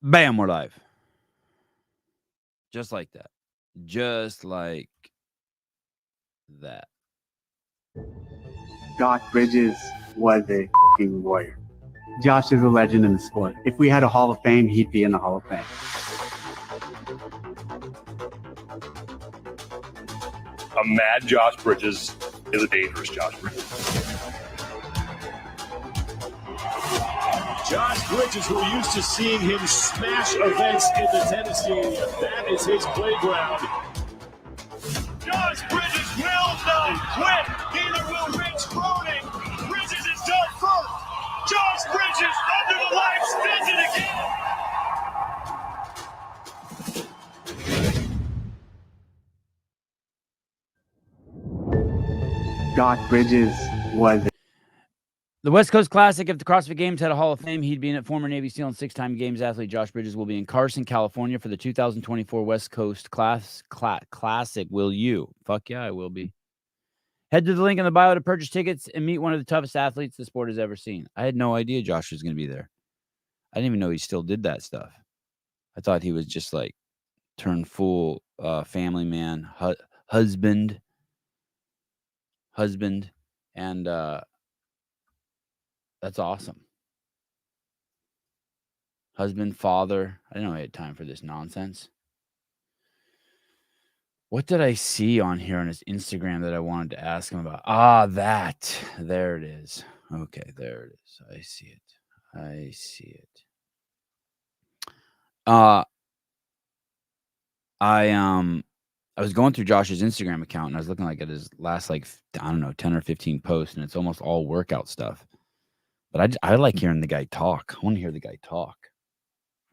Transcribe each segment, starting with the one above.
Bam, we're live. Just like that. Just like that. Josh Bridges was a f***ing warrior. Josh is a legend in the sport. If we had a Hall of Fame, he'd be in the Hall of Fame. A mad Josh Bridges is a dangerous Josh Bridges. Josh Bridges, we're used to seeing him smash events in the tennis stadium. That is his playground. Josh Bridges will not quit. Neither will Rich Froning. Bridges is done first. Josh Bridges under the light spins it again. Josh Bridges was The West Coast Classic. If the CrossFit Games had a Hall of Fame, he'd be in it. Former Navy SEAL and 6-time Games athlete Josh Bridges will be in Carson, California for the 2024 West Coast Classic. Will you? Fuck yeah, I will be. Head to the link in the bio to purchase tickets and meet one of the toughest athletes the sport has ever seen. I had no idea Josh was going to be there. I didn't even know he still did that stuff. I thought he was just like turned full family man, husband, and that's awesome. Husband, father. I didn't know I had time for this nonsense. What did I see on here on his Instagram that I wanted to ask him about? That. There it is. Okay, there it is. I see it. I was going through Josh's Instagram account and I was looking like at his last 10 or 15 posts, and it's almost all workout stuff. But I like hearing the guy talk. I want to hear the guy talk. I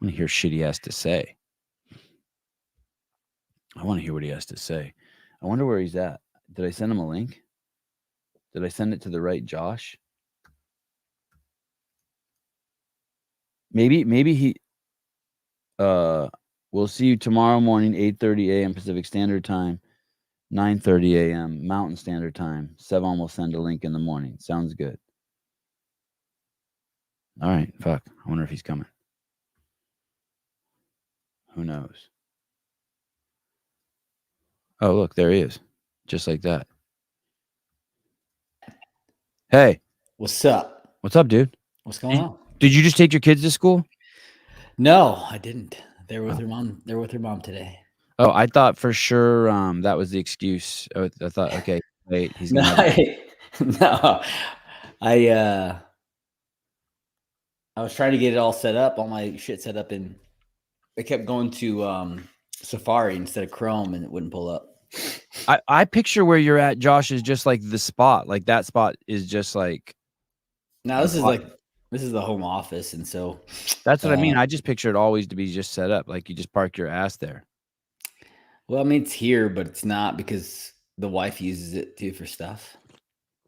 want to hear shit he has to say. I want to hear what he has to say. I wonder where he's at. Did I send him a link? Did I send it to the right Josh? Maybe he we'll see you tomorrow morning, 8:30 a.m. Pacific Standard Time, 9:30 a.m. Mountain Standard Time. Sevon will send a link in the morning. Sounds good. All right, fuck. I wonder if he's coming. Who knows? Oh, look, there he is. Just like that. Hey. What's up? What's up, dude? What's going on? Did you just take your kids to school? No, I didn't. They're with her mom. They're with her mom today. Oh, I thought for sure that was the excuse. I thought, okay, wait, he's gonna no. I was trying to get it all set up, all my shit set up, and I kept going to Safari instead of Chrome, and it wouldn't pull up. I picture where you're at, Josh, is just like the spot. Like that spot is just like. Now this is the home office, and so that's what I mean. I just picture it always to be just set up, like you just park your ass there. Well, I mean, it's here, but it's not because the wife uses it too for stuff.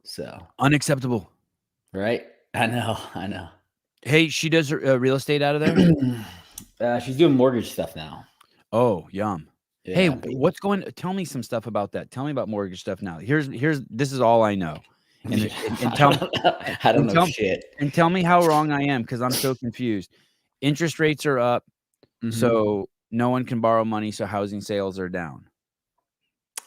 So unacceptable, right? I know. Hey, she does real estate out of there. She's doing mortgage stuff now. Oh, yum. Yeah, hey, what's going? Tell me some stuff about that. Tell me about mortgage stuff now. This is all I know. And tell me, I don't know shit. And tell me how wrong I am because I'm so confused. Interest rates are up, so no one can borrow money, so housing sales are down.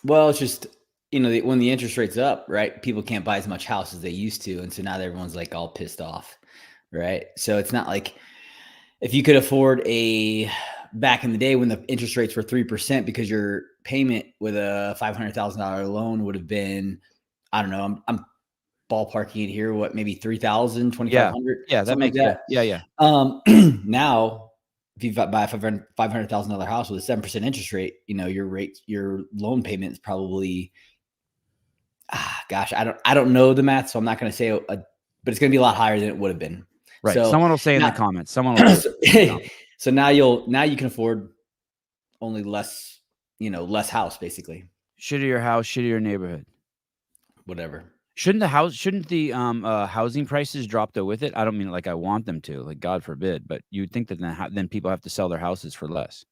Well, it's just when the interest rate's up, right? People can't buy as much house as they used to, and so now everyone's like all pissed off, right? So it's not like if you could afford back in the day when the interest rates were 3% because your payment with a $500,000 loan would have been, I don't know, I'm ballparking it here, what, maybe 3,000, 2,500? Yeah, that makes sense. Yeah. Now, if you buy a $500,000 house with a 7% interest rate, your loan payment is probably, I don't know the math, so I'm not going to say, but it's going to be a lot higher than it would have been. Right. So someone will say in the comments. So now you can afford only less house basically. Shittier house, shittier neighborhood. Whatever. Shouldn't the housing prices drop though with it? I don't mean like I want them to, like God forbid, but you'd think that then people have to sell their houses for less.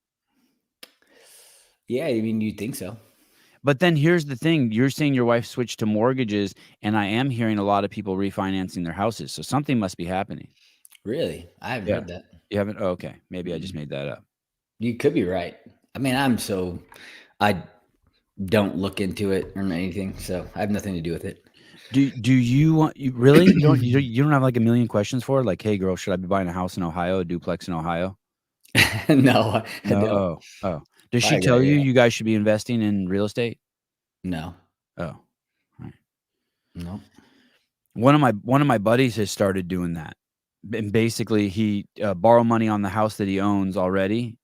Yeah, I mean, you'd think so. But then here's the thing. You're saying your wife switched to mortgages, and I am hearing a lot of people refinancing their houses. So something must be happening. Really? I haven't Yeah. heard that. You haven't? Oh, okay. Maybe I just made that up. You could be right. I mean, I don't look into it or anything, so I have nothing to do with it. Do you want you really you don't have like a million questions for her? Like, hey girl, should I be buying a house in Ohio, a duplex in Ohio? No, I No. don't. Oh. Does she I tell got you yeah. you guys should be investing in real estate? No. Oh. Right. No. One of my buddies has started doing that. And basically he borrow money on the house that he owns already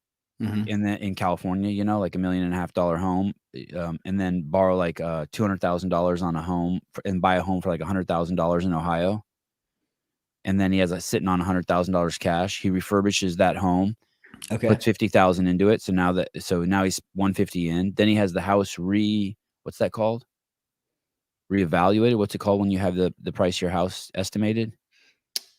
Mhm. in California, you know, like $1.5 million home, and then borrow like $200,000 on a home and buy a home for like $100,000 in Ohio. And then he has sitting on $100,000 cash. He refurbishes that home, Okay. puts 50,000 into it. So now he's 150 in. Then he has the house what's that called? Reevaluated. What's it called when you have the price of your house estimated?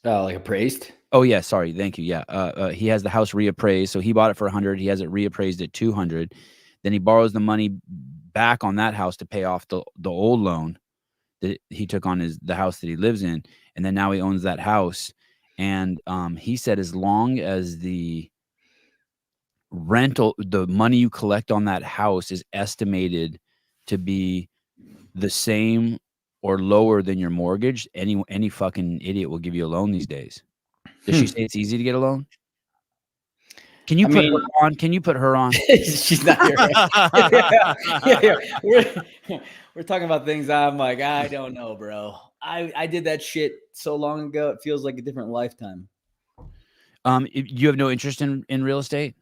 Oh, like appraised? Oh yeah, sorry. Thank you. Yeah. He has the house reappraised. So he bought it for 100. He has it reappraised at 200. Then he borrows the money back on that house to pay off the old loan that he took on the house that he lives in. And then now he owns that house. And he said as long as the money you collect on that house is estimated to be the same or lower than your mortgage, any fucking idiot will give you a loan these days. Does she say it's easy to get a loan? Can you put her on? Can you put her on? She's not here. Right? yeah. We're talking about things I'm like, I don't know, bro. I did that shit so long ago. It feels like a different lifetime. You have no interest in real estate?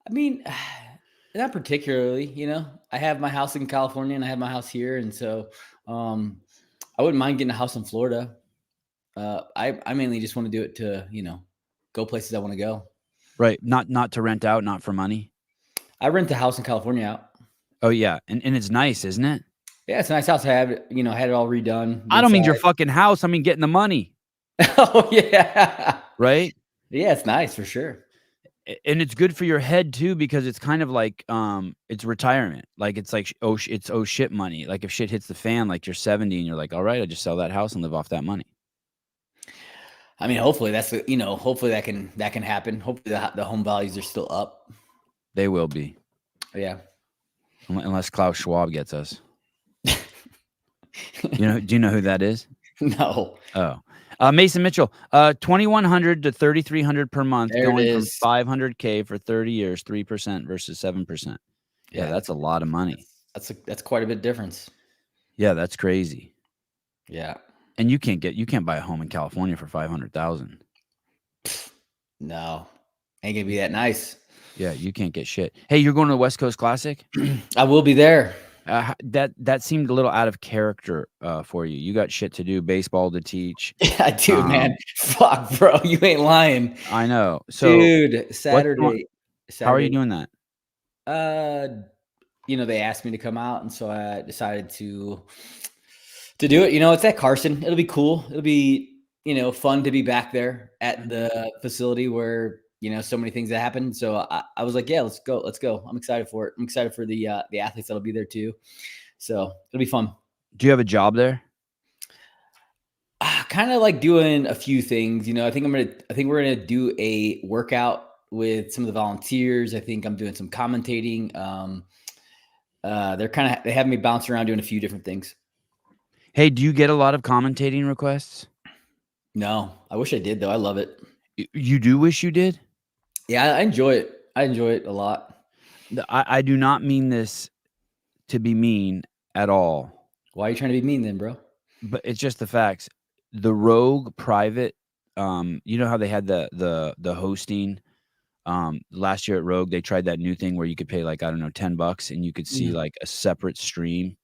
I mean, not particularly, you know. I have my house in California and I have my house here. And so I wouldn't mind getting a house in Florida. I mainly just want to do it to, you know, go places I want to go. Right. Not to rent out, not for money. I rent a house in California out. Oh yeah. And it's nice, isn't it? Yeah, it's a nice house. I have it, you know, had it all redone. I don't mean your fucking house. I mean getting the money. Oh yeah. Right? Yeah, it's nice for sure. And it's good for your head too, because it's kind of like it's retirement. Like it's like it's shit money. Like if shit hits the fan, like you're 70 and you're like, all right, I just sell that house and live off that money. I mean, hopefully hopefully that can happen. Hopefully the home values are still up. They will be. Yeah. Unless Klaus Schwab gets us. Do you know who that is? No. Oh. Mason Mitchell, 2,100 to 3,300 per month, There going it from is. 500K for 30 years, 3% versus 7%. Yeah, that's a lot of money. That's quite a bit difference. Yeah, that's crazy. Yeah. And you can't buy a home in California for 500,000. No, ain't gonna be that nice. Yeah, you can't get shit. Hey, you're going to the West Coast Classic? I will be there. That seemed a little out of character for you. You got shit to do, baseball to teach. Yeah, dude, man. Fuck, bro. You ain't lying. I know. So, dude, Saturday. How are you doing that? You know, they asked me to come out, and so I decided to do it. You know, it's at Carson. It'll be cool. It'll be, you know, fun to be back there at the facility where, you know, so many things that happen. So I was like, yeah, let's go. I'm excited for it. I'm excited for the athletes that'll be there too. So it'll be fun. Do you have a job there? Kind of like doing a few things, you know. I think we're gonna do a workout with some of the volunteers. I think I'm doing some commentating. They have me bounce around doing a few different things. Hey, do you get a lot of commentating requests? No, I wish I did though. I love it. You do wish you did? Yeah, I enjoy it. I enjoy it a lot. I do not mean this to be mean at all. Why are you trying to be mean then, bro? But it's just the facts. The Rogue private, you know how they had the hosting last year at Rogue, they tried that new thing where you could pay like, I don't know, $10 and you could see like a separate stream.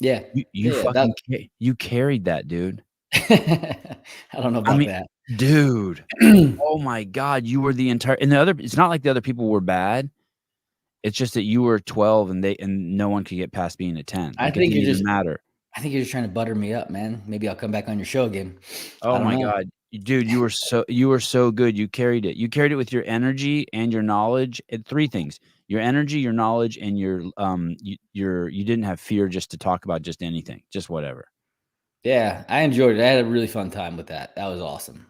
Yeah. You carried that, dude. I don't know about that. Dude. Oh my God. You were the entire, and it's not like the other people were bad. It's just that you were 12 and no one could get past being a 10. I think it doesn't matter. I think you're just trying to butter me up, man. Maybe I'll come back on your show again. Oh my God. Dude, you were so good. You carried it. You carried it with your energy and your knowledge. And three things: your energy, your knowledge, and you didn't have fear just to talk about just anything, just whatever. Yeah, I enjoyed it. I had a really fun time with that. That was awesome.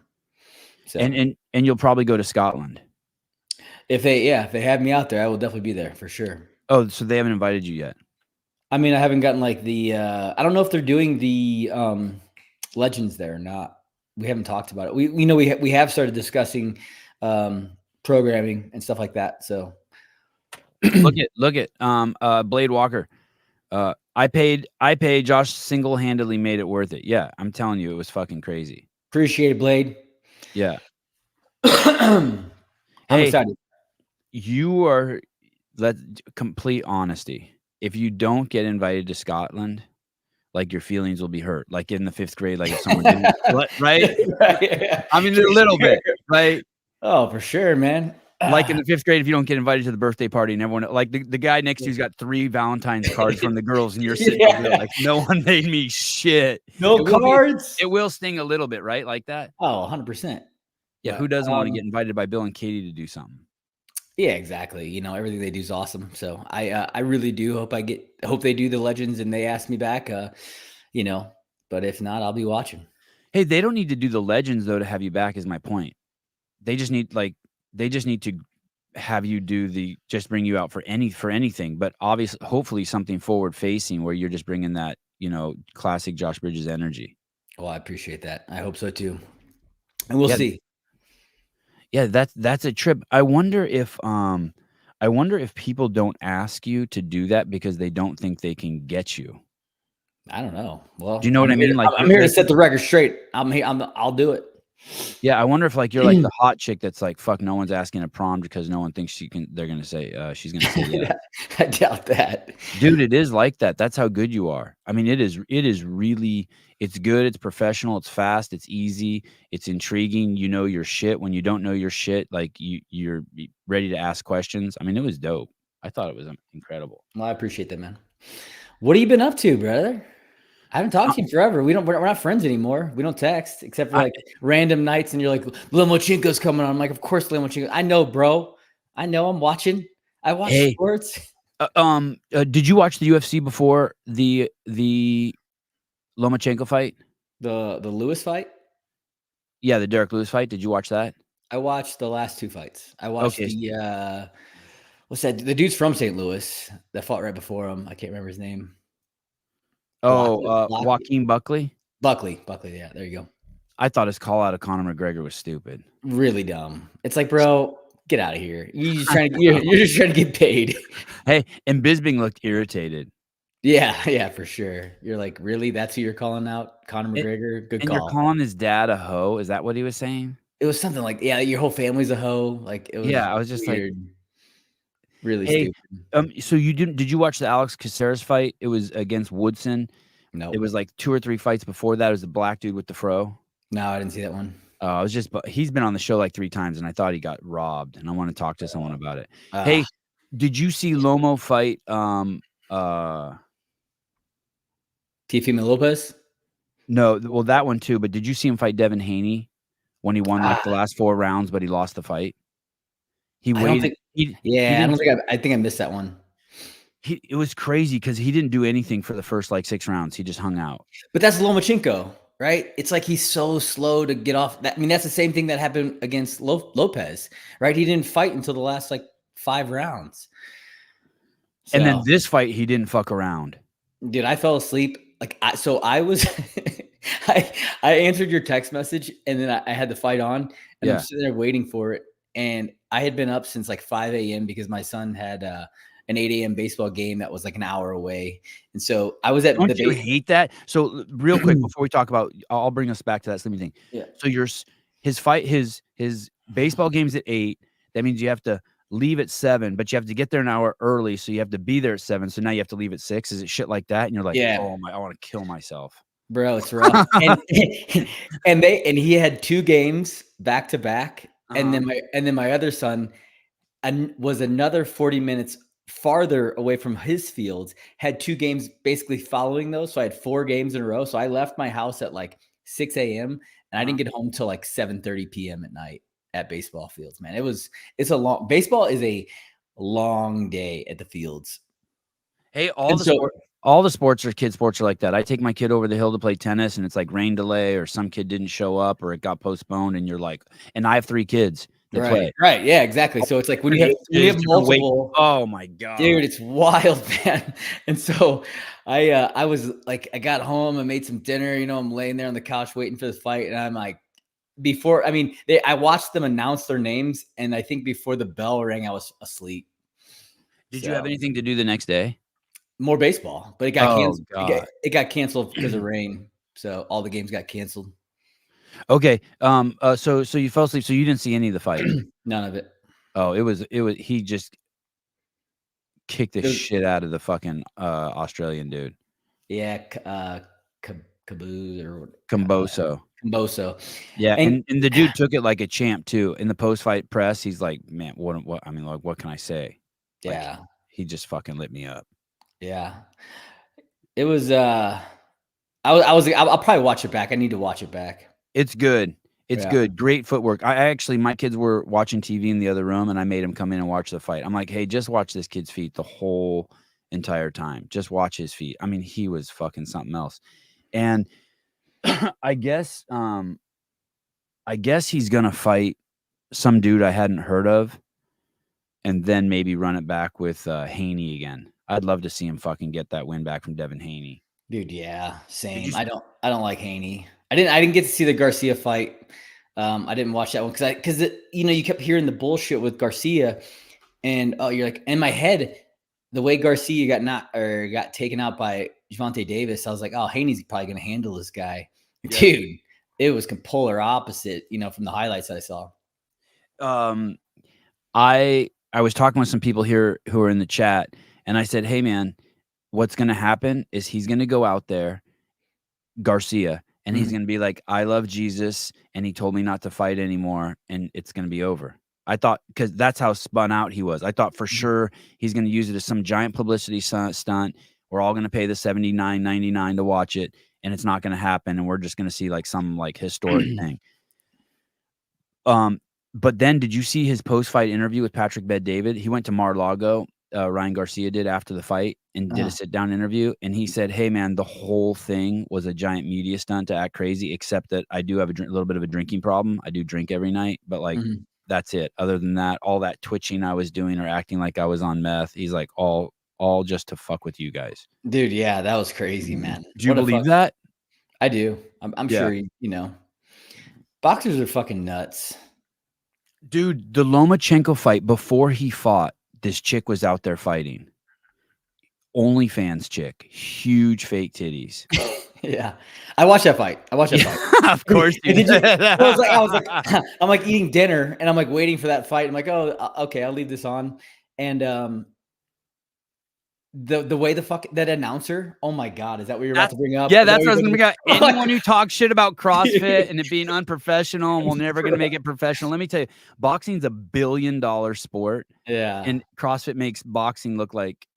So And you'll probably go to Scotland. if they have me out there, I will definitely be there for sure. Oh, so they haven't invited you yet? I mean, I haven't gotten like the I don't know if they're doing the legends there or not. We haven't talked about it. We know we have started discussing programming and stuff like that. So look at Blade Walker. I paid Josh single-handedly made it worth it. Yeah, I'm telling you, it was fucking crazy. Appreciate it, Blade. Yeah. I'm excited. You are complete honesty. If you don't get invited to Scotland, like your feelings will be hurt. Like in the 5th grade, like if someone didn't, right? Right. I mean, a little bit, right? Oh, for sure, man. Like in the 5th grade, if you don't get invited to the birthday party and everyone, like the guy next to you's got 3 Valentine's cards from the girls and you're sitting over there like, no one made me shit. No cards. It will sting a little bit, right? Like that. Oh, 100%. Yeah. But, Who doesn't want to get invited by Bill and Katie to do something? Yeah, exactly. You know, everything they do is awesome. So I really do hope they do the legends and they ask me back, you know, but if not, I'll be watching. Hey, they don't need to do the legends though to have you back is my point. They just need to have you do just bring you out for anything, but obviously, hopefully something forward facing where you're just bringing that, you know, classic Josh Bridges energy. Well, I appreciate that. I hope so too. And we'll see. Yeah, that's a trip. I wonder if people don't ask you to do that because they don't think they can get you. I don't know. Well, do you know what I mean? Like I'm here to set the record straight. I'll do it. Yeah, I wonder if like you're like the hot chick that's like, fuck, no one's asking a prom because no one thinks they're gonna say she's gonna say yeah. I doubt that. Dude, it is like that. That's how good you are. I mean, it is really, it's good, it's professional, it's fast, it's easy, it's intriguing. You know your shit. When you don't know your shit, like you're ready to ask questions. I mean, it was dope. I thought it was incredible. Well, I appreciate that, man. What have you been up to, brother? I haven't talked to you forever. We're not friends anymore. We don't text except for like random nights. And you're like, Lomachenko's coming on. I'm like, of course, Lomachenko. I know, bro. I know. I'm watching. I watch sports. Did you watch the UFC before the Lomachenko fight? The Lewis fight? Yeah, the Derek Lewis fight. Did you watch that? I watched the last 2 fights. I watched what's that? The dude's from St. Louis that fought right before him. I can't remember his name. Joaquin Buckley. Buckley. Yeah, there you go. I thought his call out of Conor McGregor was stupid. Really dumb. It's like, bro, get out of here. You're just trying to get paid. Hey, and Bisping looked irritated. Yeah, for sure. You're like, really? That's who you're calling out? Conor McGregor? Good call. And you're calling his dad a hoe? Is that what he was saying? It was something like, yeah, your whole family's a hoe. Like, it was. Yeah, I was just weird. like, really stupid. So did you watch the Alex Caceres fight? It was against Woodson. No, it was like 2 or 3 fights before that. It was the black dude with the fro. No, I didn't see that one. He's been on the show like 3 times, and I thought he got robbed, and I want to talk to someone about it. Hey, did you see Lomo fight Teofimo Lopez? No, well, that one too, but did you see him fight Devin Haney when he won like the last 4 rounds, but he lost the fight? I think I missed that one. It was crazy because he didn't do anything for the first like 6 rounds. He just hung out. But that's Lomachenko, right? It's like he's so slow to get off. I mean, that's the same thing that happened against Lopez, right? He didn't fight until the last like 5 rounds. So, and then this fight, he didn't fuck around. Dude, I fell asleep. Like, I was, I answered your text message and then I had the fight on and I'm sitting there waiting for it. And I had been up since like 5 a.m. because my son had an 8 a.m. baseball game that was like an hour away. And so I was at Don't you hate that? So real quick, before we talk about, I'll bring us back to that slimming thing. Yeah. So his baseball game's at 8. That means you have to leave at 7, but you have to get there an hour early. So you have to be there at 7. So now you have to leave at 6. Is it shit like that? And you're like, oh my, I want to kill myself. Bro, it's rough. and he had 2 games back to back. And then my other son was another 40 minutes farther away from his fields, had 2 games basically following those. So I had 4 games in a row. So I left my house at like 6 a.m. and I didn't get home till like 7:30 p.m. at night at baseball fields, man. Baseball is a long day at the fields. Hey, And so all the sports kid sports are like that. I take my kid over the hill to play tennis, and it's like rain delay, or some kid didn't show up, or it got postponed, and you're like, and I have 3 kids that play. right, yeah, exactly. So it's like when you have multiple, oh my god, dude, it's wild, man. And so I was like, I got home and made some dinner. You know, I'm laying there on the couch waiting for this fight, and I'm like, I watched them announce their names, and I think before the bell rang, I was asleep. Did you have anything to do the next day? More baseball, but it got canceled. God. It got canceled because of rain. So all the games got canceled. Okay. So you fell asleep. So you didn't see any of the fight. None of it. Oh, it was. He just kicked the shit out of the fucking Australian dude. Yeah. Caboose or Camboso. Yeah, and the dude took it like a champ too. In the post-fight press, he's like, "Man, what? I mean, like, what can I say?" Yeah. Like, he just fucking lit me up. Yeah. It was I'll probably watch it back. I need to watch it back. It's good. It's good. Great footwork. My kids were watching TV in the other room, and I made them come in and watch the fight. I'm like, hey, just watch this kid's feet the whole entire time. Just watch his feet. I mean, he was fucking something else. And I guess he's gonna fight some dude I hadn't heard of, and then maybe run it back with Haney again. I'd love to see him fucking get that win back from Devin Haney. Dude, yeah, same. I don't like Haney. I didn't get to see the Garcia fight. I didn't watch that one because you kept hearing the bullshit with Garcia, and you're like, in my head, the way Garcia got taken out by Gervonta Davis, I was like, oh, Haney's probably gonna handle this guy. Yeah. Dude, it was polar opposite, from the highlights that I saw. I was talking with some people here who are in the chat, and I said, hey man, what's gonna happen is he's gonna go out there, Garcia, and he's gonna be like, I love Jesus, and he told me not to fight anymore, and it's gonna be over. I thought, because that's how spun out he was. I thought for sure he's gonna use it as some giant publicity stunt. We're all gonna pay the $79.99 to watch it, and it's not gonna happen, and we're just gonna see like some like historic thing. But then did you see his post-fight interview with Patrick Bet-David? He went to Mar-a-Lago, Ryan Garcia did, after the fight, and did a sit-down interview, and he said, hey man, the whole thing was a giant media stunt to act crazy, except that I do have a little bit of a drinking problem. I do drink every night, but like that's it. Other than that, all that twitching I was doing or acting like I was on meth, he's like, all just to fuck with you guys. Dude, yeah, that was crazy, man. Do you believe that? I do. I'm sure boxers are fucking nuts. Dude, the Lomachenko fight, before he fought, this chick was out there fighting. OnlyFans chick, huge fake titties. Yeah, I watched that fight. Of course, dude. I was like, I'm like eating dinner, and I'm like waiting for that fight. I'm like, oh, okay, I'll leave this on. And the way that announcer, oh my god, is that what you're about to bring up? Yeah, that's what I was gonna bring up. Anyone who talks shit about CrossFit and it being unprofessional and we're never gonna make it professional. Let me tell you, boxing's $1 billion sport. Yeah, and CrossFit makes boxing look like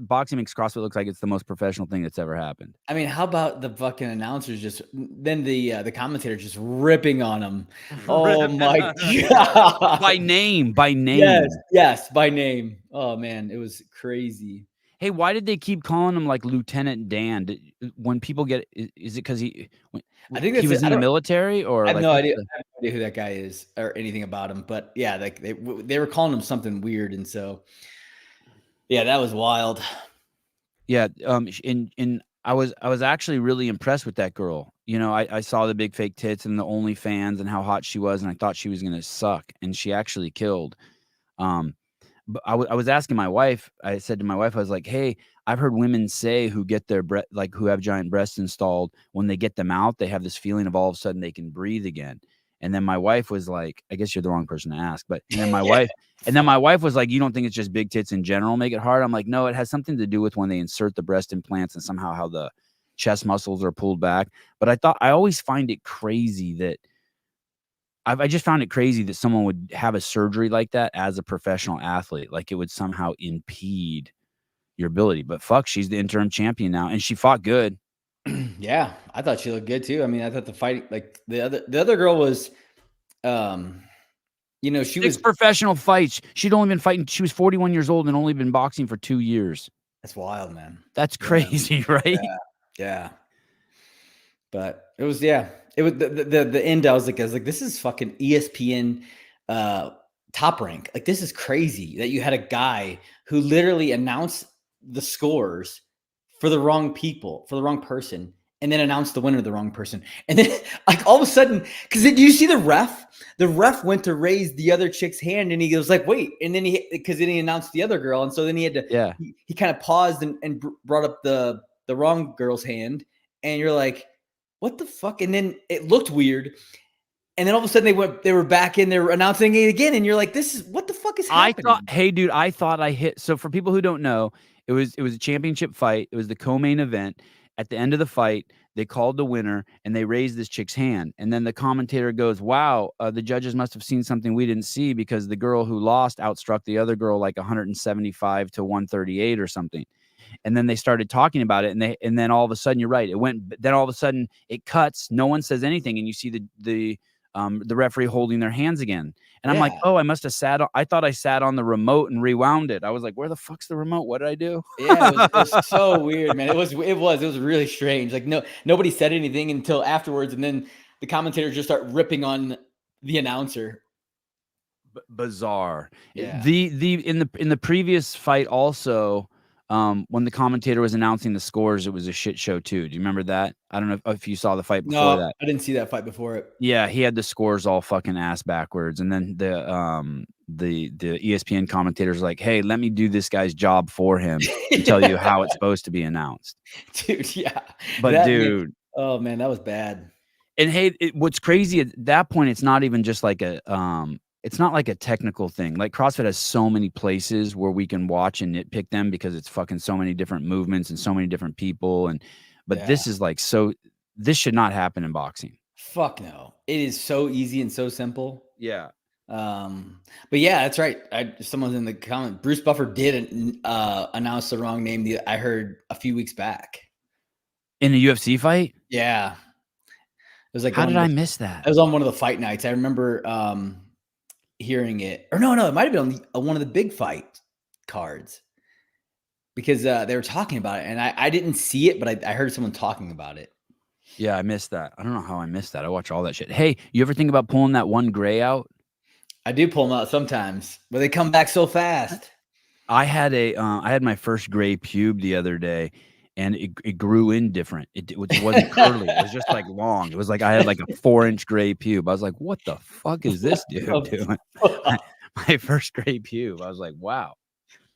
boxing makes CrossFit look like it's the most professional thing that's ever happened. I mean, how about the fucking announcers the commentator just ripping on them? Oh my god, by name. Yes, by name. Oh man, it was crazy. Hey, why did they keep calling him like Lieutenant Dan? When people get, is it because I think he was in the military, or I have no idea. I have no idea who that guy is or anything about him. But yeah, like they were calling him something weird, and so yeah, that was wild. Yeah, and I was actually really impressed with that girl. I saw the big fake tits and the OnlyFans and how hot she was, and I thought she was gonna suck, and she actually killed. But I was asking my wife, I said to my wife, I was like, hey, I've heard women say who get their who have giant breasts installed, when they get them out, they have this feeling of all of a sudden they can breathe again. And then my wife was like, I guess you're the wrong person to ask, but and then my wife was like, you don't think it's just big tits in general make it hard? I'm like, no, it has something to do with when they insert the breast implants and somehow how the chest muscles are pulled back. But I always find it crazy that I just found it crazy that someone would have a surgery like that as a professional athlete. Like it would somehow impede your ability. But fuck, she's the interim champion now, and she fought good. Yeah, I thought she looked good too. I mean, I thought the fight, like the other girl was, she was professional fights. She'd only been fighting. She was 41 years old and only been boxing for 2 years. That's wild, man. That's crazy, right? Yeah. But it was It was the end. I was like, this is fucking ESPN top rank. Like, this is crazy that you had a guy who literally announced the scores for the wrong people, for the wrong person, and then announced the winner of the wrong person. And then, like, all of a sudden, because did you see the ref? The ref went to raise the other chick's hand, and he goes like, "Wait!" And then he announced the other girl, and so then he had to. He kind of paused and brought up the wrong girl's hand, and you're like, "What the fuck?" And then it looked weird. And then all of a sudden they were back in there announcing it again. And you're like, what the fuck is happening? I thought I hit. So for people who don't know, it was a championship fight. It was the co-main event. At the end of the fight, they called the winner and they raised this chick's hand. And then the commentator goes, wow, the judges must have seen something we didn't see because the girl who lost outstruck the other girl like 175 to 138 or something. And then they started talking about it, and then all of a sudden, you're right. Then all of a sudden it cuts. No one says anything, and you see the referee holding their hands again. And I'm like, oh, I must have I thought I sat on the remote and rewound it. I was like, where the fuck's the remote? What did I do? Yeah, it was so weird, man. It was really strange. Like, nobody said anything until afterwards, and then the commentators just start ripping on the announcer. Bizarre. Yeah. In the previous fight also, when the commentator was announcing the scores, it was a shit show too. Do you remember that? I don't know if you saw the fight before that. I didn't see that fight before it. Yeah, he had the scores all fucking ass backwards, and then the ESPN commentators like, "Hey, let me do this guy's job for him and tell you how it's supposed to be announced." Dude, yeah. But dude, oh man, that was bad. And hey, what's crazy at that point, it's not even just like it's not like a technical thing. Like, CrossFit has so many places where we can watch and nitpick them because it's fucking so many different movements and so many different people. But this is like, this should not happen in boxing. Fuck no. It is so easy and so simple. Yeah. But yeah, that's right. Someone's in the comment. Bruce Buffer did announce the wrong name. I heard a few weeks back in a UFC fight. Yeah. It was like, how did I miss that? It was on one of the fight nights. I remember, hearing it, or no, it might have been on one of the big fight cards because they were talking about it, and I didn't see it, but I heard someone talking about it. Yeah, I missed that. I don't know how I missed that. I watch all that shit. Hey, you ever think about pulling that one gray out? I do pull them out sometimes, but they come back so fast. I had my first gray pube the other day, and it grew in different. It wasn't curly. It was just like long. It was like I had like a 4-inch gray pube. I was like, what the fuck is this dude doing? My first gray pube. I was like, wow.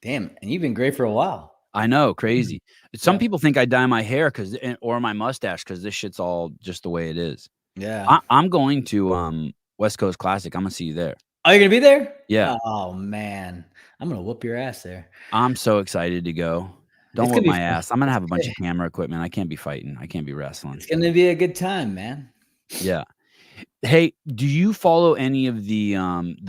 Damn. And you've been gray for a while. I know. Crazy. Some people think I dye my hair or my mustache because this shit's all just the way it is. Yeah. I'm going to West Coast Classic. I'm going to see you there. Oh, you're going to be there? Yeah. Oh, man. I'm going to whoop your ass there. I'm so excited to go. Don't whoop my ass. I'm going to have a bunch of camera equipment. I can't be fighting. I can't be wrestling. It's going to be a good time, man. Yeah. Hey, do you follow any of the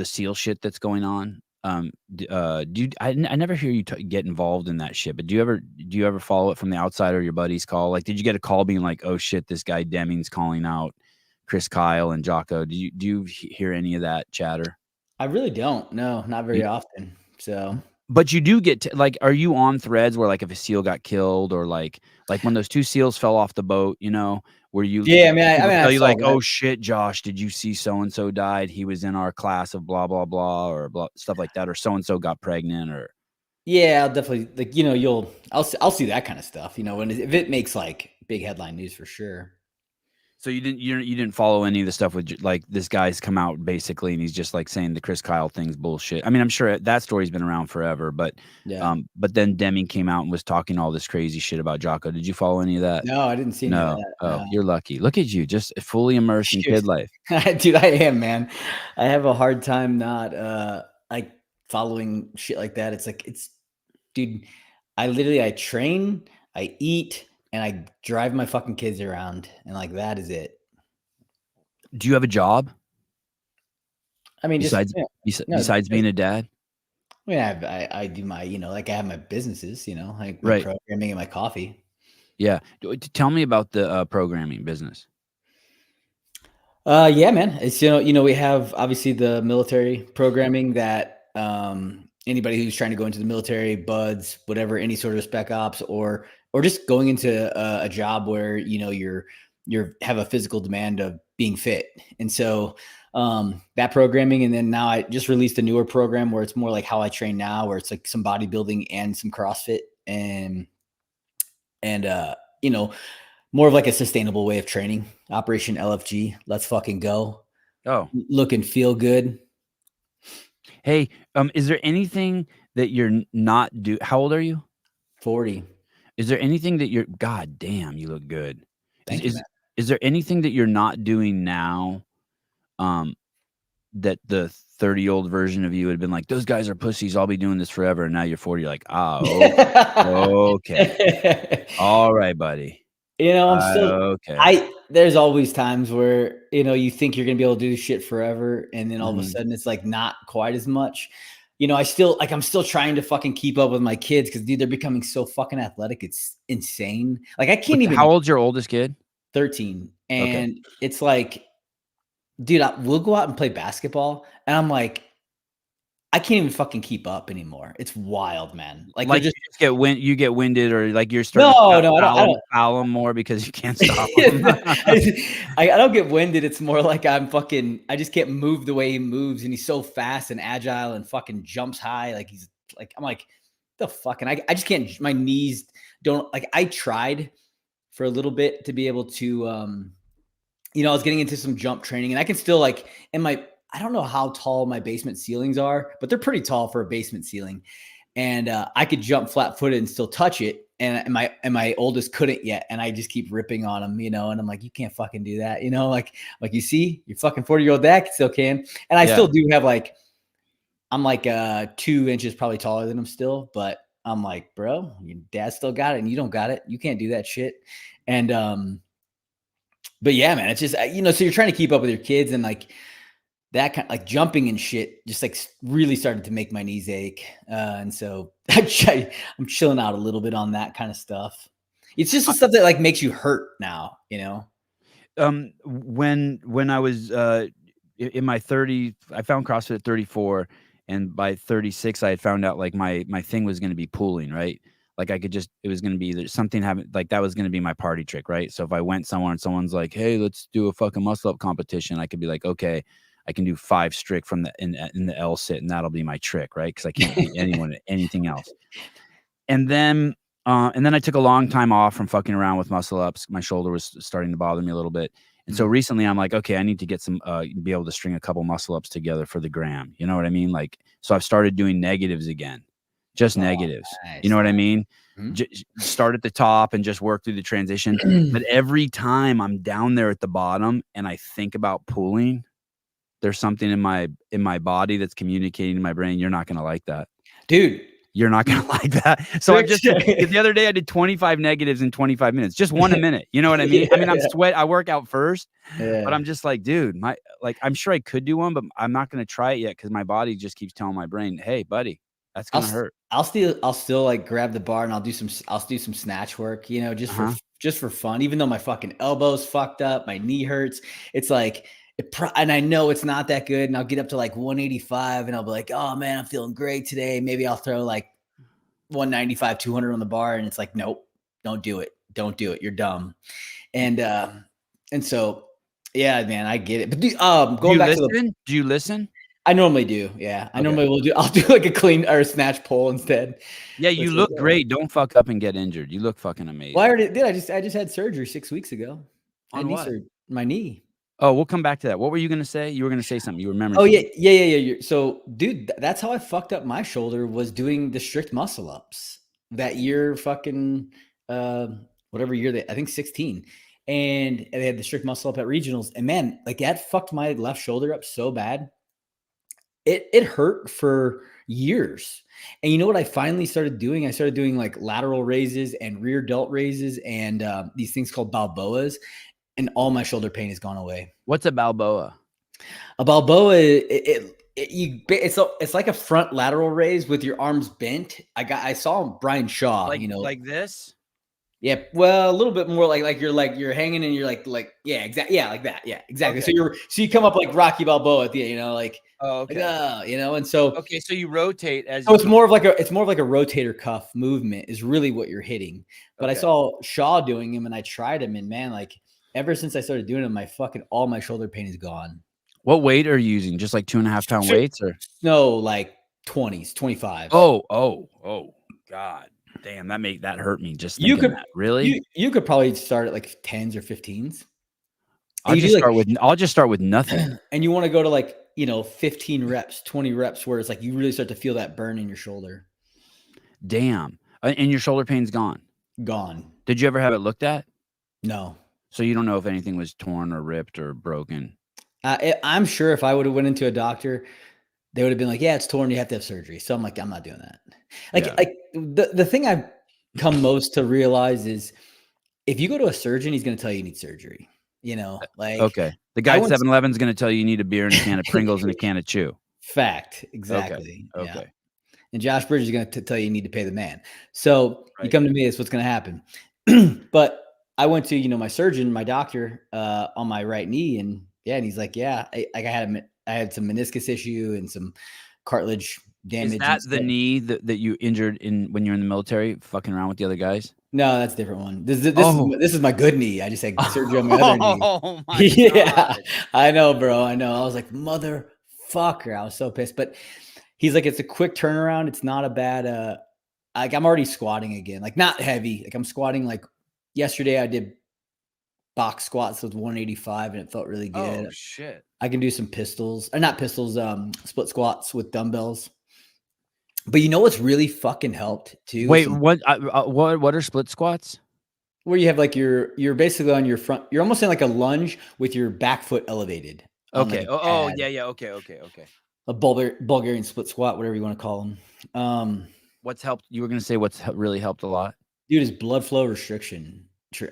SEAL shit that's going on? I never hear you get involved in that shit, but do you ever follow it from the outside or your buddies call? Like, did you get a call being like, oh shit, this guy Deming's calling out Chris Kyle and Jocko? Do you hear any of that chatter? I really don't. No, not very often. So, but you do get like, are you on threads where like if a SEAL got killed or like when those 2 SEALs fell off the boat, you know, where you, yeah, I mean, tell you like, oh shit, Josh, did you see so-and-so died? He was in our class of blah, blah, blah, or blah, stuff like that. Or so-and-so got pregnant or. Yeah, I'll definitely like, you know, I'll see that kind of stuff, you know, if it makes like big headline news for sure. So you didn't follow any of the stuff with like this guy's come out basically and he's just like saying the Chris Kyle thing's bullshit. I mean, I'm sure that story's been around forever, but yeah. But then Deming came out and was talking all this crazy shit about Jocko. Did you follow any of that? No, I didn't see any of that. Oh, you're lucky. Look at you, just fully immersed in kid life. Dude, I am, man. I have a hard time not like following shit like that. It's like dude, I train, I eat, and I drive my fucking kids around, and like that is it. Do you have a job? I mean, besides being a dad. I mean, I do my, you know, like I have my businesses, you know, like my programming and my coffee. Yeah, tell me about the programming business. Yeah, man. It's you know we have obviously the military programming that anybody who's trying to go into the military, buds, whatever, any sort of spec ops, or just going into a job where, you know, you're have a physical demand of being fit. And so that programming, and then now I just released a newer program where it's more like how I train now, where it's like some bodybuilding and some CrossFit and you know, more of like a sustainable way of training. Operation LFG. Let's fucking go. Oh, Look and feel good. hey, is there anything that you're not how old are you? 40. Is there anything that you're, God damn, you look good. Thank you, man. Is there anything that you're not doing now, that the 30-year-old version of you would have been like, those guys are pussies, I'll be doing this forever. And now you're 40, you're like, okay. All right, buddy. You know, I'm still okay. There's always times where, you know, you think you're gonna be able to do shit forever, and then all of a sudden it's like not quite as much. You know, I'm still trying to fucking keep up with my kids because, dude, they're becoming so fucking athletic. It's insane. Like, I can't even. How old's your oldest kid? 13. And it's like, dude, we'll go out and play basketball, and I'm like, I can't even fucking keep up anymore. It's wild, man. Like you just get winded, or like you're starting I don't foul them more because you can't stop them. I don't get winded. It's more like I just can't move the way he moves, and he's so fast and agile and fucking jumps high. Like I'm like, the fuck? And I just can't, my knees don't, like, I tried for a little bit to be able to, you know, I was getting into some jump training, and I can still, like, I don't know how tall my basement ceilings are, but they're pretty tall for a basement ceiling. And I could jump flat footed and still touch it. And my oldest couldn't yet. And I just keep ripping on him, you know, and I'm like, you can't fucking do that. You know, like, you see, your fucking 40-year-old dad still can. And I still do have, like, I'm like 2 inches probably taller than him still, but I'm like, bro, your dad still got it and you don't got it. You can't do that shit. And, but yeah, man, it's just, you know, so you're trying to keep up with your kids, and like, that kind of, like, jumping and shit just, like, really started to make my knees ache. And so I'm chilling out a little bit on that kind of stuff. It's just the stuff that, like, makes you hurt now, you know? When I was in my 30s, I found CrossFit at 34, and by 36, I had found out, like, my thing was going to be pooling, right? Like, it was going to be something like that was going to be my party trick, right? So if I went somewhere and someone's like, hey, let's do a fucking muscle up competition, I could be like, okay, I can do 5 strict from in the L sit, and that'll be my trick, right? Because I can't beat anyone at anything else. And then I took a long time off from fucking around with muscle ups. My shoulder was starting to bother me a little bit, and so recently I'm like, okay, I need to get some, be able to string a couple muscle ups together for the gram. You know what I mean? Like, so I've started doing negatives again, just negatives. Nice. You know what I mean? Mm-hmm. Start at the top and just work through the transition. But every time I'm down there at the bottom and I think about pulling, there's something in my body that's communicating to my brain, you're not going to like that. Dude, you're not going to like that. So the other day I did 25 negatives in 25 minutes, just one a minute. You know what I mean? I mean, I work out first, but I'm just like, dude, I'm sure I could do one, but I'm not going to try it yet, because my body just keeps telling my brain, hey, buddy, that's going to hurt. I'll still like grab the bar and I'll do some snatch work, you know, just for fun, even though my fucking elbow's fucked up, my knee hurts. It's like, and I know it's not that good, and I'll get up to like 185 and I'll be like, oh man, I'm feeling great today. Maybe I'll throw like 195, 200 on the bar, and it's like, nope, don't do it. You're dumb. And so, yeah, man, I get it. But do you listen? I normally do. Yeah. I normally will do. I'll do like a clean or a snatch pull instead. Yeah. You look great. Don't fuck up and get injured. You look fucking amazing. Well, I just had surgery 6 weeks ago. On what? My knee. Oh, we'll come back to that. What were you going to say? You were going to say something. You remember? Oh, yeah. So, dude, that's how I fucked up my shoulder, was doing the strict muscle ups that year, fucking whatever year I think 16. And they had the strict muscle up at regionals. And man, like, that fucked my left shoulder up so bad. It hurt for years. And you know what I finally started doing? I started doing like lateral raises and rear delt raises and these things called Balboas. And all my shoulder pain has gone away. What's a Balboa? A Balboa, it's like a front lateral raise with your arms bent. I saw Brian Shaw, like, you know, like this. Yeah, well, a little bit more like you're hanging and you're like yeah, exactly, yeah, like that, yeah, exactly. Okay. So you come up like Rocky Balboa at the end, like Oh, like okay. and so Okay, so you rotate as so it's more of like a rotator cuff movement is really what you're hitting. But I Okay. saw Shaw doing him and I tried him, and man, like ever since I started doing him, all my shoulder pain is gone. What weight are you using? Just like 2.5 pound So- weights or? No, like 20s, 25s. Oh, God. Damn, that hurt me just You thinking could that. Really? you could probably start at like 10s or 15s. I'll You just do like start with nothing. and you want to go to like 15 reps, 20 reps where it's like you really start to feel that burn in your shoulder. Damn. And your shoulder pain's gone. Gone. Did you ever have it looked at? No. So you don't know if anything was torn or ripped or broken. I'm sure if I would have went into a doctor, they would have been like, yeah, it's torn, you have to have surgery. So I'm like, I'm not doing that. Yeah. Like the thing I've come most to realize is if you go to a surgeon, he's going to tell you need surgery. Like Okay. The guy I at went 7-Eleven is going to tell you need a beer and a can of Pringles and a can of chew. fact. Exactly. Okay. Yeah. And Josh Bridges is going to tell you need to pay the man. So you Right. come to me, that's what's going to happen. But I went to, my surgeon, my doctor, on my right knee, and he's like, yeah, I had some meniscus issue and some cartilage damage. Is that the knee that you injured when you're in the military, fucking around with the other guys? No, that's a different one. This Oh. is my good knee. I just had surgery on my other knee. Oh my Yeah, God. I know, bro. I know. I was like, motherfucker. I was so pissed. But he's like, it's a quick turnaround. It's not a bad like I'm already squatting again. Like not heavy. Like I'm squatting like yesterday I did box squats with 185 and it felt really good. Oh shit. I can do some pistols, or not pistols, split squats with dumbbells. But you know what's really fucking helped too? Wait, what are split squats? Where you have like you're basically on your front, you're almost in like a lunge with your back foot elevated. on, Okay. like, a Oh, pad. yeah. Okay. A Bulgarian split squat, whatever you want to call them. What's helped? You were going to say really helped a lot? Dude, is blood flow restriction.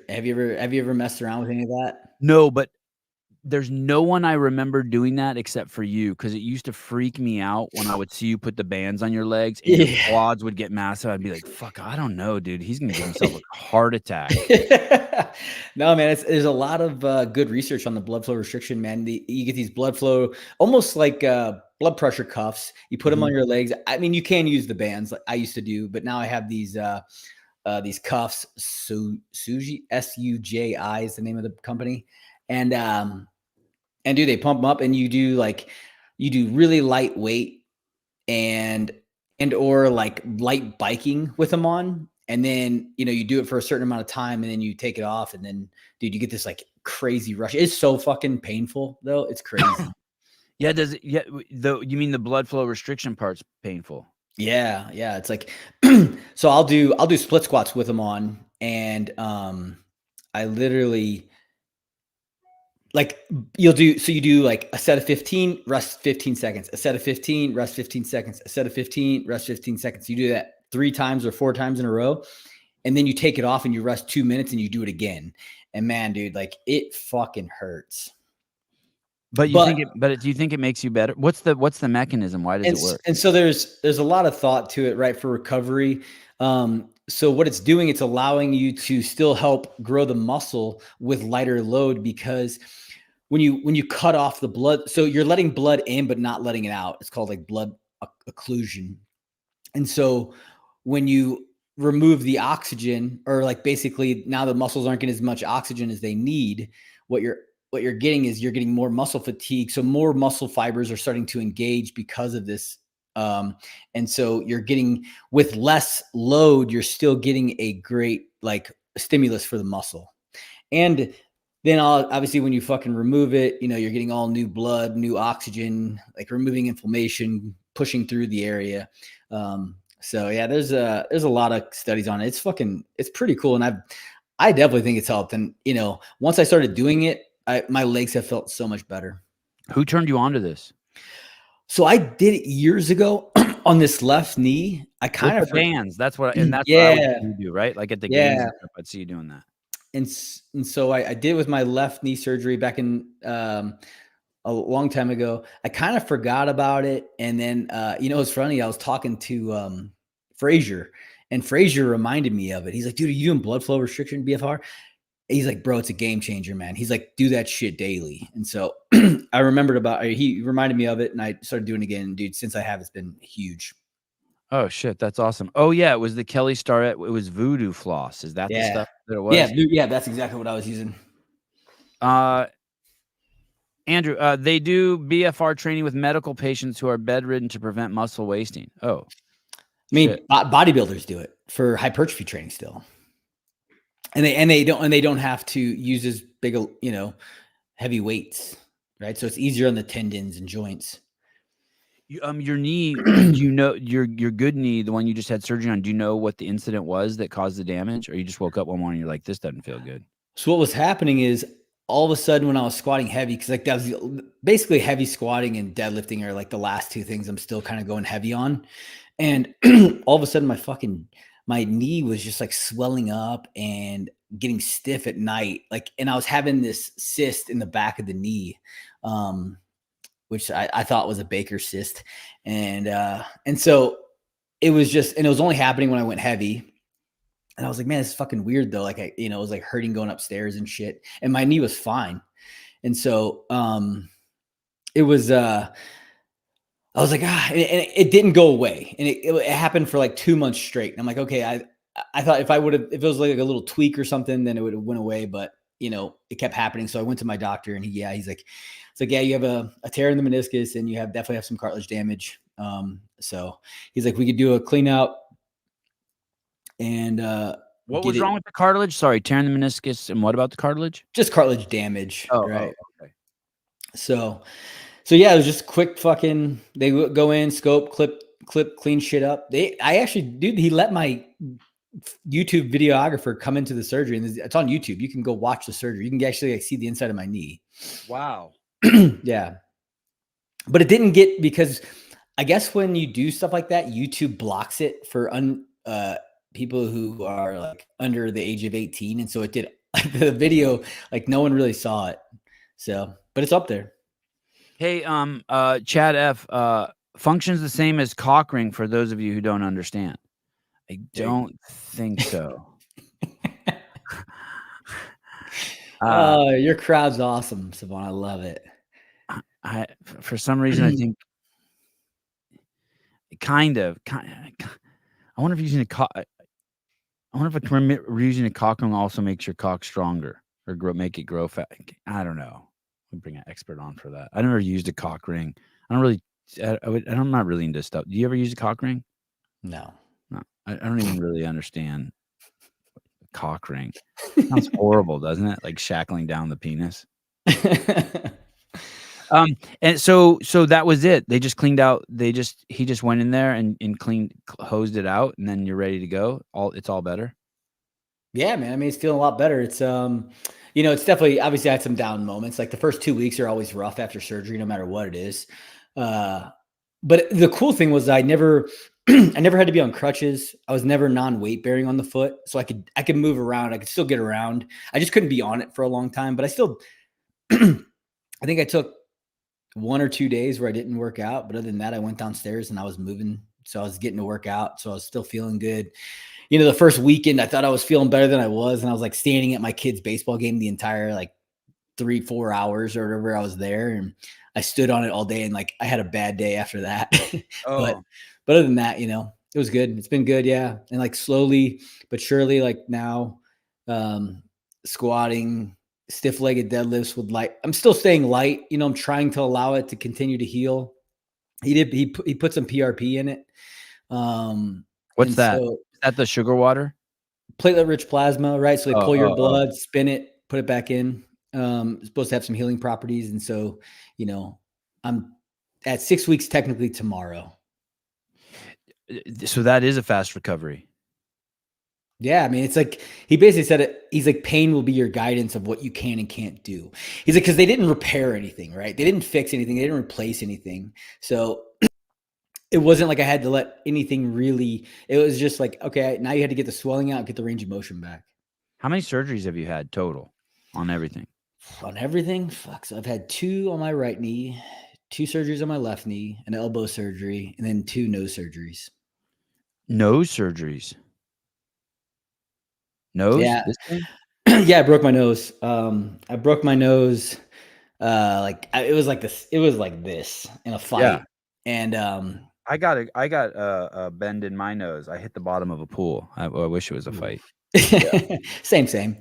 Have you ever messed around with any of that? No, but there's no one I remember doing that except for you, because it used to freak me out when I would see you put the bands on your legs and your quads would get massive. I'd be like, fuck, I don't know, dude. He's going to give himself a heart attack. No, man, there's a lot of good research on the blood flow restriction, man. You get these blood flow, almost like blood pressure cuffs. You put them on your legs. I mean, you can use the bands like I used to do, but now I have these cuffs. Suji, SUJI is the name of the company. And dude, they pump them up, and you do really lightweight or like light biking with them on. And then, you do it for a certain amount of time and then you take it off. And then, dude, you get this like crazy rush. It's so fucking painful though. It's crazy. Yeah. You mean the blood flow restriction part's painful? Yeah. Yeah. It's like, so I'll do split squats with them on. And I literally like you do like a set of 15, rest 15 seconds, a set of 15, rest 15 seconds, a set of 15, rest 15 seconds. You do that 3 times or 4 times in a row. And then you take it off and you rest 2 minutes and you do it again. And man, dude, like it fucking hurts. But do you think it makes you better? What's the mechanism? Why does it work? And so there's a lot of thought to it, right? For recovery. So what it's doing, it's allowing you to still help grow the muscle with lighter load, because when you cut off the blood, so you're letting blood in, but not letting it out. It's called like blood occlusion. And so when you remove the oxygen, or like basically now the muscles aren't getting as much oxygen as they need, what you're getting is you're getting more muscle fatigue. So more muscle fibers are starting to engage because of this. And so you're getting, with less load, you're still getting a great like stimulus for the muscle. And then obviously when you fucking remove it, you're getting all new blood, new oxygen, like removing inflammation, pushing through the area. So yeah, there's a lot of studies on it. It's pretty cool. And I definitely think it's helped. And, once I started doing it, my legs have felt so much better. Who turned you on to this? So I did it years ago on this left knee. I kind of bands. That's what I would do, right? Like at the games, I'd see you doing that. And so I did it with my left knee surgery back in a long time ago. I kind of forgot about it, and then it's funny. I was talking to Frazier, And Frazier reminded me of it. He's like, dude, are you doing blood flow restriction BFR? He's like, bro, it's a game changer, man. He's like, do that shit daily. And so I remembered he reminded me of it, and I started doing it again. Dude, since I have, it's been huge. Oh shit, that's awesome. Oh yeah, it was the Kelly Starrett. It was Voodoo Floss. Is that the stuff that it was? Yeah, that's exactly what I was using. Andrew, they do BFR training with medical patients who are bedridden to prevent muscle wasting. Oh, I mean, bodybuilders do it for hypertrophy training still, and they don't have to use as big, heavy weights, right? So it's easier on the tendons and joints. Your knee, your good knee, the one you just had surgery on, do you know what the incident was that caused the damage? Or you just woke up one morning and you're like, this doesn't feel good? So what was happening is all of a sudden when I was squatting heavy, because like that was basically heavy squatting and deadlifting are like the last two things I'm still kind of going heavy on. And all of a sudden my knee was just like swelling up and getting stiff at night. And I was having this cyst in the back of the knee. Which I thought was a Baker cyst. And so it was and it was only happening when I went heavy. And I was like, man, this is fucking weird though. Like, it was like hurting going upstairs and shit. And my knee was fine. And so it was, I was like, and it didn't go away. And it happened for like 2 months straight. And I'm like, okay, I thought if it was like a little tweak or something, then it would have went away. But it kept happening. So I went to my doctor and he's like, it's like, yeah, you have a tear in the meniscus and you definitely have some cartilage damage. So he's like, we could do a clean out. And what was wrong with the cartilage? Sorry, tearing the meniscus. And what about the cartilage? Just cartilage damage. Oh, right. Oh, okay. So yeah, it was just quick fucking, they go in, scope, clip, clean shit up. He let my YouTube videographer come into the surgery, and it's on YouTube. You can go watch the surgery. You can actually see the inside of my knee. Wow. Yeah. But it didn't because I guess when you do stuff like that, YouTube blocks it for people who are like under the age of 18. And so it did the video, like no one really saw it. So, but it's up there. Hey, Chad F, functions the same as cock ring for those of you who don't understand. I don't think so. Your crowd's awesome, Savon. I love it. For some reason, I think kind of. I wonder if using using a cock ring also makes your cock stronger or make it grow fat. I don't know. We'll bring an expert on for that. I never used a cock ring. I'm not really into stuff. Do you ever use a cock ring? No. I don't even really understand cock ring. Sounds horrible, doesn't it? Like shackling down the penis. And so that was it. They just cleaned out. He just went in there and hosed it out, and then you're ready to go. It's all better. Yeah, man. I mean, it's feeling a lot better. It's it's definitely, obviously I had some down moments. Like the first 2 weeks are always rough after surgery, no matter what it is. But the cool thing was I never had to be on crutches. I was never non-weight bearing on the foot. So I could move around. I could still get around. I just couldn't be on it for a long time, but I still, I think I took 1 or 2 days where I didn't work out. But other than that, I went downstairs and I was moving. So I was getting to work out. So I was still feeling good. The first weekend, I thought I was feeling better than I was. And I was like standing at my kid's baseball game the entire like 3-4 hours or whatever I was there. And I stood on it all day. And like, I had a bad day after that. But other than that, it was good. It's been good. Yeah. And like slowly but surely, like now, squatting, stiff-legged deadlifts with light. I'm still staying light. I'm trying to allow it to continue to heal. He put some PRP in it. What's that? So, is that the sugar water? Platelet-rich plasma, right? So they pull your blood, spin it, put it back in. It's supposed to have some healing properties. And so, I'm at 6 weeks technically tomorrow. So that is a fast recovery. Yeah. I mean, it's like, he basically said it. He's like, pain will be your guidance of what you can and can't do. He's like, cause they didn't repair anything, right? They didn't fix anything. They didn't replace anything. So it wasn't like I had to let anything really, it was just like, okay, now you had to get the swelling out, get the range of motion back. How many surgeries have you had total on everything? On everything? Fuck. So I've had 2 on my right knee, 2 surgeries on my left knee, an elbow surgery, and then 2 nose surgeries. Nose surgeries? Nose? Yeah. This thing? Yeah, I broke my nose. I broke my nose. It was like this. It was like this in a fight. Yeah. And I got a bend in my nose. I hit the bottom of a pool. I wish it was a fight. same.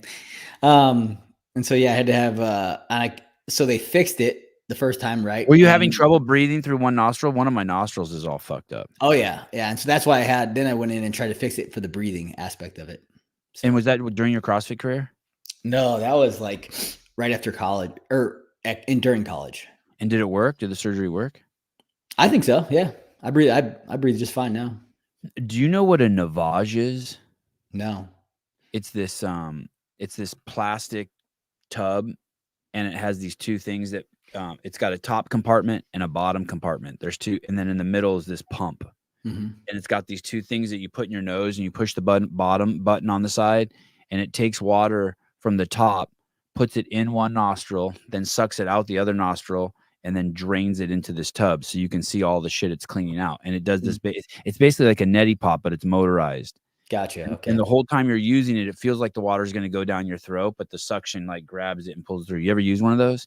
And so yeah, I had to have so they fixed it the first time, right? Were you having And- trouble breathing through one nostril? One of my nostrils is all fucked up. Oh yeah. And so that's why I went in and tried to fix it for the breathing aspect of it. So, And was that during your CrossFit career? no, that was like right after college during college. And did it work? Did the surgery work? I think so. Yeah. I breathe just fine now. Do you know what a navage is? No. It's this plastic tub, and it has these two things that it's got a top compartment and a bottom compartment. There's two, and then in the middle is this pump. Mm-hmm. And it's got these two things that you put in your nose, and you push the bottom button on the side, and it takes water from the top, puts it in one nostril, then sucks it out the other nostril, and then drains it into this tub so you can see all the shit it's cleaning out. And it does this. It's basically like a neti pop, but it's motorized. Gotcha. Okay. And the whole time you're using it, it feels like the water is going to go down your throat, but the suction like grabs it and pulls through. You ever use one of those?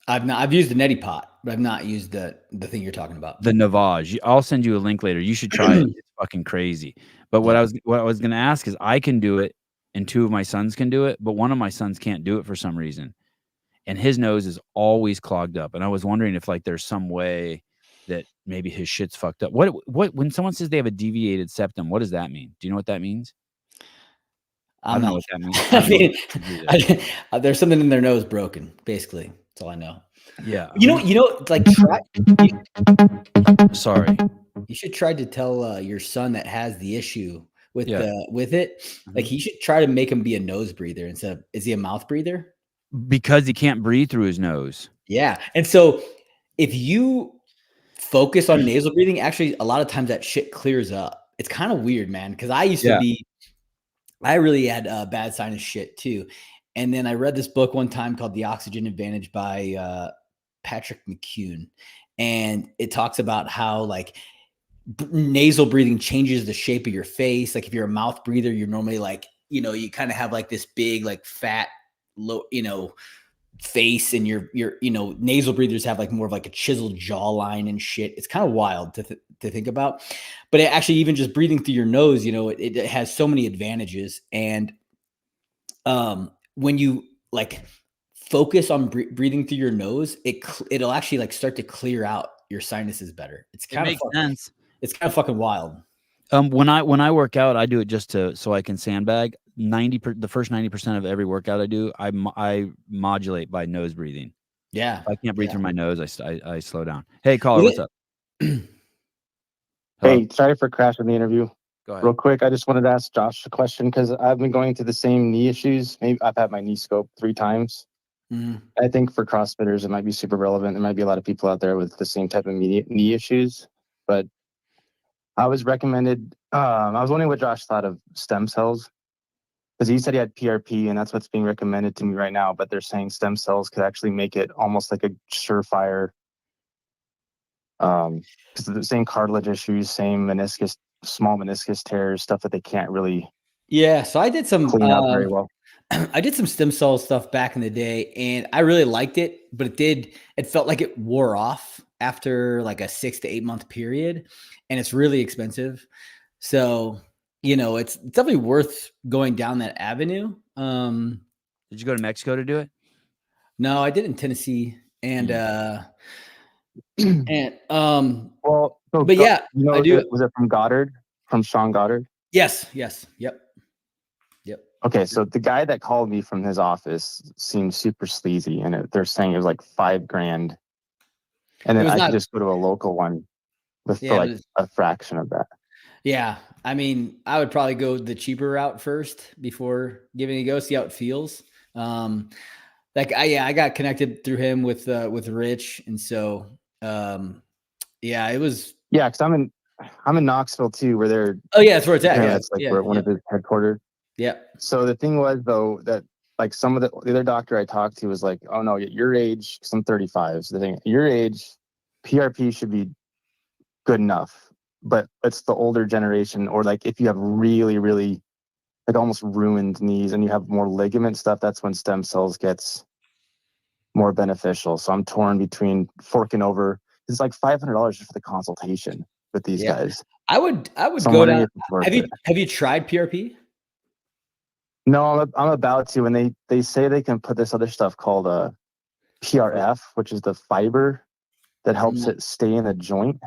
I've used the neti pot, but I've not used the thing you're talking about. The Navage. I'll send you a link later. You should try it. It's fucking crazy. But what I was going to ask is, I can do it, and two of my sons can do it, but one of my sons can't do it for some reason, and his nose is always clogged up. And I was wondering if like there's some way that maybe his shit's fucked up. What when someone says they have a deviated septum, what does that mean? Do you know what that means? I don't know what that means. There's something in their nose broken, basically. That's all I know. Yeah. Like Sorry. You should try to tell your son that has the issue with with it. Mm-hmm. Like, he should try to make him be a nose breather instead of, is he a mouth breather? Because he can't breathe through his nose. Yeah. And so if you focus on nasal breathing, actually a lot of times that shit clears up. It's kind of weird, man. Cause I used to I really had bad sinus shit too. And then I read this book one time called The Oxygen Advantage by Patrick McCune. And it talks about how like nasal breathing changes the shape of your face. Like if you're a mouth breather, you're normally like, you kind of have like this big, like fat, low, face, and your nasal breathers have like more of like a chiseled jawline and shit. It's kind of wild to think about, but it actually, even just breathing through your nose, it has so many advantages. And when you like focus on breathing through your nose, it'll actually like start to clear out your sinuses better. It makes sense. It's kind of fucking wild. When I work out, I do it just so I can sandbag. The first 90% of every workout I do, I modulate by nose breathing. Yeah. If I can't breathe through my nose, I slow down. Hey, caller, what's up? Hey, sorry for crashing the interview. Go ahead. Real quick, I just wanted to ask Josh a question because I've been going through the same knee issues. Maybe I've had my knee scoped 3 times. Mm-hmm. I think for CrossFitters, it might be super relevant. There might be a lot of people out there with the same type of knee issues. But I was recommended, I was wondering what Josh thought of stem cells. Because he said he had PRP, and that's what's being recommended to me right now. But they're saying stem cells could actually make it almost like a surefire. Because the same cartilage issues, same meniscus, small meniscus tears, stuff that they can't really So I did some clean up very well. I did some stem cell stuff back in the day, and I really liked it, but it felt like it wore off after like a 6 to 8 month period, and it's really expensive. So, it's definitely worth going down that avenue. Did you go to Mexico to do it? No, I did in Tennessee, and Well, so but yeah, I do. Was it from Goddard? From Sean Goddard? Yes. Yep. Okay, so the guy that called me from his office seemed super sleazy, and they're saying it was like $5,000, and then I could just go to a local one for like a fraction of that. Yeah, I mean, I would probably go the cheaper route first before giving it a go, see how it feels. I got connected through him with Rich, and so it was. Yeah, because I'm in Knoxville too, where they're. Oh yeah, that's where it's at. Yeah, that's like where one of his headquarters. Yeah. So the thing was though that like some of the other doctor I talked to was like, oh no, at your age, because I'm 35. So the thing, at your age, PRP should be good enough. But it's the older generation, or like if you have really, really like almost ruined knees and you have more ligament stuff, that's when stem cells gets more beneficial. So I'm torn between forking over. It's like $500 just for the consultation with these guys. I would So I'm go wondering down. if it's worth it. Have you tried PRP? No, I'm about to. And they say they can put this other stuff called PRF, which is the fiber that helps it stay in the joint.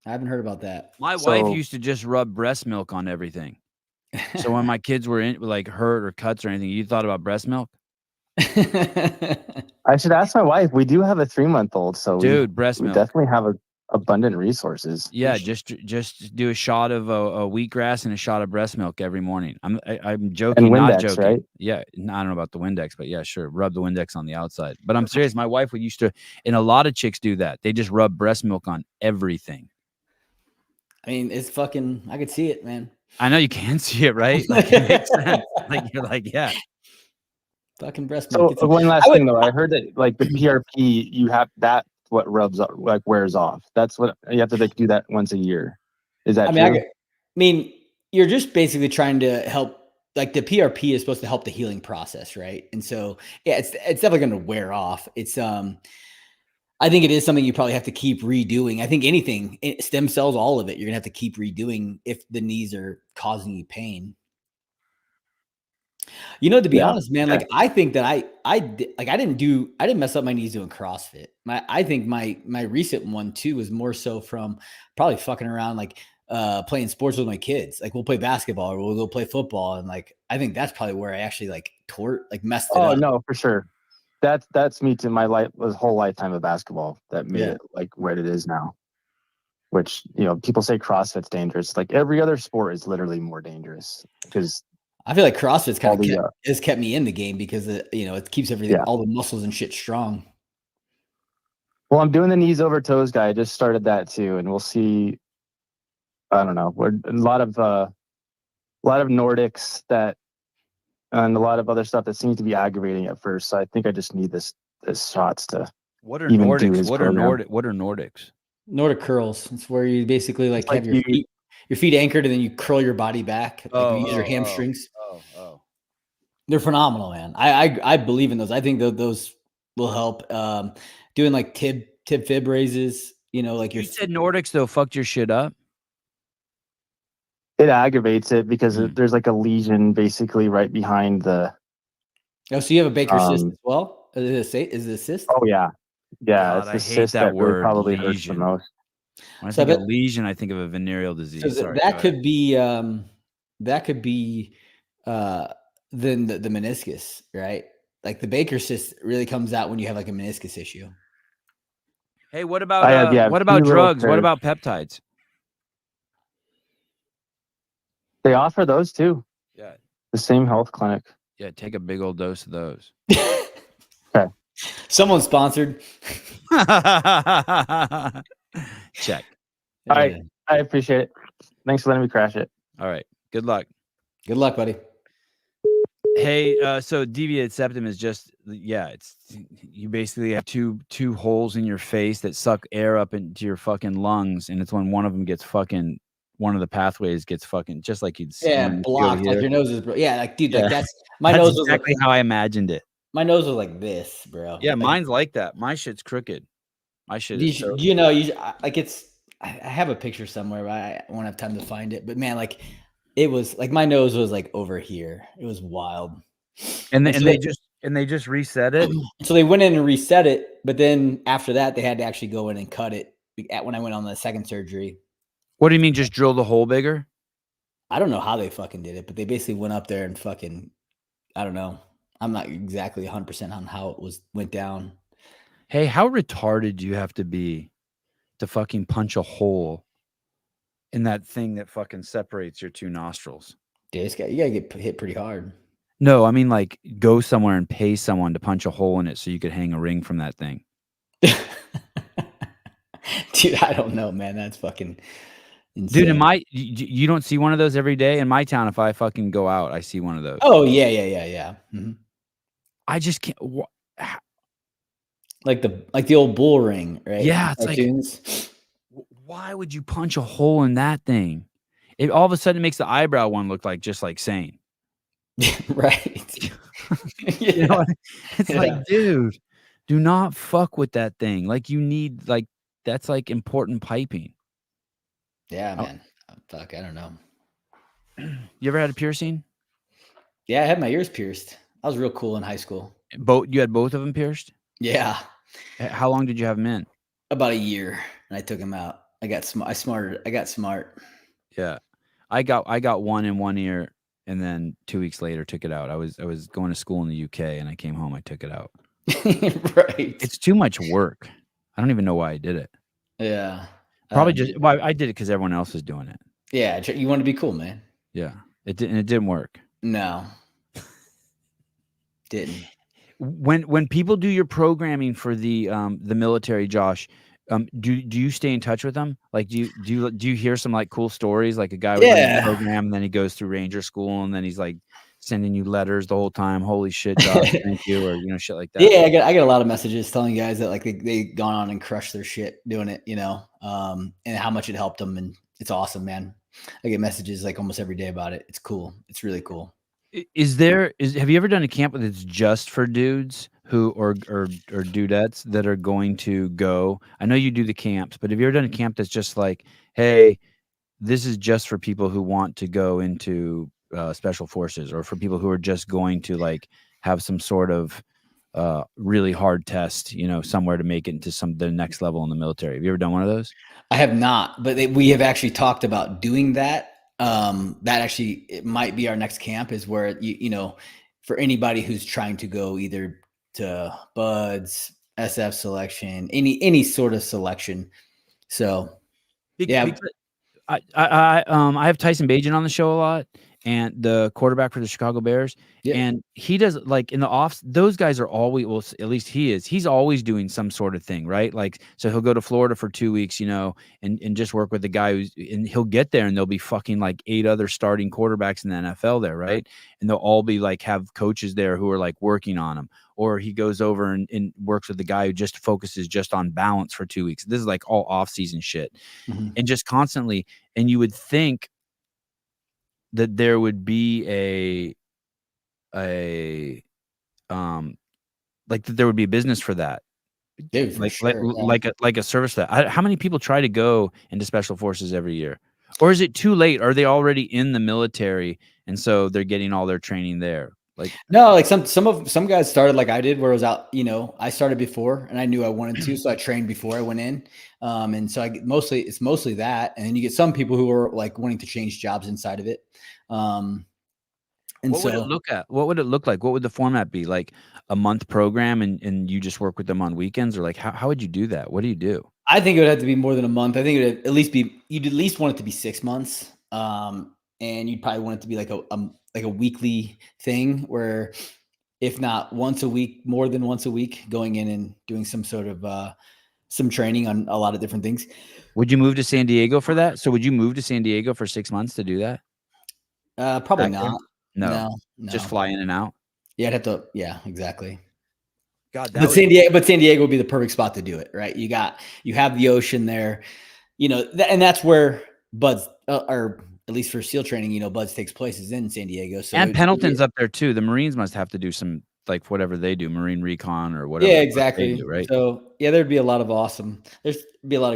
I haven't heard about that. My wife used to just rub breast milk on everything. So when my kids were like hurt or cuts or anything, you thought about breast milk? I should ask my wife. We do have a 3-month-old, so Dude, breast we milk. definitely have abundant resources. Yeah, just do a shot of a wheatgrass and a shot of breast milk every morning. I'm joking, And not Windex, joking. right? Yeah, I don't know about the Windex, but yeah, sure. Rub the Windex on the outside. But I'm serious. My wife used to, and a lot of chicks do that. They just rub breast milk on everything. I mean, it's fucking. I could see it, man. I know you can see it, right? Like it makes sense. Like you're like, yeah. Fucking breast So milk. one last thing though, I heard that like the PRP, you have that what rubs up, like wears off. That's what you have to like do that once a year. Is that true? I mean, you're just basically trying to help. Like the PRP is supposed to help the healing process, right? And so yeah, it's definitely going to wear off. It's I think it is something you probably have to keep redoing. I think anything, stem cells, all of it, you're gonna have to keep redoing if the knees are causing you pain. You know, to be honest, man, like I think that I didn't mess up my knees doing CrossFit. I think my recent one too was more so from probably fucking around, like playing sports with my kids. Like we'll play basketball or we'll go play football, and like I think that's probably where I actually like messed it up. Oh no, for sure. That's me to my whole lifetime of basketball that made it like what it is now. Which, you know, people say CrossFit's dangerous. Like every other sport is literally more dangerous because I feel like CrossFit's kind of has kept me in the game because it keeps everything, all the muscles and shit strong. Well, I'm doing the knees over toes guy. I just started that too, and we'll see. I don't know. We're a lot of Nordics and a lot of other stuff that seems to be aggravating at first. So I think I just need this shots to. What are Nordics? What are Nordics? Nordic curls. It's where you basically like have your feet anchored and then you curl your body back. Like you use your hamstrings. They're phenomenal, man. I believe in those. I think those will help. Doing like tib fib raises. You know, like you said Nordics though fucked your shit up. It aggravates it because there's like a lesion basically right behind the. Oh, so you have a Baker's cyst as well? Is it a cyst? Oh yeah, yeah. God, it's the cyst that word. Really probably hurts the most. When I think of lesion, I think of a venereal disease. So that could be then the meniscus, right? Like the Baker's cyst really comes out when you have like a meniscus issue. Hey, what about what about drugs? What about peptides? They offer those too. Yeah. The same health clinic. Yeah, take a big old dose of those. Okay. Someone sponsored. Check. All right. I appreciate it. Thanks for letting me crash it. All right. Good luck. Good luck, buddy. Hey, so deviated septum is just, it's you basically have two holes in your face that suck air up into your fucking lungs, and it's when one of them gets fucking, one of the pathways gets fucking, just like you'd see. Yeah, blocked, like your nose is, like dude, like that's my nose was exactly how I imagined it. My nose was like this, bro. Yeah, mine's like that. My shit's crooked. My shit is so I have a picture somewhere, but I won't have time to find it. But man, like it was like my nose was like over here. It was wild. And they just reset it. So they went in and reset it, but then after that, they had to actually go in and cut it when I went on the second surgery. What do you mean, just drill the hole bigger? I don't know how they fucking did it, but they basically went up there and fucking, I don't know. I'm not exactly 100% on how it went down. Hey, how retarded do you have to be to fucking punch a hole in that thing that fucking separates your two nostrils? Dude, you gotta get hit pretty hard. No, I mean like go somewhere and pay someone to punch a hole in it so you could hang a ring from that thing. Dude, I don't know, man. That's fucking insane. Dude, you don't see one of those every day in my town. If I fucking go out, I see one of those. Oh yeah. Mm-hmm. I just can't. Like the old bull ring, right? Yeah, it's cartoons. Like, why would you punch a hole in that thing? It all of a sudden makes the eyebrow one look like just like sane. Right. You know, it's Yeah. like, dude, do not fuck with that thing. Like you need like that's like important piping. Yeah, Oh, man. Fuck, I don't know. you ever had a piercing? Yeah, I had my ears pierced. I was real cool in high school. You had both of them pierced? Yeah, How long did you have them in? about a year, and I took them out. I got I got smart. Yeah. I got one in one ear and then 2 weeks later took it out. I was going to school in the UK and I came home, I took it out. Right. It's too much work. I don't even know why I did it. Yeah. Probably just well, I did it because everyone else was doing it. Yeah, you want to be cool, man. Yeah. It didn't work. No. Didn't. When people do your programming for the military, Josh, do you stay in touch with them? Like do you hear some like cool stories? Like a guy was in the Yeah. program and then he goes through Ranger School and then he's like sending you letters the whole time. Holy shit, Josh, thank you, or shit like that. Yeah, I get a lot of messages telling guys that like they gone on and crushed their shit doing it, and how much it helped them, and it's awesome, man. I get messages like almost every day about it. It's cool. It's really cool. Have you ever done a camp that's just for dudes who or dudettes that are going to go? I know you do the camps, but have you ever done a camp that's just like, hey, this is just for people who want to go into special forces, or for people who are just going to like have some sort of really hard test, somewhere to make it into the next level in the military? Have you ever done one of those? I have not, but we have actually talked about doing that. That actually, it might be our next camp, is where for anybody who's trying to go either to BUDS, SF selection, any sort of selection. So yeah, I have Tyson Bagent on the show a lot, and the quarterback for the Chicago Bears. Yeah. And he does like in the off, those guys are always, well, at least he's always doing some sort of thing, right? Like, so he'll go to Florida for 2 weeks, and just work with the guy and he'll get there and there'll be fucking like 8 other starting quarterbacks in the NFL there, right? And they'll all be like, have coaches there who are like working on them. Or he goes over and works with the guy who just focuses just on balance for 2 weeks. This is like all off-season shit. Mm-hmm. And just constantly, and you would think that there would be like that there would be a business for that. Dude, for sure, like a service for that. How many people try to go into special forces every year? Or is it too late? Are they already in the military and so they're getting all their training there? Like, no, like some guys started like I did, where I was out, I started before and I knew I wanted to, so I trained before I went in. And so it's mostly that. And then you get some people who are like wanting to change jobs inside of it. And what would it look like? What would the format be? Like a month program and you just work with them on weekends, or like how would you do that? What do you do? I think it would have to be more than a month. I think it would you'd at least want it to be 6 months. And you'd probably want it to be like a weekly thing, where if not once a week, more than once a week, going in and doing some sort of some training on a lot of different things. Would you move to San Diego for that? So would you move to San Diego for 6 months to do that? Probably not. No. Just fly in and out. Yeah, I'd have to. Yeah, exactly. God, San Diego would be the perfect spot to do it, right? You have the ocean there, and that's where BUDS, or at least for SEAL training, BUDS takes place is in San Diego. So and Pendleton's up there too. The Marines must have to do some like whatever they do, Marine recon or whatever. Yeah, exactly. Do, right. So yeah, there'd be a lot of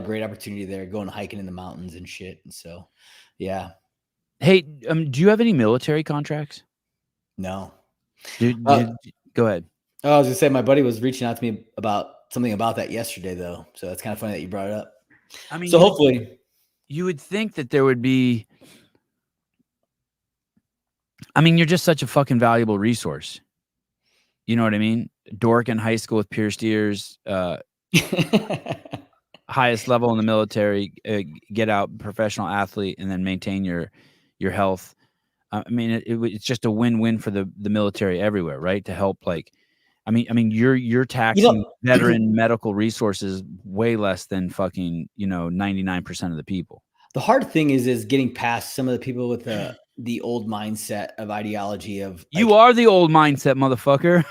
great opportunity there, going hiking in the mountains and shit. And so, yeah. Hey, do you have any military contracts? No. Go ahead. I was gonna say, my buddy was reaching out to me about something about that yesterday, though. So it's kind of funny that you brought it up. I mean, so hopefully, you would think that there would be. I mean, you're just such a fucking valuable resource. You know what I mean? Dork in high school with pierced ears, highest level in the military, get out, professional athlete, and then maintain your health. I mean, it's just a win-win for the military everywhere, right? To help, like, I mean, you're taxing veteran medical resources way less than fucking 99% of the people. The hard thing is getting past some of the people with the old mindset of ideology of like, you are the old mindset, motherfucker.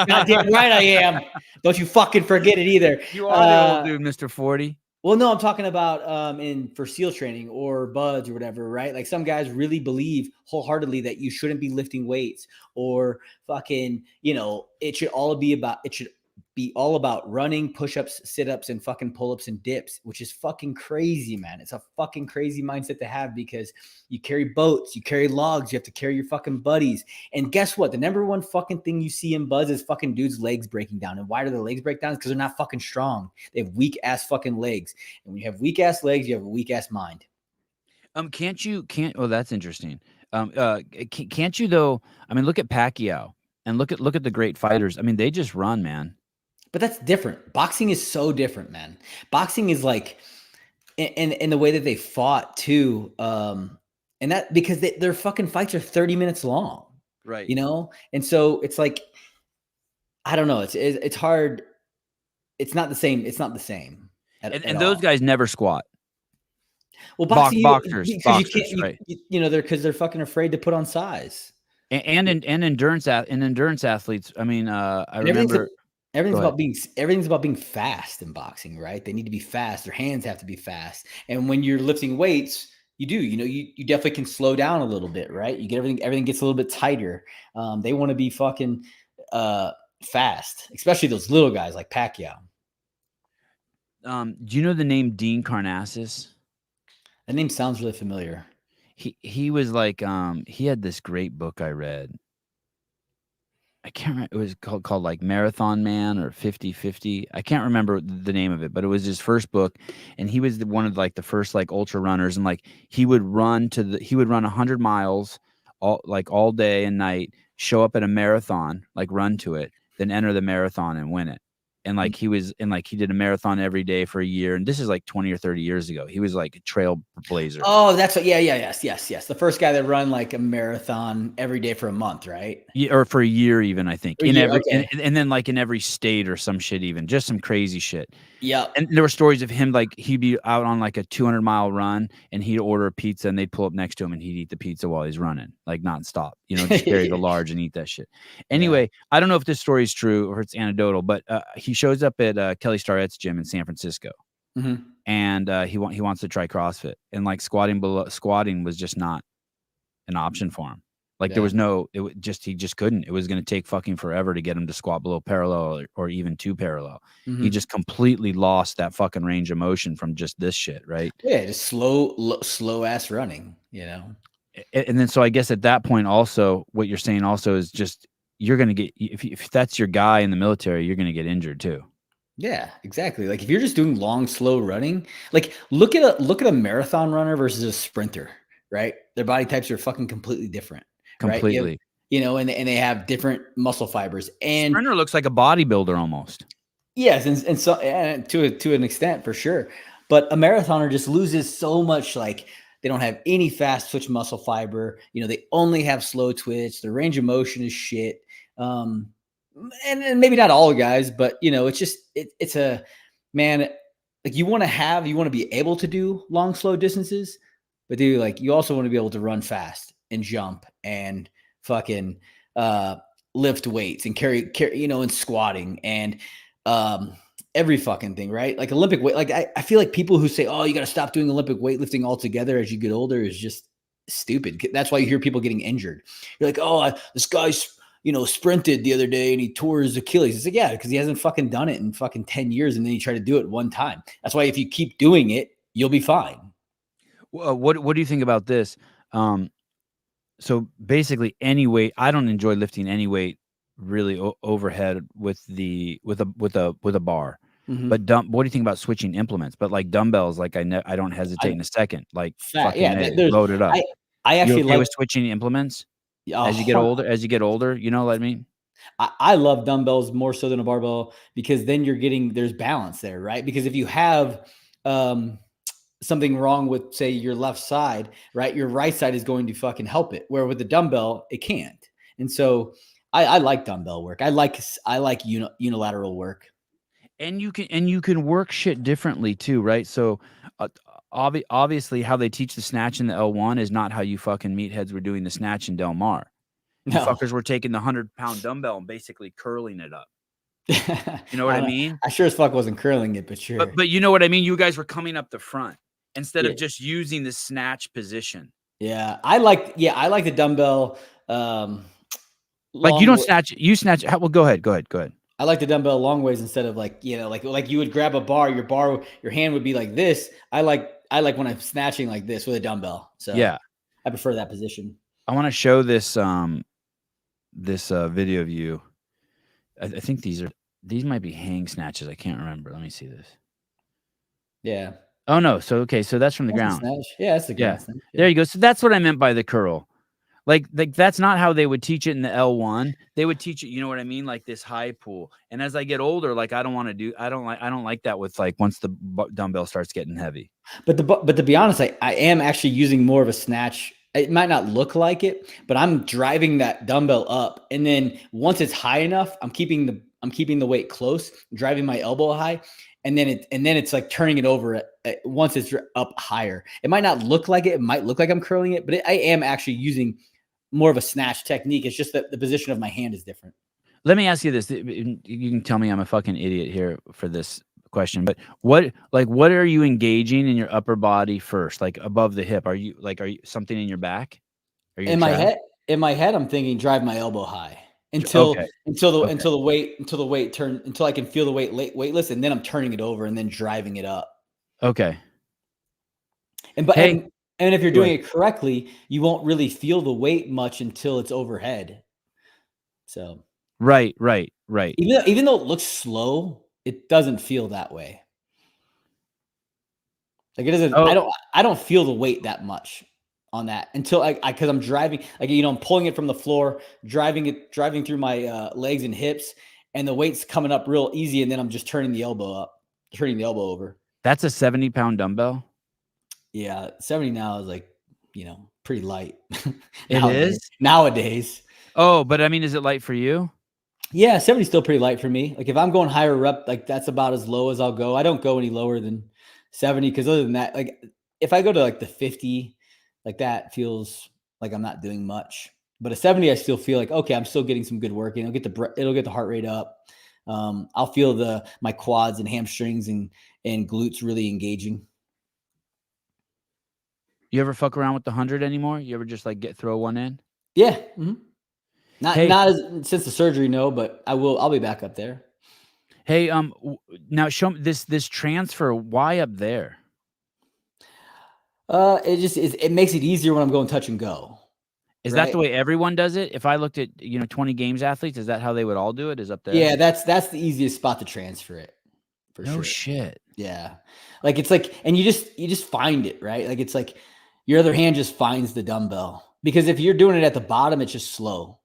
Goddamn right I am. Don't you fucking forget it either. You are the old dude, Mr. 40. Well, no, I'm talking about for SEAL training or buds or whatever, right? Like some guys really believe wholeheartedly that you shouldn't be lifting weights or fucking, it should be all about running, push-ups, sit-ups, and fucking pull-ups and dips, which is fucking crazy, man. It's a fucking crazy mindset to have because you carry boats, you carry logs, you have to carry your fucking buddies. And guess what? The number one fucking thing you see in buds is fucking dudes' legs breaking down. And why do their legs break down? Because they're not fucking strong. They have weak ass fucking legs. And when you have weak ass legs, you have a weak ass mind. Oh, that's interesting. Can't you though? I mean, look at Pacquiao and look at the great fighters. I mean, they just run, man. But that's different. Boxing is so different, man. Boxing is like, and the way that they fought too, and that because their fucking fights are 30 minutes long, right? And so it's like, I don't know. It's hard. It's not the same. It's not the same. And those guys never squat. Well, boxing, boxers, right? They're fucking afraid to put on size. And endurance athletes. I mean, I remember. Everything's about being fast in boxing, right? They need to be fast. Their hands have to be fast. And when you're lifting weights, you definitely can slow down a little bit, right? You get everything gets a little bit tighter. They want to be fucking fast, especially those little guys like Pacquiao. Do you know the name Dean Karnazes? That name sounds really familiar. He was like he had this great book I read. I can't remember. It was called like Marathon Man or 50-50. I can't remember the name of it, but it was his first book, and he was one of like the first like ultra runners, and like he would run 100 miles all day and night, show up at a marathon, like run to it, then enter the marathon and win it. And like he did a marathon every day for a year, and this is like 20 or 30 years ago. He was like a trailblazer. Oh, that's what. Yes. The first guy that run like a marathon every day for a month, right? Yeah, or for a year, even I think. And then like in every state or some shit, even just some crazy shit. Yeah. And there were stories of him like he'd be out on like a 200-mile run, and he'd order a pizza, and they'd pull up next to him, and he'd eat the pizza while he's running, like nonstop. Just carry the large and eat that shit. Anyway, I don't know if this story is true or it's anecdotal, but he shows up at Kelly Starrett's gym in San Francisco, and he wants to try CrossFit, and like squatting was just not an option for him. Like there was he just couldn't. It was going to take fucking forever to get him to squat below parallel or even to parallel. He just completely lost that fucking range of motion from just this shit, right? Yeah, just slow ass running, And then so I guess at that point also, what you're saying also is just you're going to get if that's your guy in the military, you're going to get injured too. Yeah, exactly. Like if you're just doing long, slow running, like look at a marathon runner versus a sprinter, right? Their body types are fucking completely different. Completely. Right? And they have different muscle fibers. And sprinter looks like a bodybuilder almost. Yes, and so to an extent for sure. But a marathoner just loses so much. Like they don't have any fast twitch muscle fiber. They only have slow twitch. Their range of motion is shit. And maybe not all guys, but it's just it's a man. Like you want to be able to do long, slow distances, but dude, like you also want to be able to run fast and jump and fucking lift weights and carry and squatting and every fucking thing, right? Like Olympic weight. Like I feel like people who say, oh, you got to stop doing Olympic weightlifting altogether as you get older is just stupid. That's why you hear people getting injured. You're like, oh, this guy's sprinted the other day and he tore his Achilles. It's like, yeah, because he hasn't fucking done it in fucking 10 years and then he tried to do it one time. That's why if you keep doing it, you'll be fine. What do you think about this? So basically any weight, I don't enjoy lifting any weight really overhead with a bar. But what do you think about switching implements? But like dumbbells, like I don't hesitate in a second. Like load it up. I actually like with switching implements as you get older. You know what I mean? I love dumbbells more so than a barbell because then there's balance there, right? Because if you have something wrong with, say, your left side, right? Your right side is going to fucking help it. Where with the dumbbell, it can't. And so I like dumbbell work. I like unilateral work. And you can work shit differently too, right? So obviously how they teach the snatch in the L1 is not how you fucking meatheads were doing the snatch in Del Mar. No. You fuckers were taking the 100-pound dumbbell and basically curling it up. You know what I mean? I sure as fuck wasn't curling it, but sure. But you know what I mean? You guys were coming up the front instead Yeah. of just using the snatch position. Yeah, I like the dumbbell. Like you don't snatch, you snatch. Well, go ahead. I like the dumbbell long ways instead of like you would grab a bar, your hand would be like this. I like when I'm snatching like this with a dumbbell. So Yeah, I prefer that position. I want to show this video of you. I think these might be hang snatches. I can't remember. Let me see this. Yeah. Oh no. So that's from the That's ground. snatch. Yeah, that's the ground snatch. Yeah. There you go. So that's what I meant by the curl. Like that's not how they would teach it in the L1. They would teach it, you know what I mean, like this high pull. And as I get older, like I don't like that with like once the dumbbell starts getting heavy. But to be honest, I am actually using more of a snatch. It might not look like it, but I'm driving that dumbbell up, and then once it's high enough, I'm keeping the weight close, driving my elbow high, and then it's like turning it over once it's up higher. It might not look like it. It might look like I'm curling it, but I am actually using more of a snatch technique. It's just that the position of my hand is different. Let me ask you this. You can tell me I'm a fucking idiot here for this question, but what are you engaging in your upper body first? Like above the hip? Are you something in your back? In my head, I'm thinking drive my elbow high until the weight turn, until I can feel the weightless, and then I'm turning it over and then driving it up. Okay. And if you're doing it correctly, you won't really feel the weight much until it's overhead. So right. Even though it looks slow, it doesn't feel that way. Like it doesn't. I don't feel the weight that much on that until because I'm driving. Like I'm pulling it from the floor, driving through my legs and hips, and the weight's coming up real easy, and then I'm just turning the elbow over. That's a 70-pound dumbbell. Yeah, 70 now is like, pretty light. It is? Nowadays. Oh, but I mean, is it light for you? Yeah, 70 is still pretty light for me. Like if I'm going higher up, like that's about as low as I'll go. I don't go any lower than 70 because other than that, like if I go to like the 50, like that feels like I'm not doing much. But a 70, I still feel like, okay, I'm still getting some good work. It'll get the heart rate up. I'll feel my quads and hamstrings and glutes really engaging. You ever fuck around with the 100 anymore? You ever just like throw one in? Yeah. Mm-hmm. Not since the surgery, no, but I'll be back up there. Hey, now show me this transfer. Why up there? It makes it easier when I'm going touch and go. Is that the way everyone does it? If I looked at 20 games athletes, is that how they would all do it? Is up there? Yeah, that's the easiest spot to transfer it. For sure. No shit. Yeah, like it's like, and you just find it, right? Like it's like your other hand just finds the dumbbell, because if you're doing it at the bottom, it's just slow.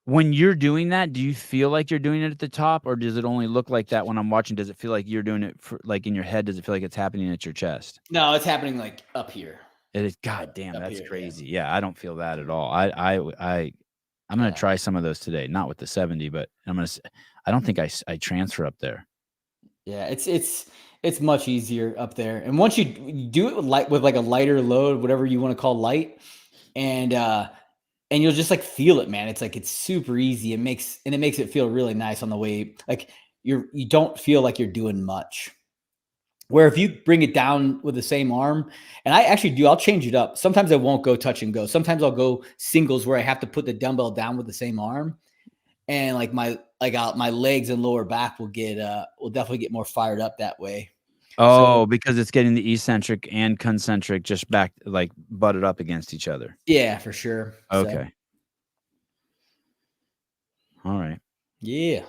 When you're doing that, do you feel like you're doing it at the top, or does it only look like that when I'm watching? Does it feel like you're doing it like in your head? Does it feel like it's happening at your chest? No, it's happening like up here. It is. God damn, that's here, crazy. Yeah, I don't feel that at all. I'm gonna try some of those today. Not with the 70, but I don't think I transfer up there. Yeah, it's much easier up there. And once you do it with like a lighter load, whatever you want to call light, and you'll just like feel it, man. It's like it's super easy. It makes it feel really nice on the way. Like you don't feel like you're doing much. Where if you bring it down with the same arm, and I actually do, I'll change it up. Sometimes I won't go touch and go. Sometimes I'll go singles where I have to put the dumbbell down with the same arm, and like my legs and lower back will definitely get more fired up that way. Oh, because it's getting the eccentric and concentric just back, like butted up against each other. Yeah, for sure. Okay. So. All right. Yeah.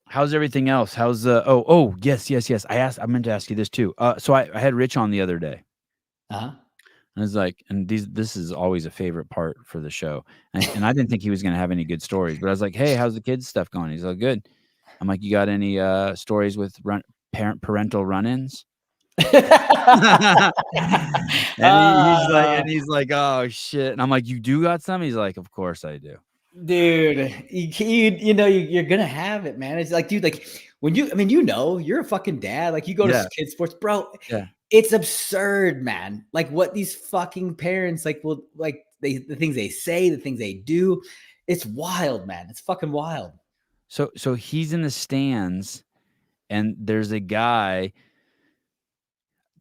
How's everything else? How's yes. I meant to ask you this too. So I had Rich on the other day. Uh-huh. And I was like, and this is always a favorite part for the show. And I didn't think he was going to have any good stories, but I was like, hey, how's the kids stuff going? He's like, good. I'm like, you got any stories with parental run-ins? and he's like, oh shit. And I'm like, you do got some? He's like, of course I do. Dude, you're gonna have it, man. It's like, dude, like when you're a fucking dad. Like you go to kids sports, bro. Yeah, it's absurd, man. Like what these fucking parents the things they say, the things they do. It's wild, man. It's fucking wild. So he's in the stands, and there's a guy.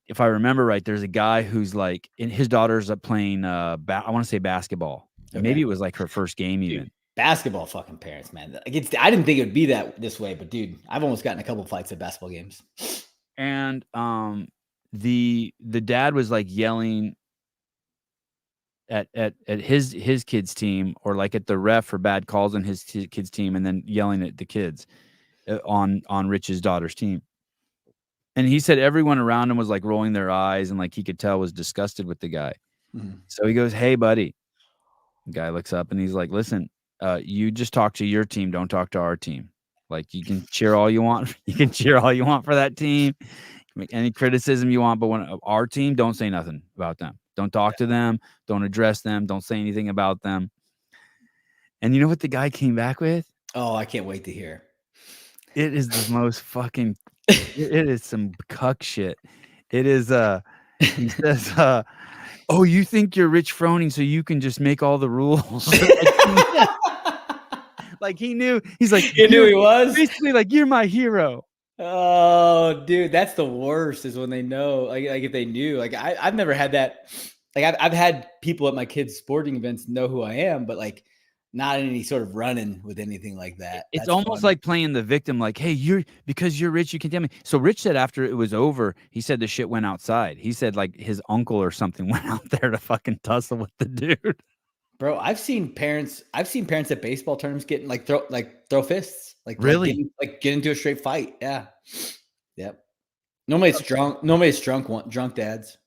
If I remember right, there's a guy who's like, and his daughter's up playing. I want to say basketball. Okay. Maybe it was like her first game even. Dude, basketball fucking parents, man. Like I didn't think it would be this way, but dude, I've almost gotten a couple fights at basketball games. And the dad was like yelling at his kids team, or like at the ref for bad calls on his kids team, and then yelling at the kids on Rich's daughter's team. And he said everyone around him was like rolling their eyes, and like he could tell was disgusted with the guy. Mm-hmm. So he goes, "Hey, buddy." The guy looks up and he's like, "Listen, you just talk to your team. Don't talk to our team. Like, you can cheer all you want. You can cheer all you want for that team. Make any criticism you want, but when our team, don't say nothing about them. Don't talk to them. Don't address them. Don't say anything about them." And you know what the guy came back with? Oh, I can't wait to hear. It is the most fucking. It is some cuck shit. It is. He says, "Oh, you think you're Rich Froning, so you can just make all the rules." Like he knew. He's like, he knew he was basically like, "You're my hero." Oh, dude, that's the worst. Is when they know, like if they knew. Like I've never had that. Like I've had people at my kids' sporting events know who I am, but like not any sort of running with anything like that. It's almost like playing the victim. Like, "Hey, because you're rich, you can tell me." So Rich said after it was over, he said the shit went outside. He said like his uncle or something went out there to fucking tussle with the dude. Bro, I've seen parents at baseball tournaments getting throw fists. Like really? Get into a straight fight. Yeah. Yep. Nobody's drunk dads.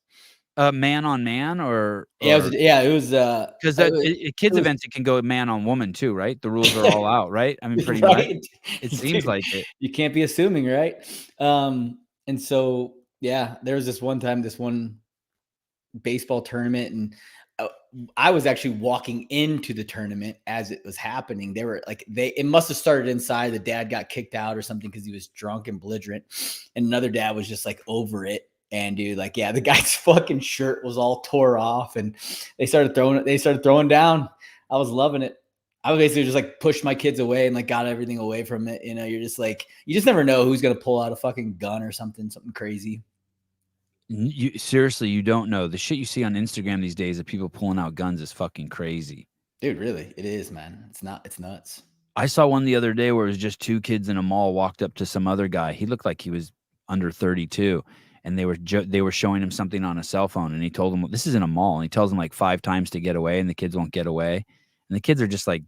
Man on man or it was because at kids events it can go man on woman too, right? The rules are all out, right? I mean, pretty right? much. It seems like it. You can't be assuming, right? And so yeah, there was this one baseball tournament, and I was actually walking into the tournament as it was happening. They were like, it must have started inside. The dad got kicked out or something because he was drunk and belligerent, and another dad was just like over it. And dude, like, yeah, the guy's fucking shirt was all tore off, and they started throwing down. I was loving it. I was basically just like pushed my kids away and like got everything away from it. You know, you're just like, you just never know who's going to pull out a fucking gun or something crazy. Seriously, you don't know. The shit you see on Instagram these days of people pulling out guns is fucking crazy. Dude, really? It is, man. It's nuts. I saw one the other day where it was just two kids in a mall walked up to some other guy. He looked like he was under 32. And they were showing him something on a cell phone, and he told them, "This is in a mall." And he tells them like 5 times to get away, and the kids won't get away. And the kids are just like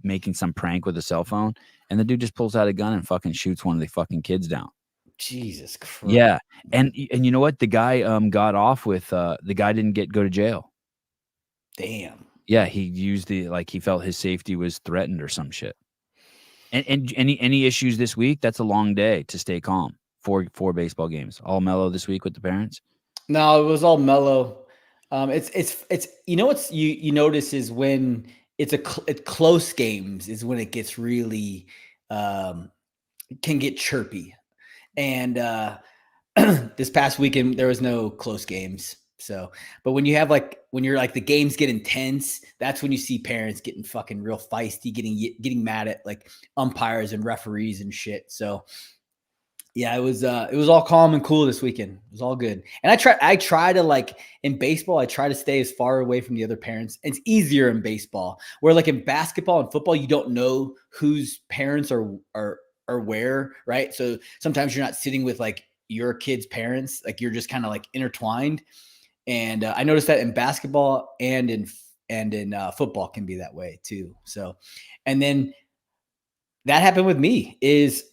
making some prank with a cell phone, and the dude just pulls out a gun and fucking shoots one of the fucking kids down. Jesus Christ! Yeah, and you know what? The guy got off with the guy didn't go to jail. Damn. Yeah, he used he felt his safety was threatened or some shit. And any issues this week? That's a long day to stay calm. Four baseball games, all mellow this week with the parents. No, it was all mellow. It's you know what's you notice is when it's close games is when it gets really can get chirpy. And this past weekend there was no close games. So, but when you're like the games get intense, that's when you see parents getting fucking real feisty, getting mad at like umpires and referees and shit. So. Yeah, it was all calm and cool this weekend. It was all good. And I try to like in baseball, I try to stay as far away from the other parents. It's easier in baseball. Where like in basketball and football, you don't know whose parents are where, right? So sometimes you're not sitting with like your kids' parents, like you're just kind of like intertwined. And I noticed that in basketball and in football can be that way too. So, and then that happened with me is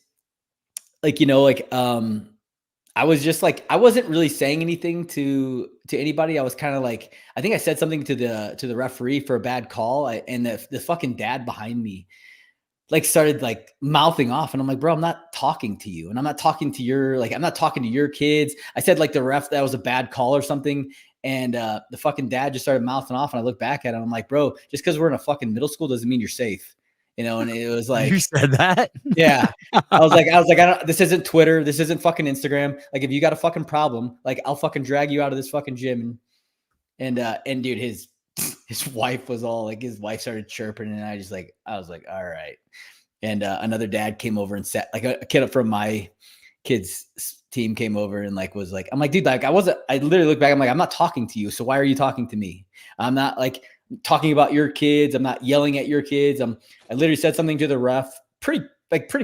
like, you know, like, I was just like, I wasn't really saying anything to anybody. I was kind of like, I think I said something to the referee for a bad call. And the fucking dad behind me like started like mouthing off. And I'm like, bro, I'm not talking to you. And I'm not talking to I'm not talking to your kids. I said like the ref, that was a bad call or something. And the fucking dad just started mouthing off. And I look back at him. I'm like, bro, just because we're in a fucking middle school doesn't mean you're safe. You know, and it was like, you said that? Yeah. I was like, this isn't Twitter. This isn't fucking Instagram. Like, if you got a fucking problem, like I'll fucking drag you out of this fucking gym. And dude, his wife was all like, his wife started chirping, and I was like, all right. And another dad came over and sat, like a kid from my kids team came over and like was like, I'm like, dude, like I literally looked back, I'm like, I'm not talking to you, so why are you talking to me? I'm not like talking about your kids, I'm not yelling at your kids. I literally said something to the ref, pretty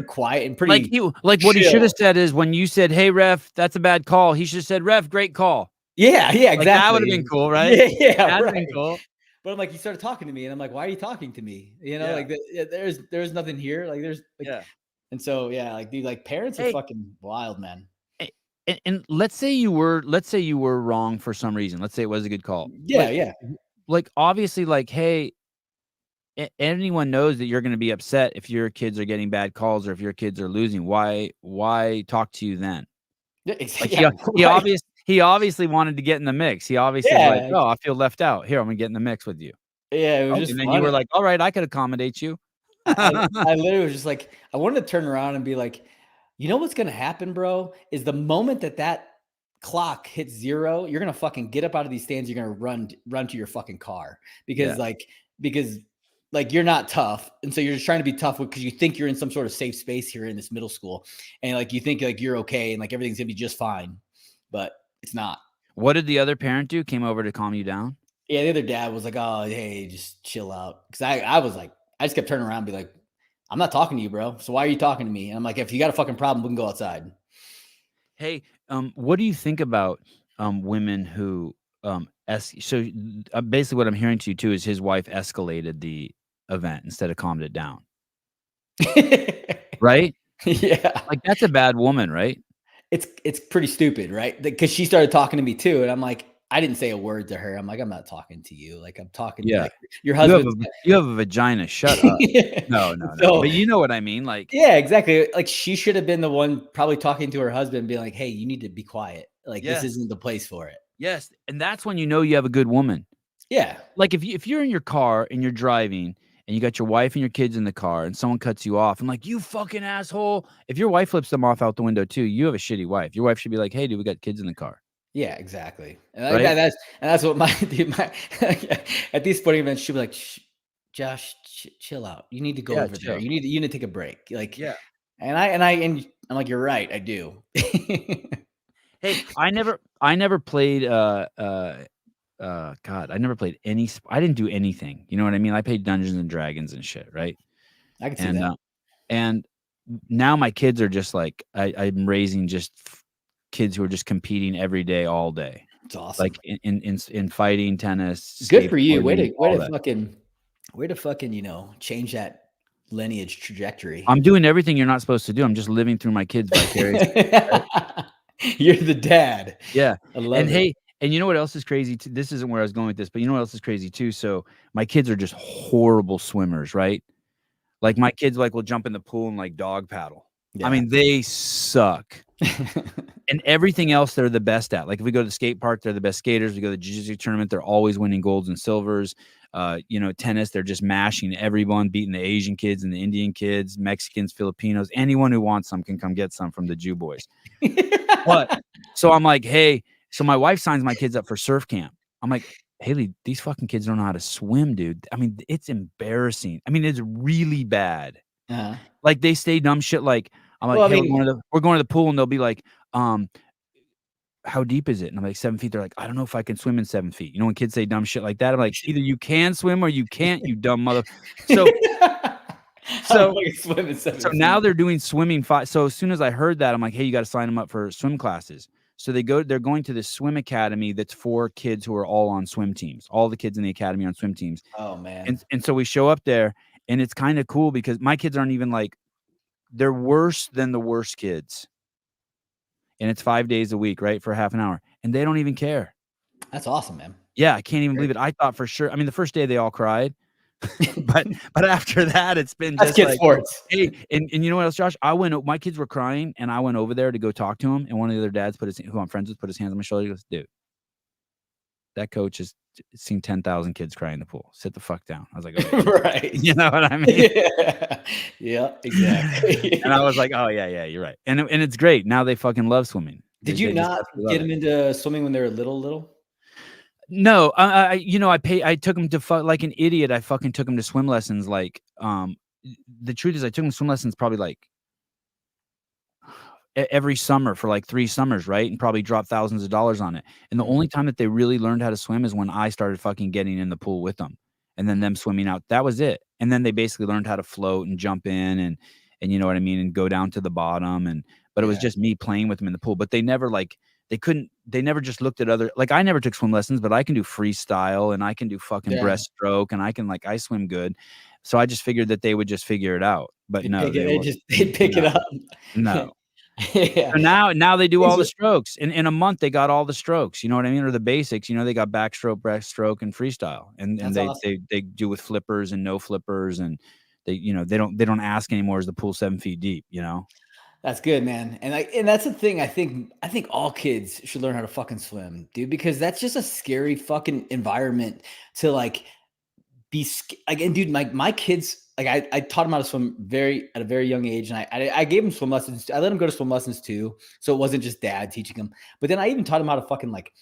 quiet and pretty what he should have said is, when you said, hey ref, that's a bad call, he should have said, ref, great call. Yeah, exactly. Like, that would have been cool, right? Yeah, that'd been cool. But I'm like, he started talking to me, and I'm like, why are you talking to me? You know, like there's nothing here. Like there's like, and so like, dude, like parents are fucking wild, man. And let's say you were wrong for some reason. Let's say it was a good call. Yeah. Like obviously, like, hey, anyone knows that you're going to be upset if your kids are getting bad calls or if your kids are losing. Why talk to you then? Like, he obviously wanted to get in the mix. He obviously was like, oh, I feel left out. Here, I'm gonna get in the mix with you. Yeah, it was just. And then you were like, all right, I could accommodate you. I literally was just like, I wanted to turn around and be like, you know what's gonna happen, bro? Is the moment that clock hits 0, you're gonna fucking get up out of these stands. You're gonna run to your fucking car because you're not tough, and so you're just trying to be tough because you think you're in some sort of safe space here in this middle school, and like you think like you're okay and like everything's gonna be just fine, but it's not. What did the other parent do? Came over to calm you down? Yeah, the other dad was like, oh, hey, just chill out. Because I was like, I just kept turning around and be like, I'm not talking to you, bro. So why are you talking to me? And I'm like, if you got a fucking problem, we can go outside. Hey, what do you think about women who basically what I'm hearing to you too is his wife escalated the event instead of calmed it down. Right? Yeah. Like, that's a bad woman, right? It's pretty stupid, right? Because she started talking to me too, and I'm like, I didn't say a word to her. I'm like, I'm not talking to you. Like, I'm talking to like, your husband. You have a vagina. Shut up. No. So, but you know what I mean? Like, yeah, exactly. Like, she should have been the one probably talking to her husband and being like, hey, you need to be quiet. Like, this isn't the place for it. Yes. And that's when you know you have a good woman. Yeah. Like, if you're in your car and you're driving and you got your wife and your kids in the car and someone cuts you off and like, you fucking asshole. If your wife flips them off out the window too, you have a shitty wife. Your wife should be like, hey, dude, we got kids in the car. Yeah, exactly. And that's what my at these sporting events, she'll be like, Josh, chill out. You need to go over there. You need to take a break. Like, and I'm like, you're right. I do. Hey, I never played, God, I never played any, I didn't do anything. You know what I mean? I played Dungeons and Dragons and shit. Right. I can see that. And now my kids are just like, I'm raising just kids who are just competing every day, all day. It's awesome. Like in fighting, tennis. Good for you. Way to fucking, change that lineage trajectory. I'm doing everything you're not supposed to do. I'm just living through my kids vicariously. You're the dad. Yeah. I love it. Hey, and you know what else is crazy too? This isn't where I was going with this, but you know what else is crazy too? So my kids are just horrible swimmers, right? Like, my kids will jump in the pool and like dog paddle. Yeah. I mean, they suck. And everything else they're the best at. Like, if we go to the skate park, they're the best skaters. We go to the jiu-jitsu tournament, they're always winning golds and silvers. Tennis, they're just mashing everyone, beating the Asian kids and the Indian kids, Mexicans, Filipinos. Anyone who wants some can come get some from the Jew boys. But so I'm like, hey, so my wife signs my kids up for surf camp. I'm like, Haley, these fucking kids don't know how to swim, dude. I mean, it's embarrassing. I mean, it's really bad. Like, they say dumb shit like, I'm like, hey, we're going to the pool, and they'll be like, how deep is it? And I'm like, 7 feet. They're like, I don't know if I can swim in 7 feet. You know, when kids say dumb shit like that, I'm like, either you can swim or you can't, you dumb mother. So now they're doing swimming. So as soon as I heard that, I'm like, hey, you got to sign them up for swim classes. So they're going to this swim academy that's for kids who are all on swim teams. All the kids in the academy on swim teams. Oh man. And so we show up there, and it's kind of cool because my kids aren't even like, they're worse than the worst kids. And it's 5 days a week, right? For half an hour. And they don't even care. That's awesome, man. Yeah, I can't even believe it. I thought for sure. I mean, the first day they all cried. but after that, it's been just like sports. Hey, and you know what else, Josh? My kids were crying, and I went over there to go talk to him. And one of the other dads who I'm friends with, put his hands on my shoulder. He goes, dude, that coach has seen 10,000 kids cry in the pool. Sit the fuck down. I was like, okay. Right. You know what I mean? Yeah, exactly. And I was like, oh yeah, you're right. And it's great. Now they fucking love swimming. Did you not get them into swimming when they were little? No, I took him to like an idiot. I fucking took him to swim lessons. Like, the truth is, I took him to swim lessons probably like every summer for like 3 summers, right? And probably dropped thousands of dollars on it. And the only time that they really learned how to swim is when I started fucking getting in the pool with them, and then them swimming out. That was it. And then they basically learned how to float and jump in and you know what I mean, and go down to the bottom. But it was just me playing with them in the pool. But they never they never just looked at other, like I never took swim lessons, but I can do freestyle and I can do fucking breaststroke and I swim good. So I just figured that they would just figure it out. But no, they'd pick it up. No. Yeah. So now they do all the strokes. In a month they got all the strokes, you know what I mean? Or the basics, they got backstroke, breaststroke, and freestyle. And they awesome. they do with flippers and no flippers, and they don't ask anymore, is the pool 7 feet deep, That's good, man. And that's the thing. I think all kids should learn how to fucking swim, dude, because that's just a scary fucking environment to like be like. And dude, my kids, like I taught them how to swim at a very young age, and I gave them swim lessons. I let them go to swim lessons too, so it wasn't just dad teaching them. But then I even taught them how to fucking like,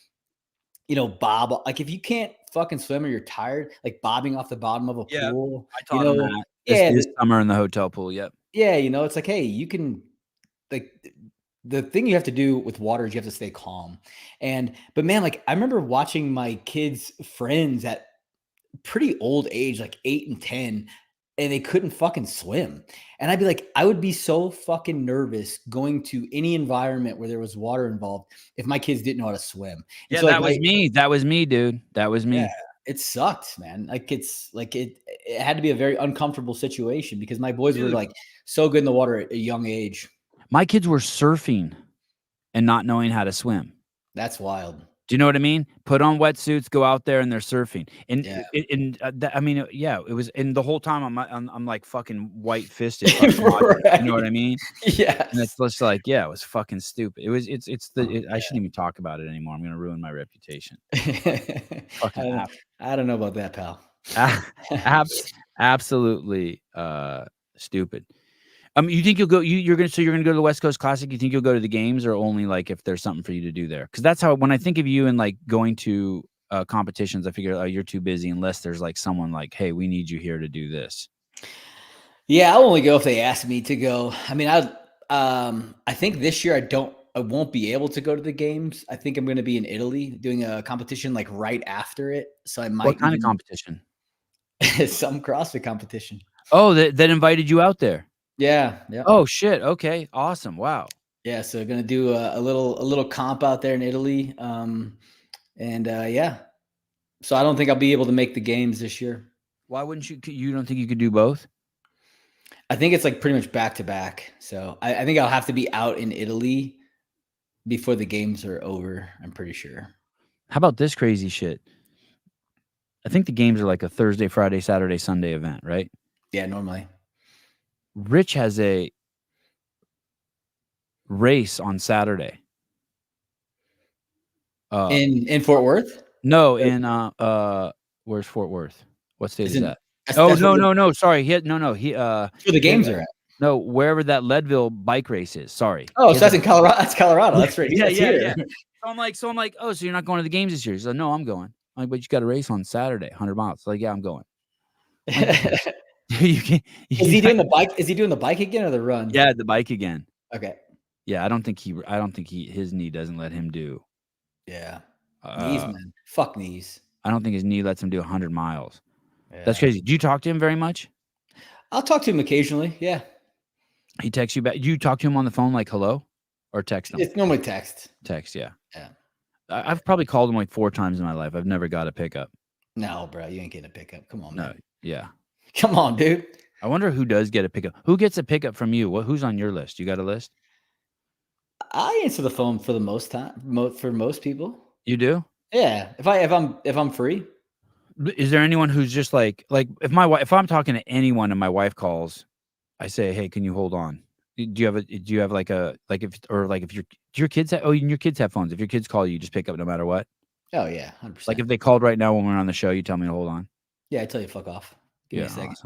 bob. Like if you can't fucking swim or you're tired, like bobbing off the bottom of a pool. I taught them that. This summer in the hotel pool. Yep. Yeah, it's like, hey, you can. Like the thing you have to do with water is you have to stay calm. But man, like I remember watching my kids' friends at pretty old age, like 8 and 10, and they couldn't fucking swim. And I'd be like, I would be so fucking nervous going to any environment where there was water involved if my kids didn't know how to swim. Yeah, so, that was me. That was me, dude. That was me. Yeah, it sucked, man. Like it's like it had to be a very uncomfortable situation because my boys were like so good in the water at a young age. My kids were surfing and not knowing how to swim. That's wild. Do you know what I mean? Put on wetsuits, go out there, and they're surfing. And it was. And the whole time I'm like fucking white fisted. Right. You know what I mean? Yeah. And it's just like, it was fucking stupid. I shouldn't even talk about it anymore. I'm gonna ruin my reputation. I don't know about that, pal. Absolutely stupid. You think you'll go? You're gonna go to the West Coast Classic. You think you'll go to the games, or only like if there's something for you to do there? Because that's how, when I think of you and like going to competitions, I figure you're too busy unless there's like someone like, hey, we need you here to do this. Yeah, I'll only go if they ask me to go. I mean, I think this year I won't be able to go to the games. I think I'm going to be in Italy doing a competition like right after it. So I might. What kind of competition? Some CrossFit competition. Oh, that invited you out there. Yeah. Oh shit. Okay. Awesome. Wow. Yeah. So gonna do a little comp out there in Italy. Yeah. So I don't think I'll be able to make the games this year. Why wouldn't you? You don't think you could do both? I think it's like pretty much back to back. So I think I'll have to be out in Italy before the games are over. I'm pretty sure. How about this crazy shit? I think the games are like a Thursday, Friday, Saturday, Sunday event, right? Yeah, normally. Rich has a race on Saturday. In Fort Worth? No, in where's Fort Worth? What state is that? That's no. Sorry. He where the games are at. No, wherever that Leadville bike race is. Sorry. Oh, so that's in Colorado. That's Colorado. That's right. Yeah. So I'm like, oh, so you're not going to the games this year? He's like, no, I'm going. I'm like, but you got a race on Saturday, 100 miles. So like, yeah, I'm going. Is he doing the bike? Is he doing the bike again or the run? Yeah, the bike again. Okay. Yeah, I don't think his knee doesn't let him do. Yeah. Knees, man. Fuck knees. I don't think his knee lets him do 100 miles. Yeah. That's crazy. Do you talk to him very much? I'll talk to him occasionally. Yeah. He texts you back. Do you talk to him on the phone like hello, or text him? It's normally text. Text, yeah. Yeah. I've probably called him like 4 times in my life. I've never got a pickup. No, bro, you ain't getting a pickup. Come on, man. No, yeah. Come on, dude. I wonder who does get a pickup. Who gets a pickup from you? Who's on your list? You got a list? I answer the phone for the most time. For most people. You do? Yeah. If I'm free. Is there anyone who's just like if I'm talking to anyone and my wife calls, I say, hey, can you hold on? Do you have do your kids have phones? If your kids call you just pick up no matter what? Oh yeah, 100%. Like if they called right now when we're on the show, you tell me to hold on. Yeah, I tell you fuck off. Give me a second.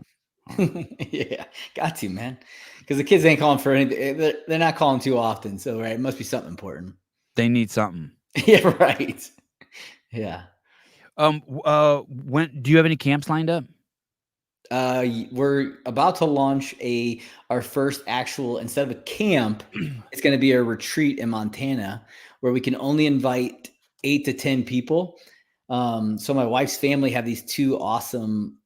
Awesome. Yeah, got to, man. Because the kids ain't calling for anything. They're not calling too often. So right, it must be something important. They need something. Yeah, right. Yeah. When do you have any camps lined up? We're about to launch our first actual, instead of a camp, it's going to be a retreat in Montana where we can only invite 8 to 10 people. So my wife's family have these 2 awesome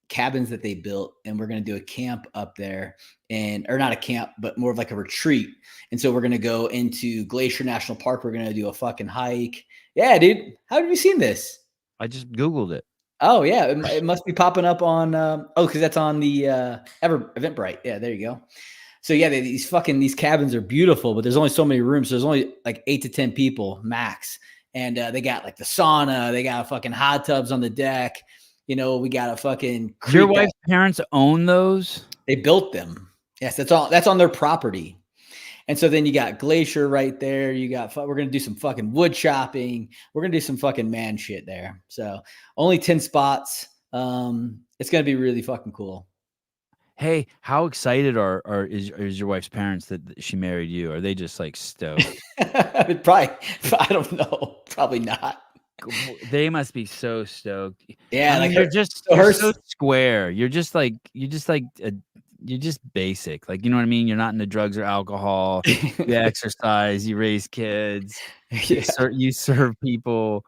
cabins that they built, and we're going to do a camp up there, or not a camp, but more of like a retreat. And so we're going to go into Glacier National Park. We're going to do a fucking hike. Yeah, dude. How have you seen this? I just Googled it. Oh yeah, it must be popping up on. Because that's on the Eventbrite. Yeah, there you go. So yeah, these cabins are beautiful, but there's only so many rooms. So there's only like 8 to 10 people max, and they got like the sauna, they got fucking hot tubs on the deck. We got a fucking. Your wife's parents own those? They built them. Yes, that's on their property. And so then you got Glacier right there. We're going to do some fucking wood chopping. We're going to do some fucking man shit there. So only 10 spots. It's going to be really fucking cool. Hey, how excited is your wife's parents that she married you? Are they just like stoked? Probably, I don't know. Probably not. They must be so stoked. Yeah, I mean, you're so square. You're just basic. Like, you know what I mean? You're not into drugs or alcohol. You exercise, you raise kids, you serve people.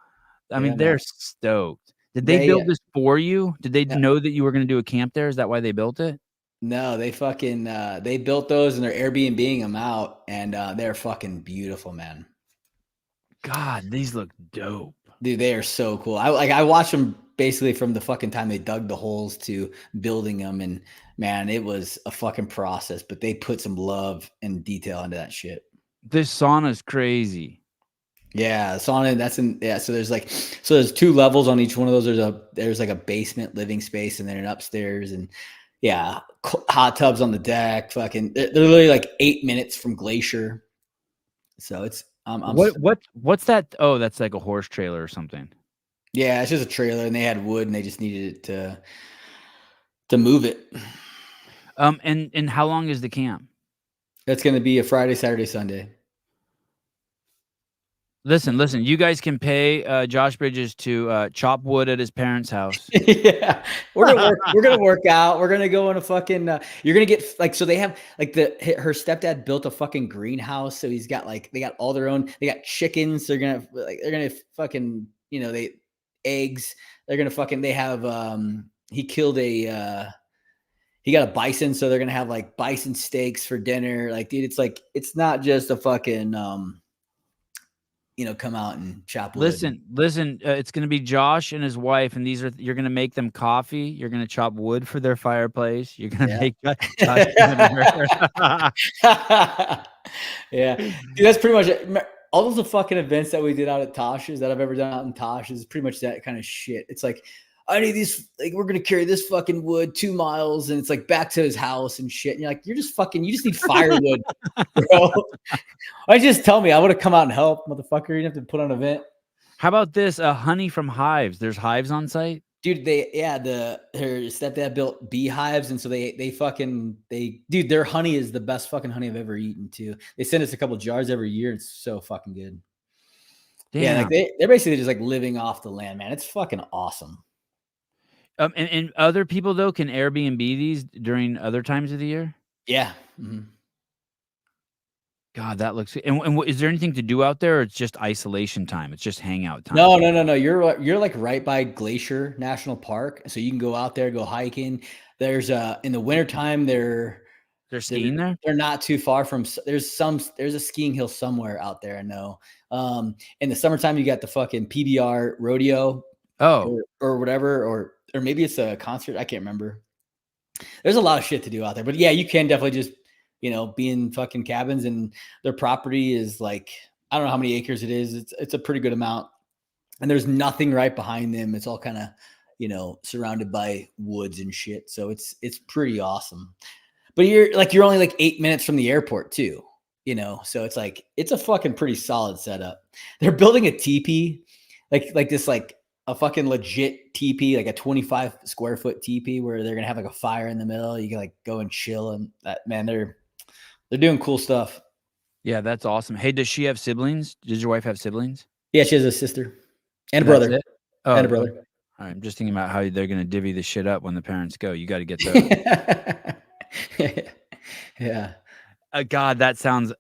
I mean, they're stoked. Did they build this for you? Did they know that you were going to do a camp there? Is that why they built it? No, they fucking they built those and they're Airbnb-ing them out, and they're fucking beautiful, man. God, these look dope. Dude, they are so cool. I watched them basically from the fucking time they dug the holes to building them, and man, it was a fucking process, but they put some love and detail into that shit. This sauna's crazy. Yeah, sauna. So there's 2 levels on each one of those. There's like a basement living space and then an upstairs, and yeah, hot tubs on the deck. Fucking, they're literally like 8 minutes from Glacier. So it's what's that? Oh, that's like a horse trailer or something. Yeah, it's just a trailer, and they had wood, and they just needed it to move it. And how long is the camp? That's going to be a Friday, Saturday, Sunday. Listen. You guys can pay Josh Bridges to chop wood at his parents' house. Yeah, we're gonna work out. We're gonna go in a fucking. You're gonna get so they have her stepdad built a fucking greenhouse, so he's got they got all their own. They got chickens. They're gonna fucking they eggs. They're gonna fucking. They have he killed he got a bison, so they're gonna have like bison steaks for dinner. Like, dude, it's not just a fucking come out and chop wood. Listen, it's going to be Josh and his wife, and you're going to make them coffee. You're going to chop wood for their fireplace. You're going to make Josh yeah. Dude, that's pretty much it. All of the fucking events that we did out at Tosh's that I've ever done out in Tosh's is pretty much that kind of shit. It's like, I need these, like, we're going to carry this fucking wood 2 miles, and it's like back to his house and shit. And you're like, you just need firewood, bro. Why just tell me? I would have come out and helped, motherfucker. You didn't have to put on an event. How about this? Honey from hives. There's hives on site? Dude, her stepdad built beehives, and so dude, their honey is the best fucking honey I've ever eaten too. They send us a couple jars every year. It's so fucking good. Damn. Yeah, like they're basically just like living off the land, man. It's fucking awesome. And other people though can Airbnb these during other times of the year? Yeah. Mm-hmm. God, that looks. And is there anything to do out there, or it's just isolation time? It's just hangout time. No. You're like right by Glacier National Park, so you can go out there, go hiking. There's in the wintertime they're skiing there. They're not too far from. There's a skiing hill somewhere out there. I know. In the summertime, you got the fucking PBR rodeo. Oh, or whatever, or maybe it's a concert. I can't remember. There's a lot of shit to do out there, but yeah, you can definitely just, be in fucking cabins, and their property is like, I don't know how many acres it is. It's a pretty good amount, and there's nothing right behind them. It's all kind of, surrounded by woods and shit. So it's pretty awesome, but you're only like 8 minutes from the airport too, so it's like, it's a fucking pretty solid setup. They're building a teepee, like this, like a fucking legit teepee, like a 25 square foot teepee where they're going to have like a fire in the middle. You can like go and chill, and that, man, they're doing cool stuff. Yeah, that's awesome. Hey, does she have siblings? Does your wife have siblings? Yeah, she has a sister and a brother. Oh, and a brother. I'm just thinking about how they're going to divvy the shit up when the parents go. You got to get those. Yeah. God, that sounds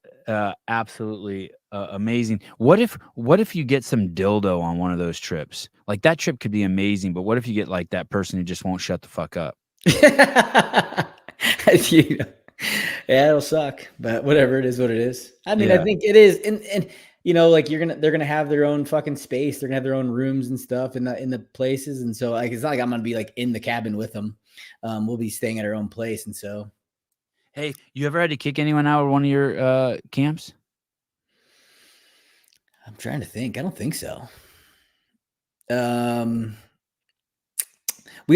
absolutely amazing. What if you get some dildo on one of those trips? Like that trip could be amazing, but what if you get like that person who just won't shut the fuck up? You know, yeah, it'll suck, but whatever, it is what it is. I mean, Yeah. I think it is, and you know, like they're gonna have their own fucking space. They're gonna have their own rooms and stuff in the places, and so like it's not like I'm gonna be like in the cabin with them. We'll be staying at our own place, and so. Hey, you ever had to kick anyone out of one of your camps? I'm trying to think. I don't think so. The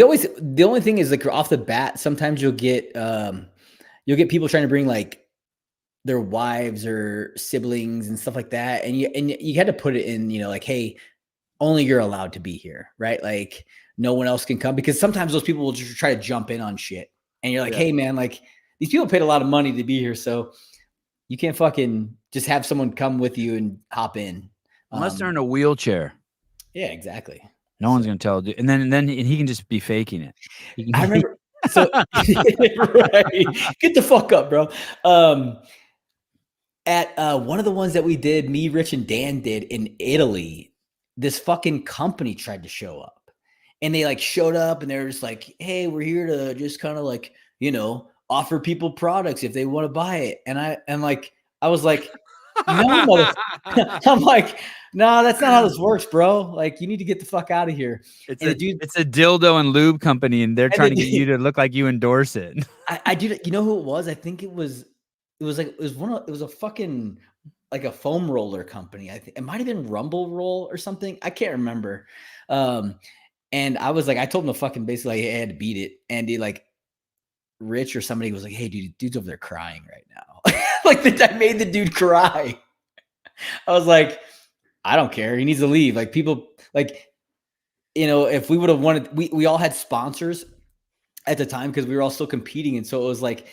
only thing is like off the bat, sometimes you'll get people trying to bring like their wives or siblings and stuff like that. And you had to put it in, you know, like, hey, only you're allowed to be here, right? Like no one else can come, because sometimes those people will just try to jump in on shit. And you're like, hey man, like these people paid a lot of money to be here. So you can't fucking just have someone come with you and hop in. Unless they're in a wheelchair. Yeah, exactly. No one's going to tell. And then he can just be faking it. I remember. So right. Get the fuck up, bro. At one of the ones that we did, me, Rich, and Dan did in Italy, this fucking company tried to show up. And they like showed up and they're just like, hey, we're here to just kind of like, you know, offer people products if they want to buy it. And I was like, no, I'm like, no, that's not how this works, bro. Like, you need to get the fuck out of here. It's a dildo and lube company, and they're trying to get you to look like you endorse it. I did. You know who it was? I think it was a fucking like a foam roller company. I think it might have been Rumble Roll or something. I can't remember. And I was like, I told him to fucking basically like, I had to beat it. And he like, Rich or somebody was like, hey, dude's over there crying right now. Like I made the dude cry. I was like, I don't care. He needs to leave. Like people, like, you know, if we would have wanted, we all had sponsors at the time because we were all still competing. And so it was like,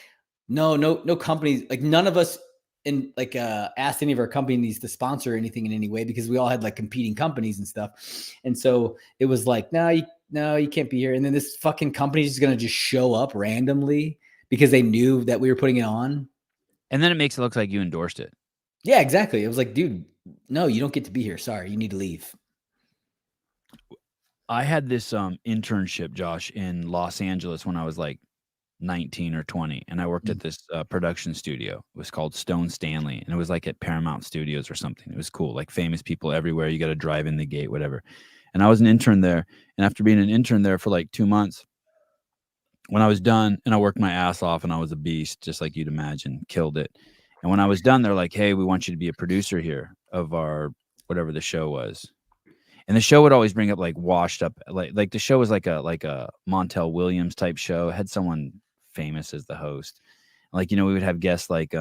no companies, like none of us asked any of our companies to sponsor anything in any way because we all had like competing companies and stuff. And so it was like, no, you can't be here. And then this fucking company is going to just show up randomly because they knew that we were putting it on. And then it makes it look like you endorsed it. Yeah, exactly. It was like, dude, no, you don't get to be here. Sorry, you need to leave. I had this internship, Josh, in Los Angeles when I was like 19 or 20. And I worked at this production studio. It was called Stone Stanley. And it was like at Paramount Studios or something. It was cool. Like famous people everywhere. You got to drive in the gate, whatever. And I was an intern there. And after being an intern there for like 2 months, when I was done, and I worked my ass off and I was a beast, just like you'd imagine, killed it. And when I was done, they're like, hey, we want you to be a producer here of our, whatever the show was. And the show would always bring up like washed up, like the show was like a Montel Williams type show. It had someone famous as the host. Like, you know, we would have guests like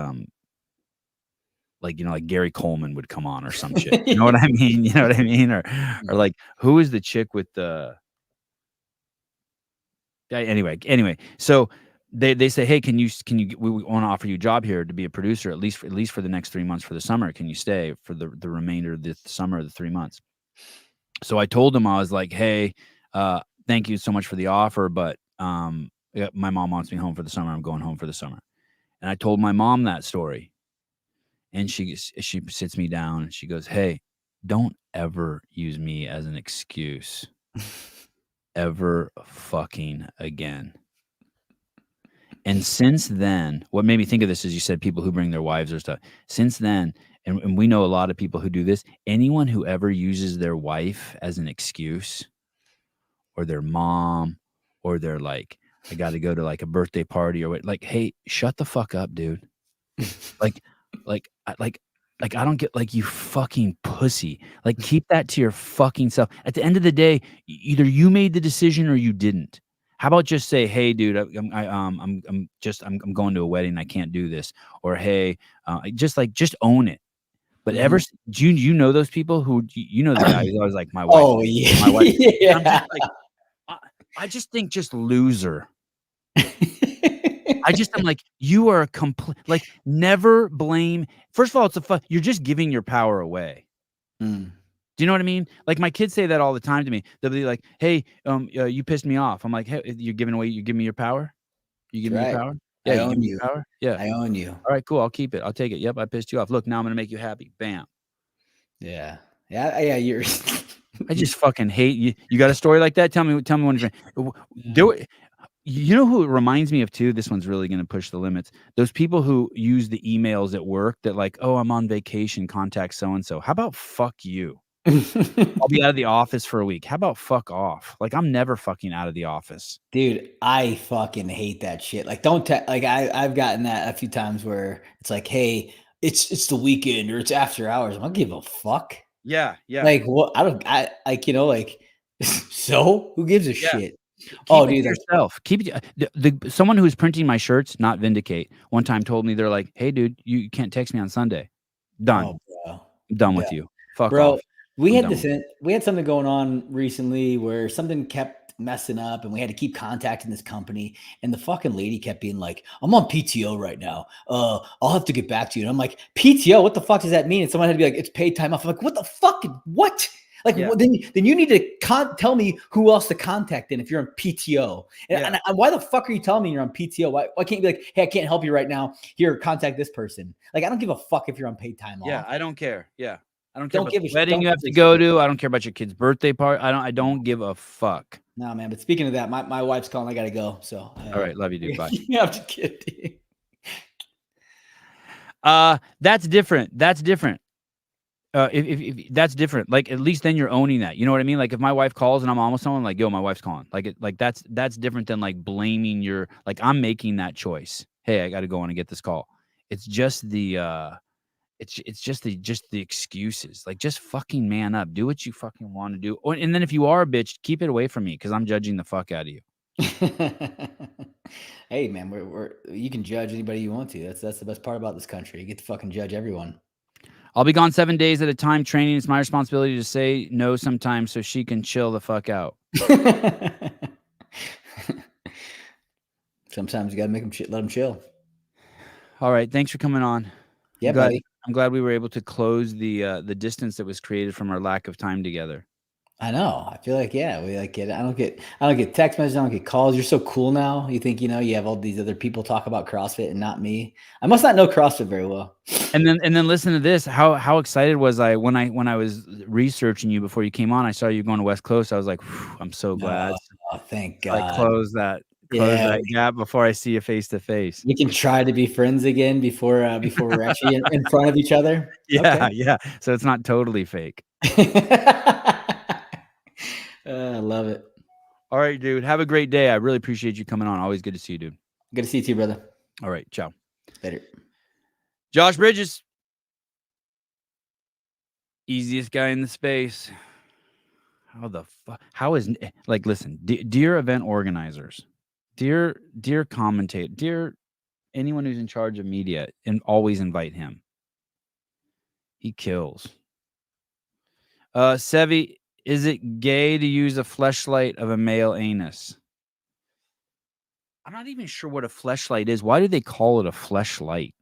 Gary Coleman would come on or some shit. You know what I mean? You know what I mean? Or like, who is the chick with the, anyway. So they say, hey, can you, we want to offer you a job here to be a producer, at least for the next 3 months for the summer. Can you stay for the remainder of the summer of the 3 months? So I told him, I was like, hey, thank you so much for the offer, but my mom wants me home for the summer. I'm going home for the summer. And I told my mom that story. And she sits me down and she goes, hey, don't ever use me as an excuse ever fucking again. And since then, what made me think of this is you said people who bring their wives or stuff. Since then, and we know a lot of people who do this, anyone who ever uses their wife as an excuse or their mom or they're like, I got to go to like a birthday party or what, like, hey, shut the fuck up, dude. like I don't get, like, you fucking pussy. Like, keep that to your fucking self. At the end of the day, either you made the decision or you didn't. How about just say, hey, dude, I'm going to a wedding. I can't do this. Or, hey, just own it. But do you know those people who, you know, the guy who's always like, my wife. Oh, yeah. My wife. Yeah. I'm just like, I just think just loser. I'm like, you are a complete, like, never blame. First of all, you're just giving your power away. Do you know what I mean? Like my kids say that all the time to me. They'll be like, "Hey, you pissed me off." I'm like, "Hey, you're giving away. You give me your power. You give That's me your right. power. Yeah, I you give own me you. your power. Yeah. I own you. All right, cool. I'll keep it. I'll take it. Yep, I pissed you off. Look, now I'm gonna make you happy. Bam. Yeah. Yeah. You're. I just fucking hate you. You got a story like that? Tell me one of your do it. You know who it reminds me of too? This one's really going to push the limits. Those people who use the emails at work that like, oh, I'm on vacation, contact so-and-so. How about fuck you? I'll be out of the office for a week. How about fuck off? Like I'm never fucking out of the office. Dude, I fucking hate that shit. Like, I've gotten that a few times where it's like, hey, it's the weekend or it's after hours. I don't give a fuck. Yeah. Like, what? I like, like, so who gives a shit? Keep Oh, it dude, to yourself. Keep it. Someone who's printing my shirts, not Vindicate, one time told me, they're like, hey, dude, you can't text me on Sunday. Done. oh, bro. I'm done with you. Fuck Bro, off. we I'm had done we had something going on recently where something kept messing up and we had to keep contacting this company, and the fucking lady kept being like, I'm on PTO right now. I'll have to get back to you. And I'm like, PTO, what the fuck does that mean? And someone had to be like, it's paid time off. I'm like, what the fuck? What? Like, Yeah. then you need to tell me who else to contact then if you're on PTO. And why the fuck are you telling me you're on PTO? Why can't you be like, hey, I can't help you right now. Here, contact this person. Like, I don't give a fuck if you're on paid time off. Yeah, I don't care. Yeah. I don't care Don't about give a the shit. wedding Don't you have give to a go shit. to. I don't care about your kid's birthday party. I don't give a fuck. No, man. But speaking of that, my wife's calling. I gotta go. So All right, love you, dude. Bye. Yeah, I'm just kidding. That's different. That's different. If that's different, like at least then you're owning that. You know what I mean? Like if my wife calls and I'm almost someone, like, yo, my wife's calling. Like that's different than like blaming your, like I'm making that choice. Hey, I got to go on and get this call. It's just the it's just the excuses. Like just fucking man up. Do what you fucking want to do. And then if you are a bitch, keep it away from me because I'm judging the fuck out of you. Hey, man, you can judge anybody you want to. That's the best part about this country. You get to fucking judge everyone. I'll be gone 7 days at a time training. It's my responsibility to say no sometimes so she can chill the fuck out. Sometimes you gotta make them let them chill. All right, thanks for coming on. Yeah, buddy. I'm glad we were able to close the distance that was created from our lack of time together. I know. I feel like, yeah, we like it. I don't get text messages. I don't get calls. You're so cool now. You think, you have all these other people talk about CrossFit and not me. I must not know CrossFit very well. And then listen to this. How excited was I when I was researching you before you came on? I saw you going to West Coast. I was like, I'm so glad. Oh, thank God. I close that gap before I see you face to face. We can try to be friends again before we're actually in front of each other. Yeah, Okay. yeah. So it's not totally fake. I love it. All right, dude. Have a great day. I really appreciate you coming on. Always good to see you, dude. Good to see you too, brother. All right. Ciao. Later. Josh Bridges. Easiest guy in the space. How the fuck? How is, like, listen, dear event organizers, dear commentator, dear anyone who's in charge of media, and always invite him. He kills. Sevi, is it gay to use a fleshlight of a male anus? I'm not even sure what a fleshlight is. Why do they call it a fleshlight?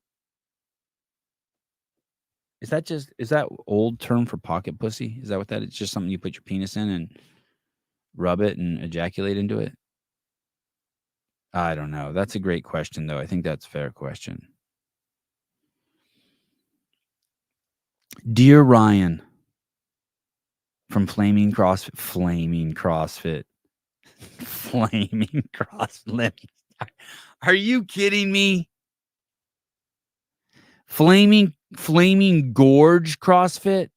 Is that old term for pocket pussy? Is that what that is? Just something you put your penis in and rub it and ejaculate into it? I don't know. That's a great question, though. I think that's a fair question. Dear Ryan from Flaming CrossFit. Are you kidding me? Flaming Gorge CrossFit?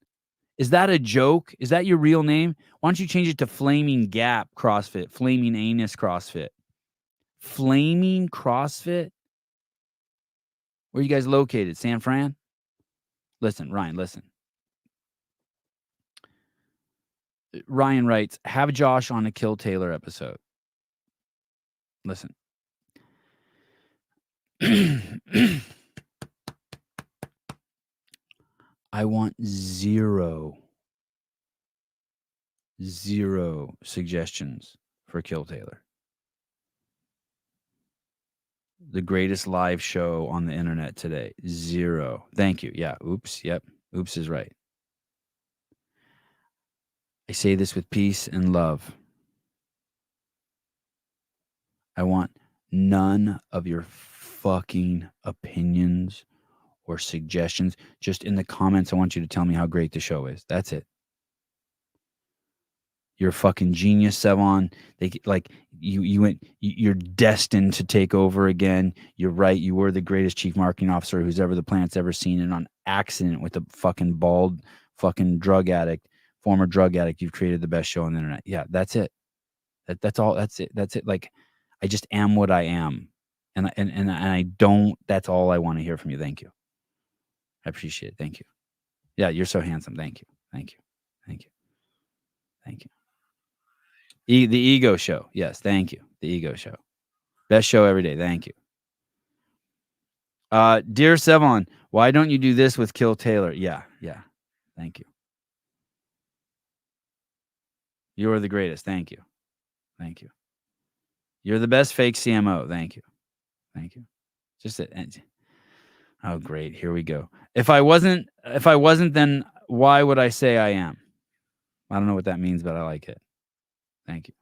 Is that a joke? Is that your real name? Why don't you change it to Flaming Gap CrossFit? Flaming Anus CrossFit? Flaming CrossFit? Where are you guys located? San Fran? Listen, Ryan, listen. Ryan writes, have Josh on a Kill Taylor episode. Listen. I want zero suggestions for Kill Taylor. The greatest live show on the internet today. Zero. Thank you. Yeah. Oops. Yep. Oops is right. I say this with peace and love. I want none of your fucking opinions or suggestions. Just in the comments, I want you to tell me how great the show is. That's it. You're a fucking genius, Sevon. You're destined to take over again. You're right. You were the greatest chief marketing officer who's ever the planet's ever seen. And on accident with a fucking bald fucking drug addict, former drug addict, you've created the best show on the internet. Yeah, that's it. That's all. That's it. That's it. Like, I just am what I am. And I don't, that's all I want to hear from you. Thank you. I appreciate it. Thank you. Yeah, you're so handsome. Thank you. Thank you. Thank you. Thank you. The Ego Show. Yes, thank you. The Ego Show. Best show every day. Thank you. Dear Sevon, why don't you do this with Kill Taylor? Yeah. Thank you. You are the greatest. Thank you. Thank you. You're the best fake CMO. Thank you. Thank you. Just it. Oh, great. Here we go. If I wasn't, then why would I say I am? I don't know what that means, but I like it. Thank you.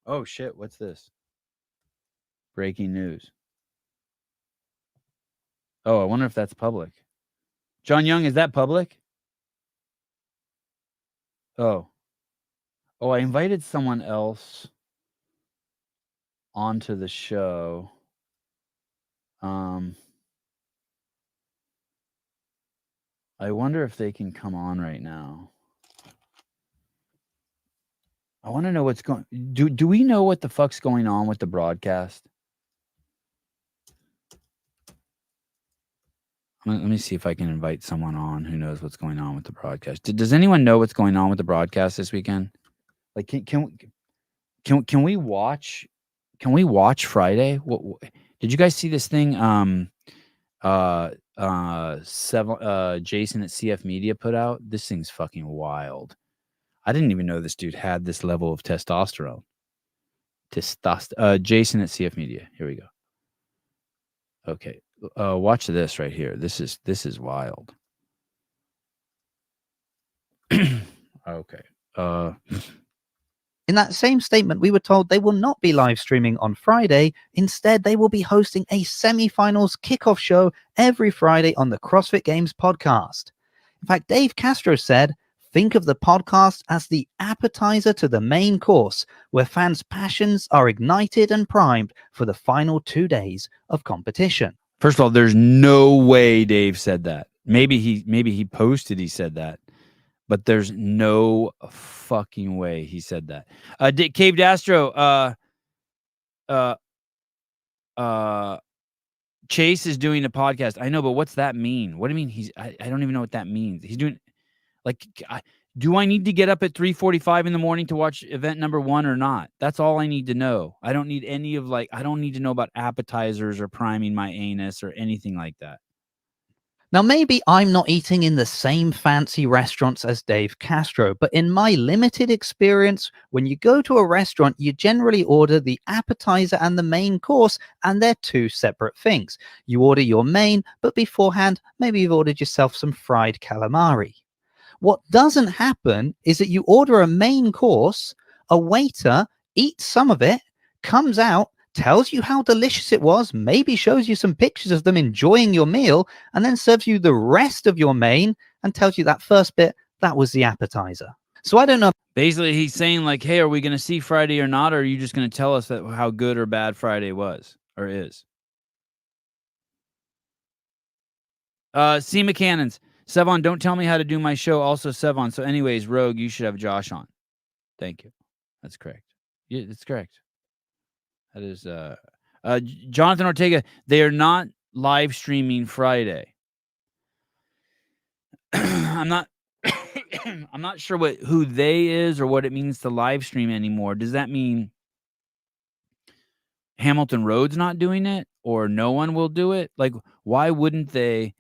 Oh, shit. What's this? Breaking news. Oh, I wonder if that's public. John Young, is that public? Oh, I invited someone else onto the show. I wonder if they can come on right now. I want to know what's going. Do we know what the fuck's going on with the broadcast? Let me see if I can invite someone on who knows what's going on with the broadcast. Does anyone know what's going on with the broadcast this weekend? Like, can we watch? Can we watch Friday? What did you guys see this thing? Jason at CF Media put out. This thing's fucking wild. I didn't even know this dude had this level of testosterone. Jason at CF Media. Here we go. Okay. Watch this right here. This is wild. Okay. In that same statement, we were told they will not be live streaming on Friday. Instead, they will be hosting a semi-finals kickoff show every Friday on the CrossFit Games podcast. In fact, Dave Castro said, think of the podcast as the appetizer to the main course, where fans' passions are ignited and primed for the final 2 days of competition. First of all, there's no way Dave said that. Maybe he posted he said that, but there's no fucking way he said that. Cave Dastro, Chase is doing a podcast. I know, but what's that mean? What do you mean? I don't even know what that means. He's doing, like, do I need to get up at 3:45 in the morning to watch event number 1 or not? That's all I need to know. I don't need any of I don't need to know about appetizers or priming my anus or anything like that. Now, maybe I'm not eating in the same fancy restaurants as Dave Castro, but in my limited experience, when you go to a restaurant, you generally order the appetizer and the main course, and they're two separate things. You order your main, but beforehand, maybe you've ordered yourself some fried calamari. What doesn't happen is that you order a main course, a waiter eats some of it, comes out, tells you how delicious it was, maybe shows you some pictures of them enjoying your meal, and then serves you the rest of your main and tells you that first bit, that was the appetizer. So I don't know. Basically, he's saying, like, hey, are we going to see Friday or not? Or are you just going to tell us how good or bad Friday was or is? C. McCannons. Sevon, don't tell me how to do my show. Also, Sevon. So anyways, Rogue, you should have Josh on. Thank you. That's correct. Yeah, that's correct. That is Jonathan Ortega. They are not live streaming Friday. I'm not sure who they is or what it means to live stream anymore. Does that mean Hamilton Road's not doing it or no one will do it? Like, why wouldn't they?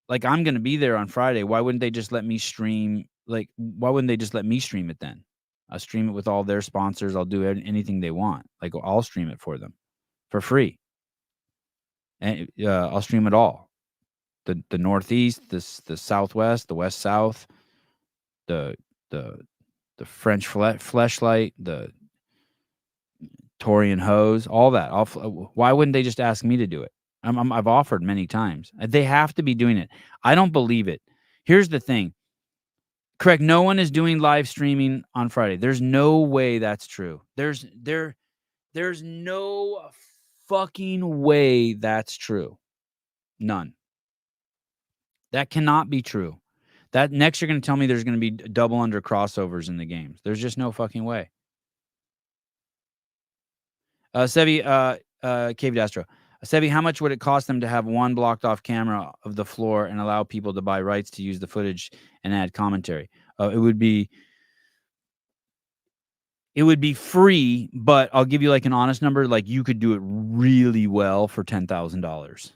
Like, I'm going to be there on Friday. Why wouldn't they just let me stream like, why wouldn't they just let me stream it then? I'll stream it with all their sponsors. I'll do anything they want. Like, I'll stream it for them for free. And I'll stream it all. The Northeast, the Southwest, the West South, the French fleshlight, the Torian hose, all that. Why wouldn't they just ask me to do it? I've offered many times. They have to be doing it. I don't believe it. Here's the thing. Correct. No one is doing live streaming on Friday. There's no way that's true. There's no fucking way that's true. None. That cannot be true. That next you're going to tell me there's going to be double under crossovers in the games. There's just no fucking way. Sevi, Cave Astro. Sevi, how much would it cost them to have one blocked off camera of the floor and allow people to buy rights to use the footage and add commentary? It would be free, but I'll give you like an honest number. Like, you could do it really well for $10,000.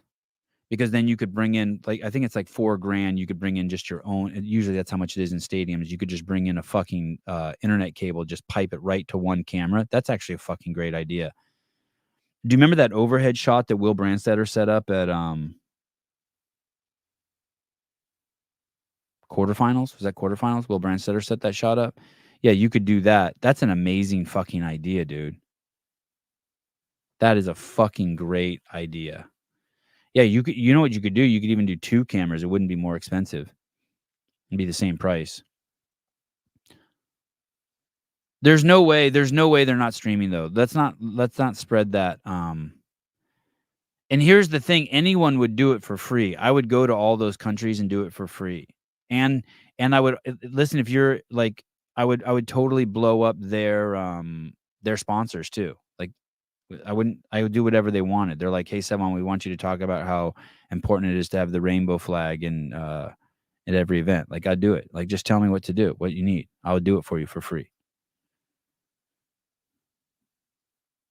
Because then you could bring in, like, I think it's like $4,000. You could bring in just your own. Usually that's how much it is in stadiums. You could just bring in a fucking internet cable, just pipe it right to one camera. That's actually a fucking great idea. Do you remember that overhead shot that Will Brandstetter set up at quarterfinals? Was that quarterfinals? Will Brandstetter set that shot up? Yeah, you could do that. That's an amazing fucking idea, dude. That is a fucking great idea. Yeah, you know what you could do? You could even do 2 cameras. It wouldn't be more expensive. It'd be the same price. There's no way they're not streaming though. Let's not spread that. And here's the thing, anyone would do it for free. I would go to all those countries and do it for free. And I would listen, if you're like, I would totally blow up their sponsors too. Like, I would do whatever they wanted. They're like, hey, Sevon, we want you to talk about how important it is to have the rainbow flag in at every event. Like, I'd do it. Like, just tell me what to do, what you need. I would do it for you for free.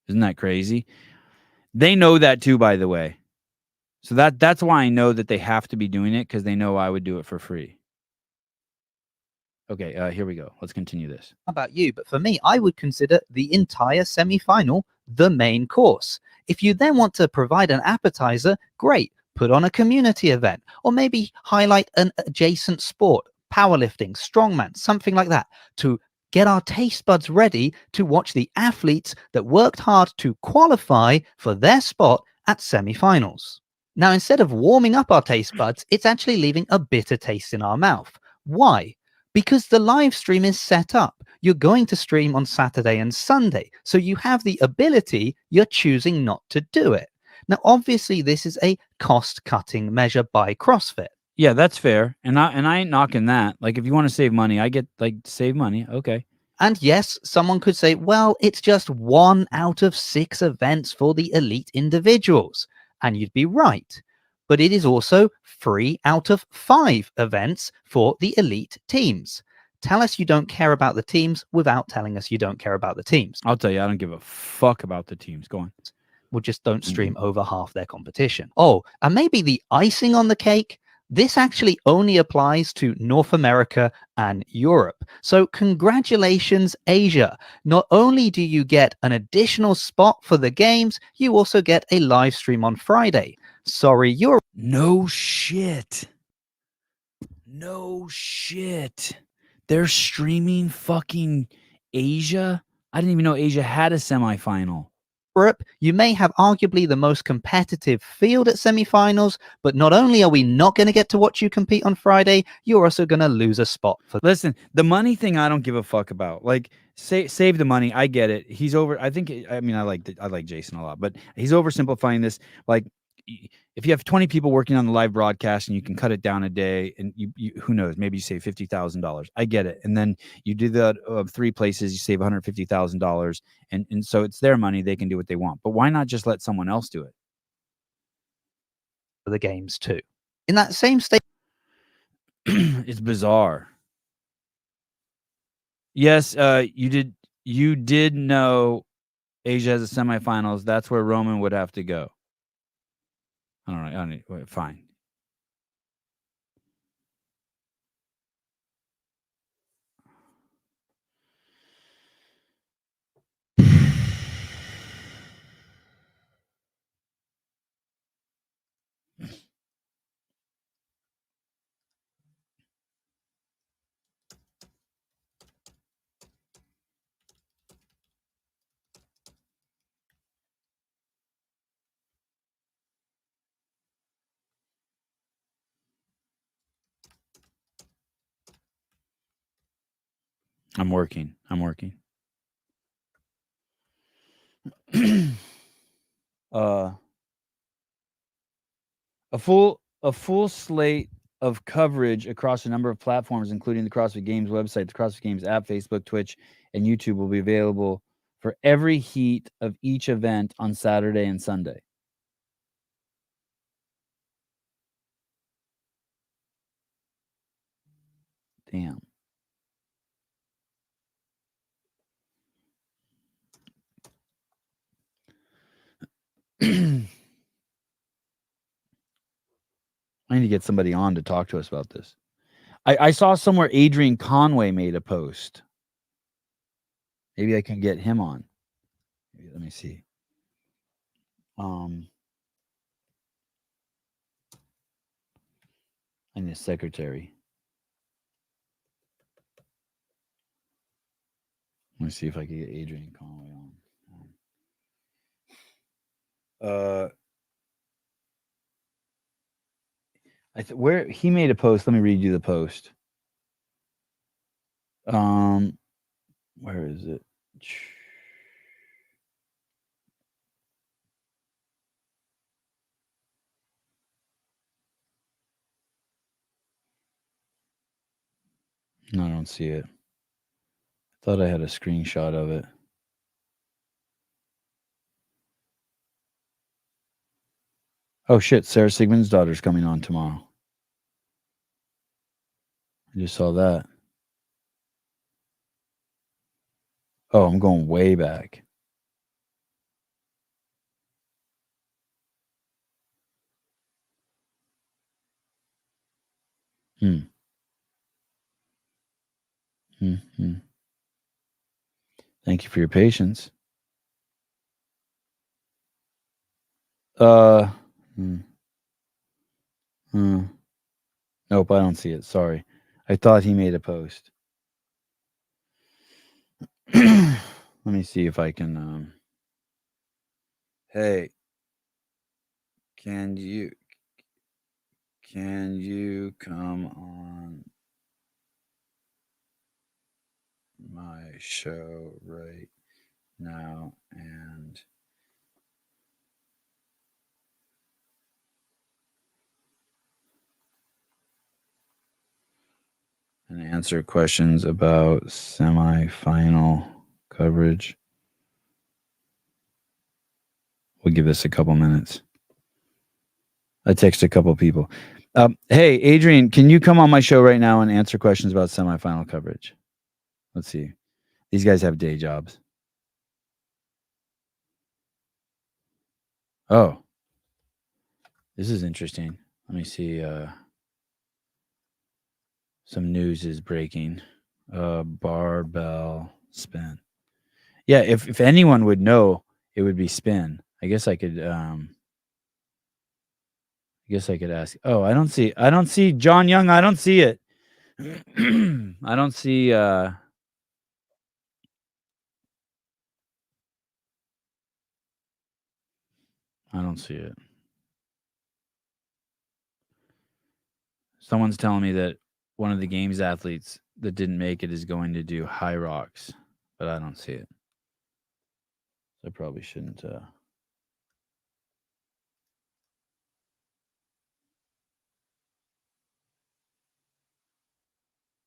Isn't that crazy? They know that too, by the way. So that's why I know that they have to be doing it, because they know I would do it for free. Okay, here we go. Let's continue this. How about you? But for me, I would consider the entire semi-final the main course. If you then want to provide an appetizer, great. Put on a community event, or maybe highlight an adjacent sport, powerlifting, strongman, something like that, to get our taste buds ready to watch the athletes that worked hard to qualify for their spot at semi-finals. Now, instead of warming up our taste buds, it's actually leaving a bitter taste in our mouth. Why? Because the live stream is set up. You're going to stream on Saturday and Sunday, so you have the ability, you're choosing not to do it. Now, obviously, this is a cost-cutting measure by CrossFit. Yeah, that's fair. And I ain't knocking that. Like, if you want to save money, I get, like, save money. Okay. And yes, someone could say, well, it's just 1 out of 6 events for the elite individuals. And you'd be right. But it is also 3 out of 5 events for the elite teams. Tell us you don't care about the teams without telling us you don't care about the teams. I'll tell you, I don't give a fuck about the teams. Go on. Well, just don't stream over half their competition. Oh, and maybe the icing on the cake, this actually only applies to North America and Europe. So congratulations, Asia. Not only do you get an additional spot for the games, you also get a live stream on Friday. Sorry, Europe. No shit. No shit. They're streaming fucking Asia? I didn't even know Asia had a semifinal. Europe, you may have arguably the most competitive field at semifinals, but not only are we not going to get to watch you compete on Friday, you're also going to lose a spot. Listen, the money thing I don't give a fuck about. Like, save the money. I get it. He's over. I like Jason a lot, but he's oversimplifying this. Like, if you have 20 people working on the live broadcast and you can cut it down a day, and you who knows, maybe you save $50,000. I get it. And then you do that 3 places, you save $150,000, and so it's their money. They can do what they want. But why not just let someone else do it? For the games too. In that same state, it's bizarre. Yes, you did know Asia has a semifinals. That's where Roman would have to go. All right, fine. I'm working. A full slate of coverage across a number of platforms, including the CrossFit Games website, the CrossFit Games app, Facebook, Twitch, and YouTube, will be available for every heat of each event on Saturday and Sunday. Damn. I need to get somebody on to talk to us about this. I saw somewhere Adrian Conway made a post. Maybe I can get him on. Let me see. I need a secretary. Let me see if I can get Adrian Conway on. Where he made a post. Let me read you the post. Where is it? No, I don't see it. I thought I had a screenshot of it. Oh shit, Sarah Sigmund's daughter's coming on tomorrow. I just saw that. Oh, I'm going way back. Thank you for your patience. Nope, I don't see it. Sorry. I thought he made a post. Let me see if I can hey, can you come on my show right now and answer questions about semi-final coverage? We'll give this a couple minutes. I text a couple people. Hey, Adrian, can you come on my show right now and answer questions about semi-final coverage? Let's see. These guys have day jobs. Oh, this is interesting. Let me see. Some news is breaking. Barbell spin. Yeah, if anyone would know, it would be spin. I guess I could ask. Oh, I don't see John Young. I don't see it. I don't see it. Someone's telling me that one of the games athletes that didn't make it is going to do high rocks, but I don't see it. I probably shouldn't.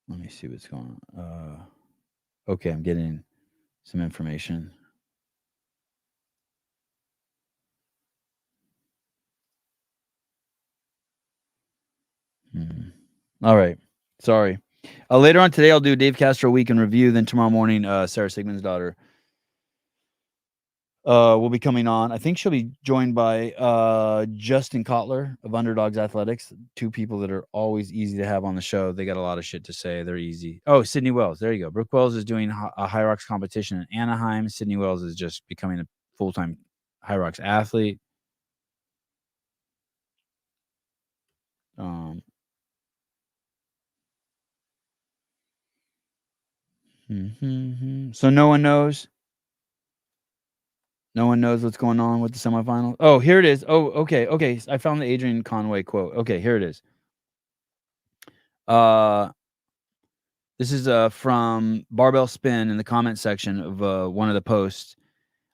Let me see what's going on. Okay, I'm getting some information. All right. Sorry. Later on today, I'll do Dave Castro Week in Review. Then tomorrow morning, Sarah Sigmund's daughter will be coming on. I think she'll be joined by Justin Kotler of Underdogs Athletics. Two people that are always easy to have on the show. They got a lot of shit to say. They're easy. Oh, Sydney Wells. There you go. Brooke Wells is doing a High Rocks competition in Anaheim. Sydney Wells is just becoming a full-time High Rocks athlete. So no one knows. No one knows what's going on with the semifinals. Oh, here it is. Oh, okay. I found the Adrian Conway quote. Okay, here it is. This is from Barbell Spin in the comment section of one of the posts.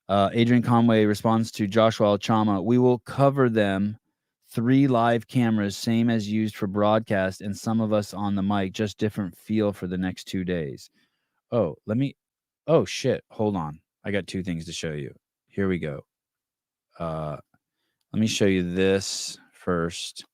Adrian Conway responds to Joshua Alchama. We will cover them 3 live cameras, same as used for broadcast, and some of us on the mic, just different feel for the next 2 days. Oh, oh shit. Hold on. I got 2 things to show you. Here we go. Let me show you this first.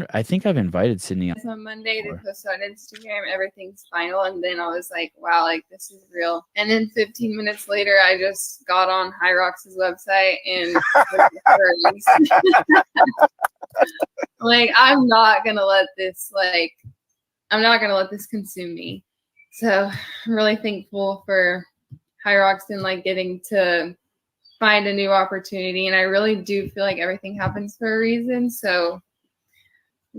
I think I've invited Sydney on. On Monday, they posted on Instagram, everything's final. And then I was like, wow, like this is real. And then 15 minutes later, I just got on Hyrox's website and like, I'm not going to let this consume me. So I'm really thankful for Hyrox and like getting to find a new opportunity. And I really do feel like everything happens for a reason. So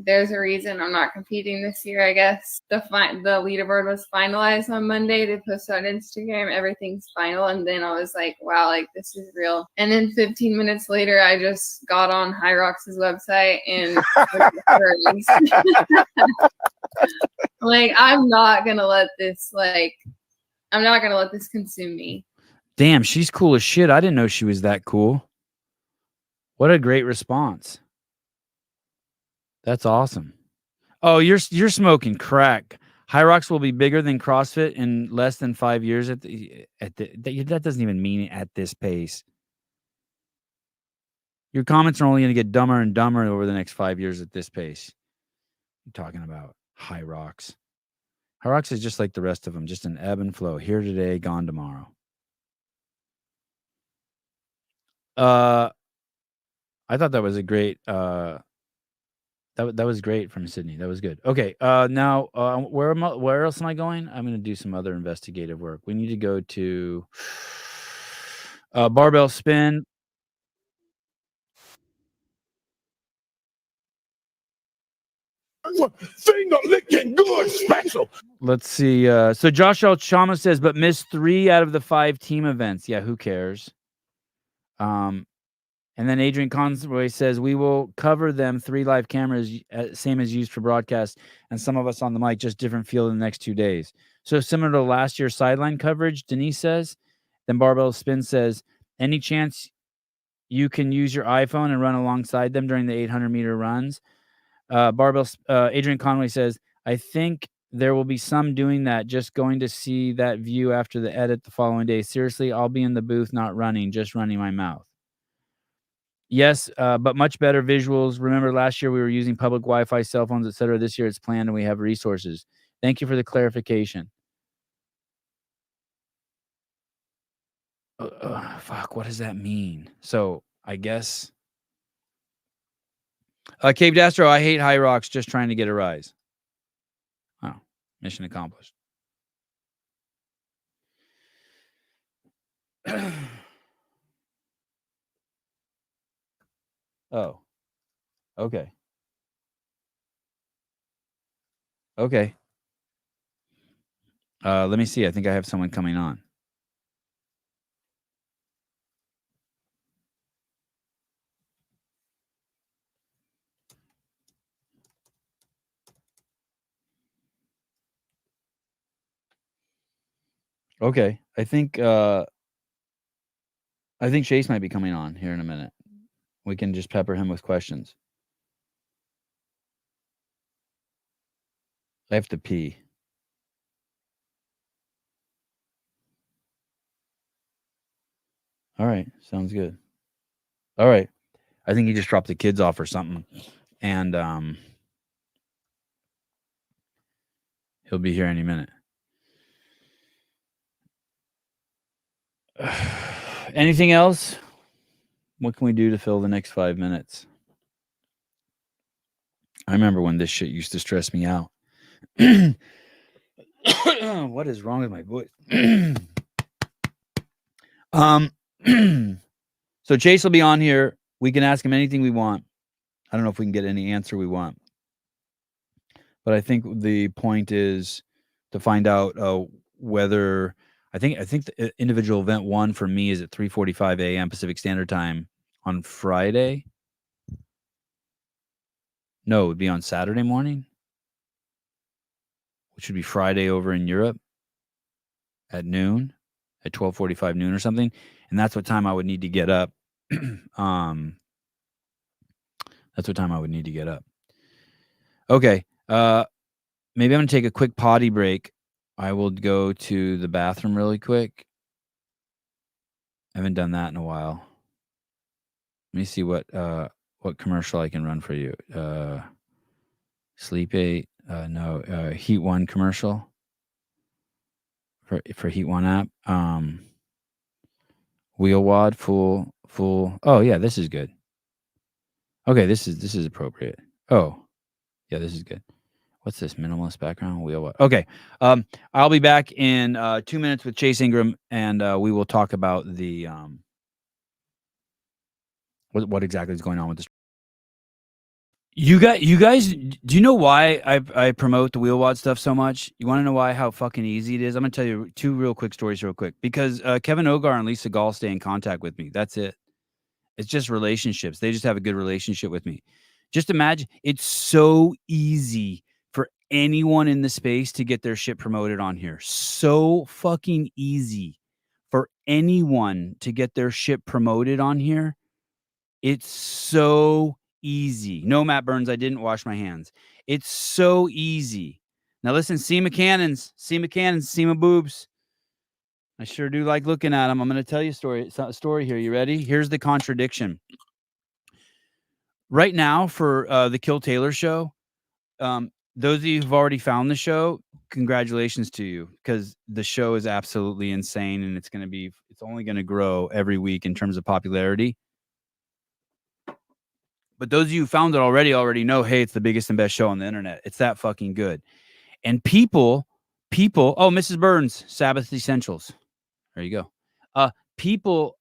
there's a reason I'm not competing this year, I guess. The leaderboard was finalized on Monday. They posted on Instagram, everything's final. And then I was like, wow, like this is real. And then 15 minutes later, I just got on Hyrox's website and like, I'm not going to let this consume me. Damn, she's cool as shit. I didn't know she was that cool. What a great response. That's awesome. Oh, you're smoking crack. Hyrox will be bigger than CrossFit in less than 5 years. That doesn't even mean at this pace. Your comments are only going to get dumber and dumber over the next 5 years at this pace. You're talking about Hyrox. Hyrox is just like the rest of them, just an ebb and flow. Here today, gone tomorrow. I thought that was a great. That was great from Sydney. That was good. Okay. Now, where else am I going? I'm going to do some other investigative work. We need to go to Barbell Spin. Finger licking good special. Let's see. So Josh Alchama says, but missed 3 out of the 5 team events. Yeah, who cares? And then Adrian Conway says, we will cover them 3 live cameras, same as used for broadcast, and some of us on the mic, just different feel in the next 2 days. So similar to last year's sideline coverage, Denise says. Then Barbell Spin says, any chance you can use your iPhone and run alongside them during the 800-meter runs? Adrian Conway says, I think there will be some doing that, just going to see that view after the edit the following day. Seriously, I'll be in the booth, not running, just running my mouth. Yes, but much better visuals. Remember last year we were using public Wi-Fi, cell phones, etc. This year it's planned and we have resources. Thank you for the clarification. Fuck, what does that mean? So I guess... Cave Dastro, I hate Hyrox, just trying to get a rise. Oh, mission accomplished. Oh, okay. Okay. Let me see. I think I have someone coming on. Okay. I think Chase might be coming on here in a minute. We can just pepper him with questions. I have to pee. All right. Sounds good. All right. I think he just dropped the kids off or something. And he'll be here any minute. Anything else? What can we do to fill the next 5 minutes? I remember when this shit used to stress me out. What is wrong with my voice? So Chase will be on here. We can ask him anything we want. I don't know if we can get any answer we want. But I think the point is to find out whether... I think the individual event 1 for me is at 3:45 a.m. Pacific Standard Time on Friday. No, it would be on Saturday morning, which would be Friday over in Europe at noon, at 12:45 noon or something. And that's what time I would need to get up. That's what time I would need to get up. Okay. Maybe I'm going to take a quick potty break. I will go to the bathroom really quick. I haven't done that in a while. Let me see what commercial I can run for you. Sleep 8. No, Heat 1 commercial for Heat 1 app. Wheel wad full. Oh yeah, this is good. Okay, this is appropriate. Oh, yeah, this is good. What's this minimalist background? Wheel wad. Okay, I'll be back in 2 minutes with Chase Ingram, and we will talk about the what exactly is going on with this. You guys, do you know why I promote the wheel wad stuff so much? You want to know why? How fucking easy it is? I'm gonna tell you 2 real quick stories real quick, because Kevin Ogar and Lisa Gall stay in contact with me. That's it. It's just relationships. They just have a good relationship with me. Just imagine, it's so easy for anyone in the space to get their shit promoted on here. So fucking easy for anyone to get their shit promoted on here. It's so easy. No, Matt Burns, I didn't wash my hands. It's so easy. Now listen, SEMA cannons, SEMA boobs. I sure do like looking at them. I'm going to tell you a story here. You ready? Here's the contradiction. Right now for the Kill Taylor show, those of you who've already found the show, congratulations to you, because the show is absolutely insane, and it's only going to grow every week in terms of popularity. But those of you who found it already know, hey, it's the biggest and best show on the internet. It's that fucking good. And people, oh, Mrs. Burns, Sabbath Essentials. There you go. People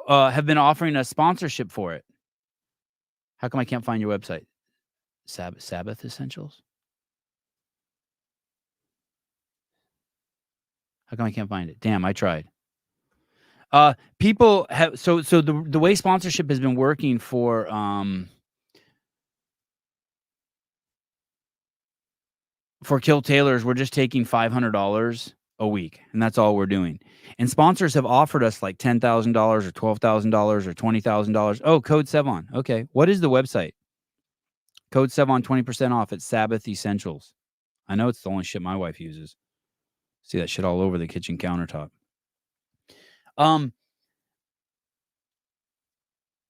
have been offering us sponsorship for it. How come I can't find your website? Sabbath Essentials? How come I can't find it? Damn, I tried. People have so the way sponsorship has been working for Kill Taylors, we're just taking $500 a week, and that's all we're doing. And sponsors have offered us like $10,000 or $12,000 or $20,000. Oh, code Sevon. Okay, what is the website? Code Sevon, 20% off at Sabbath Essentials. I know it's the only shit my wife uses. See that shit all over the kitchen countertop.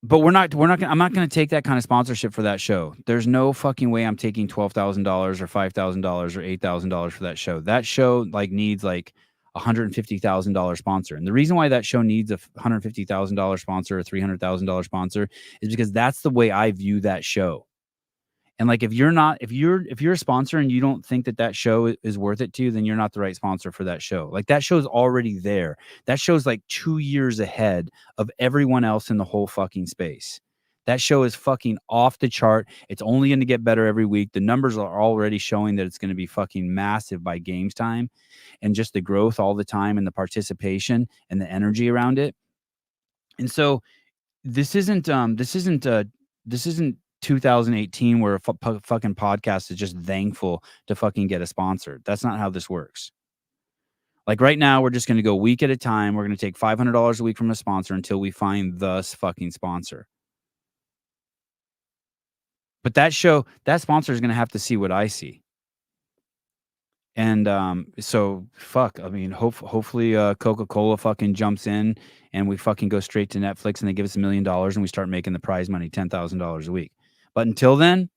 But I'm not gonna take that kind of sponsorship for that show. There's no fucking way I'm taking $12,000 or $5,000 or $8,000 for that show. That show needs $150,000 sponsor. And the reason why that show needs a $150,000 sponsor or $300,000 sponsor is because that's the way I view that show. And if you're a sponsor and you don't think that show is worth it to you, then you're not the right sponsor for that show. That show's already there. That show's 2 years ahead of everyone else in the whole fucking space. That show is fucking off the chart. It's only going to get better every week. The numbers are already showing that it's going to be fucking massive by games time, and just the growth all the time and the participation and the energy around it. And so this isn't 2018 where a fucking podcast is just thankful to fucking get a sponsor. That's not how this works. Right now, we're just going to go week at a time. We're going to take $500 a week from a sponsor until we find the fucking sponsor. But that sponsor is going to have to see what I see. And so fuck. I mean, hopefully Coca-Cola fucking jumps in and we fucking go straight to Netflix and they give us $1 million and we start making the prize money $10,000 a week. But until then,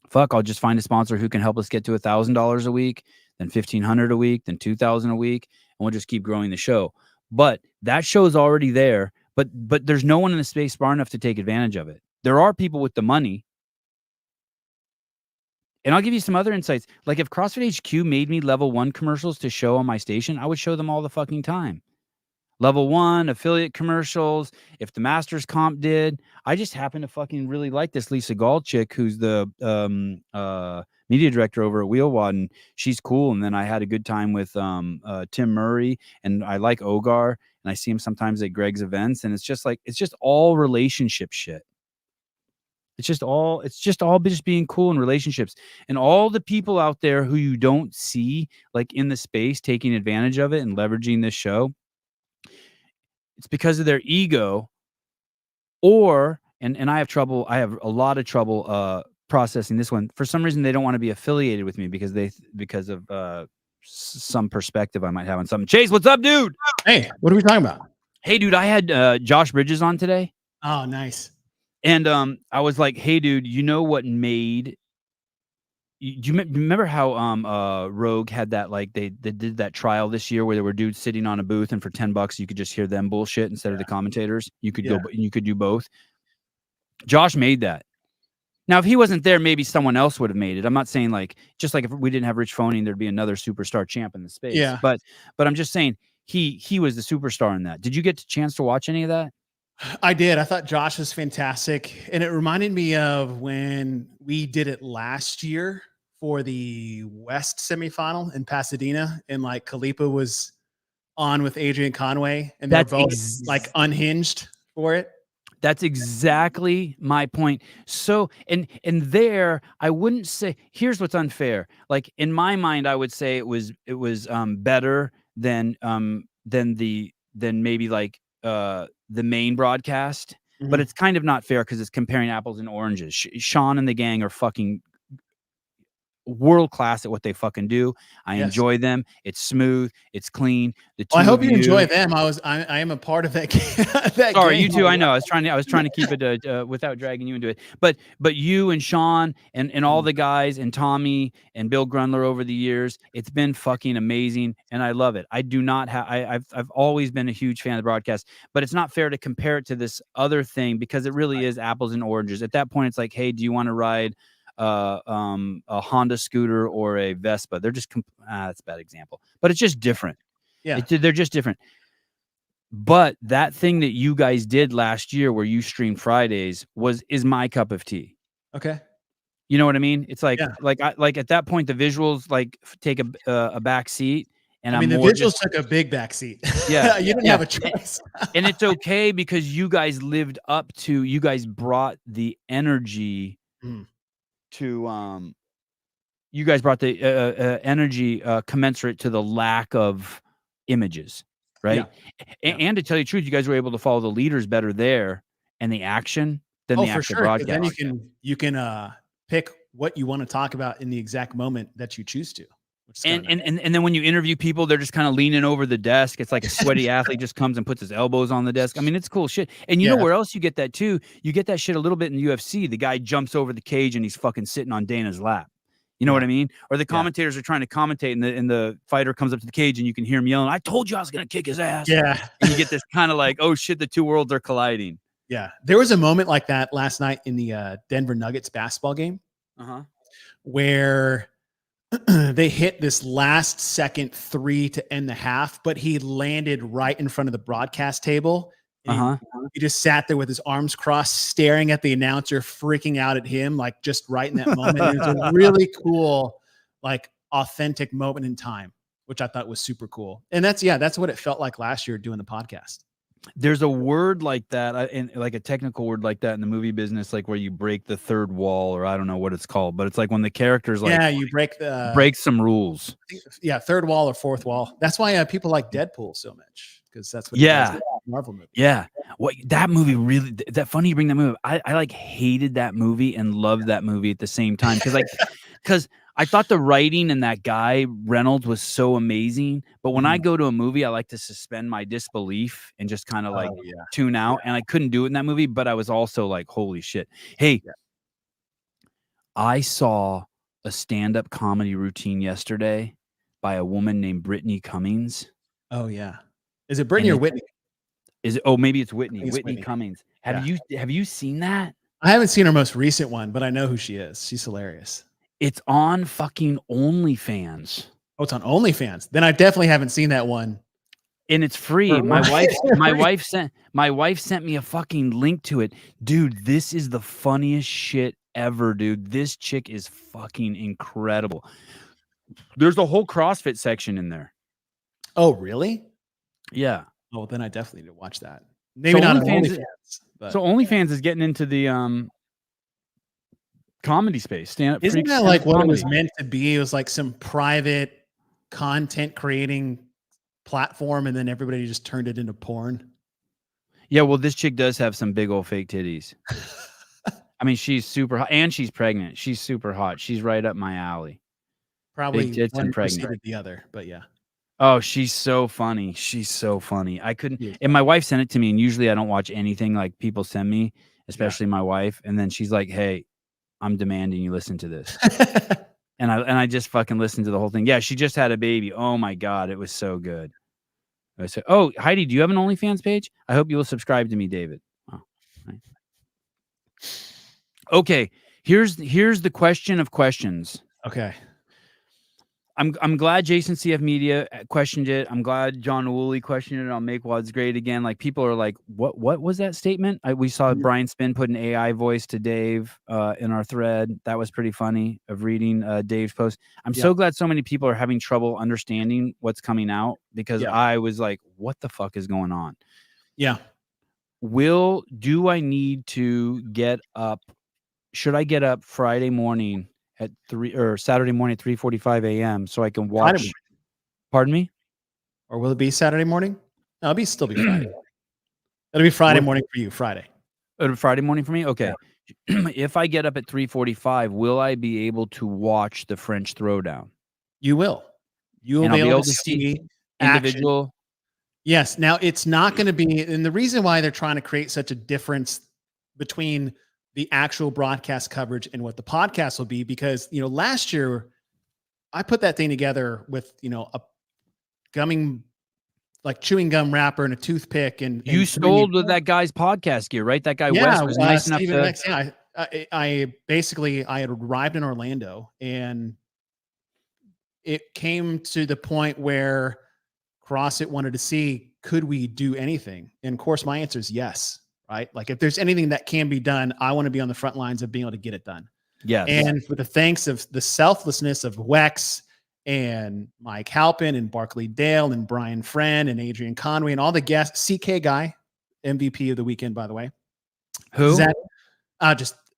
fuck, I'll just find a sponsor who can help us get to $1,000 a week, then $1,500 a week, then $2,000 a week, and we'll just keep growing the show. But that show is already there. But there's no one in the space smart enough to take advantage of it. There are people with the money. And I'll give you some other insights. If CrossFit HQ made me level 1 commercials to show on my station, I would show them all the fucking time. Level 1 affiliate commercials. If the Masters comp did, I just happen to fucking really like this Lisa Gall chick, who's the media director over at Wheelwad, and she's cool. And then I had a good time with Tim Murray, and I like Ogar, and I see him sometimes at Greg's events, and it's just all relationship shit. It's just all just being cool in relationships. And all the people out there who you don't see like in the space taking advantage of it and leveraging this show, it's because of their ego, or and I have a lot of trouble processing this one. For some reason they don't want to be affiliated with me because of some perspective I might have on something. Chase, what's up, dude? Hey, what are we talking about? Hey, dude, I had Josh Bridges on today. Oh, nice. And I was like, hey, dude, you know what made do you remember how Rogue had that, like they did that trial this year where there were dudes sitting on a booth and for $10 you could just hear them bullshit instead of the commentators. You could you could do both. Josh made that. Now, if he wasn't there, maybe someone else would have made it. I'm not saying like, just like if we didn't have Rich Phoning, there'd be another superstar champ in the space. Yeah. But I'm just saying he was the superstar in that. Did you get a chance to watch any of that? I did. I thought Josh was fantastic. And it reminded me of when we did it last year for the West semifinal in Pasadena, and like Khalipa was on with Adrian Conway, and they're both like unhinged for it. That's exactly my point. So, and there, I wouldn't say, here's what's unfair. Like in my mind, I would say it was better than maybe like the main broadcast, but it's kind of not fair because it's comparing apples and oranges. Sean and the gang are fucking world class at what they fucking do. I enjoy them. It's smooth. It's clean. I hope you enjoy them. I am a part of that. Sorry, you too. I know. I was trying to keep it without dragging you into it. But you and Sean and all the guys and Tommy and Bill Grundler over the years, it's been fucking amazing, and I love it. I do not have. I've always been a huge fan of the broadcast, but it's not fair to compare it to this other thing because it really is apples and oranges. At that point, it's like, hey, do you want to ride a Honda scooter or a Vespa? They're just that's a bad example, but it's just different. Yeah, they're just different. But that thing that you guys did last year where you streamed Fridays is my cup of tea. Okay. You know what I mean? It's like like at that point the visuals like take a back seat, and I mean the visuals took a big back seat. Yeah. You didn't have a choice. And it's okay because you guys brought the energy to you guys brought the energy commensurate to the lack of images, right? And to tell you the truth, you guys were able to follow the leaders better there and the action than the actual broadcast. Then you can pick what you want to talk about in the exact moment that you choose to. And then when you interview people, they're just kind of leaning over the desk. It's like a sweaty athlete just comes and puts his elbows on the desk. I mean, it's cool shit. And you know where else you get that too? You get that shit a little bit in the UFC. The guy jumps over the cage and he's fucking sitting on Dana's lap. You know what I mean? Or the commentators are trying to commentate and the fighter comes up to the cage and you can hear him yelling, "I told you I was going to kick his ass." Yeah. And you get this kind of like, oh shit, the two worlds are colliding. Yeah. There was a moment like that last night in the Denver Nuggets basketball game where they hit this last second 3 to end the half, but he landed right in front of the broadcast table. He just sat there with his arms crossed, staring at the announcer, freaking out at him, like just right in that moment. It was a really cool, like authentic moment in time, which I thought was super cool. And that's what it felt like last year doing the podcast. There's a word like that, and like a technical word like that in the movie business, like where you break the third wall, or I don't know what it's called, but it's like when the characters like you break some rules. Third wall or fourth wall. That's why people like Deadpool so much, because that's what Marvel movie. Yeah, what that movie really that funny you bring that movie. I like hated that movie and loved that movie at the same time because I thought the writing and that guy Reynolds was so amazing. But when I go to a movie, I like to suspend my disbelief and just kind of tune out. And I couldn't do it in that movie, but I was also like, holy shit. Hey, I saw a stand-up comedy routine yesterday by a woman named Brittany Cummings. Oh yeah. Is it Brittany or Whitney? Maybe it's Whitney. Whitney Cummings. Have you seen that? I haven't seen her most recent one, but I know who she is. She's hilarious. It's on fucking OnlyFans. Oh, it's on OnlyFans. Then I definitely haven't seen that one. And it's free. My wife sent me a fucking link to it. Dude, this is the funniest shit ever, dude. This chick is fucking incredible. There's a whole CrossFit section in there. Oh, really? Yeah. Oh, then I definitely need to watch that. Maybe not on OnlyFans. So OnlyFans is getting into the comedy space. Stand up. Isn't that like what it was meant to be? It was like some private content creating platform, and then everybody just turned it into porn. Yeah, well, this chick does have some big old fake titties. I mean, she's super hot, and she's pregnant. She's super hot. She's right up my alley. Probably big tits one and pregnant. preceded the other, but yeah. Oh, she's so funny. She's so funny. I couldn't. And my wife sent it to me, and usually I don't watch anything like people send me, especially my wife. And then she's like, "Hey, I'm demanding you listen to this." and I just fucking listened to the whole thing. Yeah, she just had a baby. Oh my god, it was so good. I said, "Oh, Heidi, do you have an OnlyFans page? I hope you will subscribe to me, David." Oh, right. Okay, here's the question of questions. Okay. I'm glad Jason CF Media questioned it. I'm glad John Woolley questioned it on Make Wads Great Again. Like, people are like, what was that statement? We saw Brian Spin put an AI voice to Dave in our thread. That was pretty funny of reading Dave's post. I'm so glad so many people are having trouble understanding what's coming out, because I was like, what the fuck is going on? Yeah. Do I need to get up? Should I get up Friday morning at 3 or Saturday morning at 3:45 a.m. so I can watch? Pardon me? Or will it be Saturday morning? No, it'll still be Friday. It'll be Friday morning for you. Friday. Friday morning for me. Okay. Yeah. If I get up at 3:45, will I be able to watch the French Throwdown? You will. You will be able to see individual. Action. Yes. Now, it's not going to be, and the reason why they're trying to create such a difference between the actual broadcast coverage and what the podcast will be, because, last year I put that thing together with, a chewing gum wrapper and a toothpick. And you stole that guy's podcast gear, right? That guy Wes was nice enough to. I had arrived in Orlando, and it came to the point where CrossFit wanted to see, could we do anything? And of course, my answer is yes. Right? Like, if there's anything that can be done, I want to be on the front lines of being able to get it done. Yes. And with the thanks of the selflessness of Wex and Mike Halpin and Barkley Dale and Brian Friend and Adrian Conway and all the guests, CK Guy, MVP of the weekend, by the way. Who? Is that?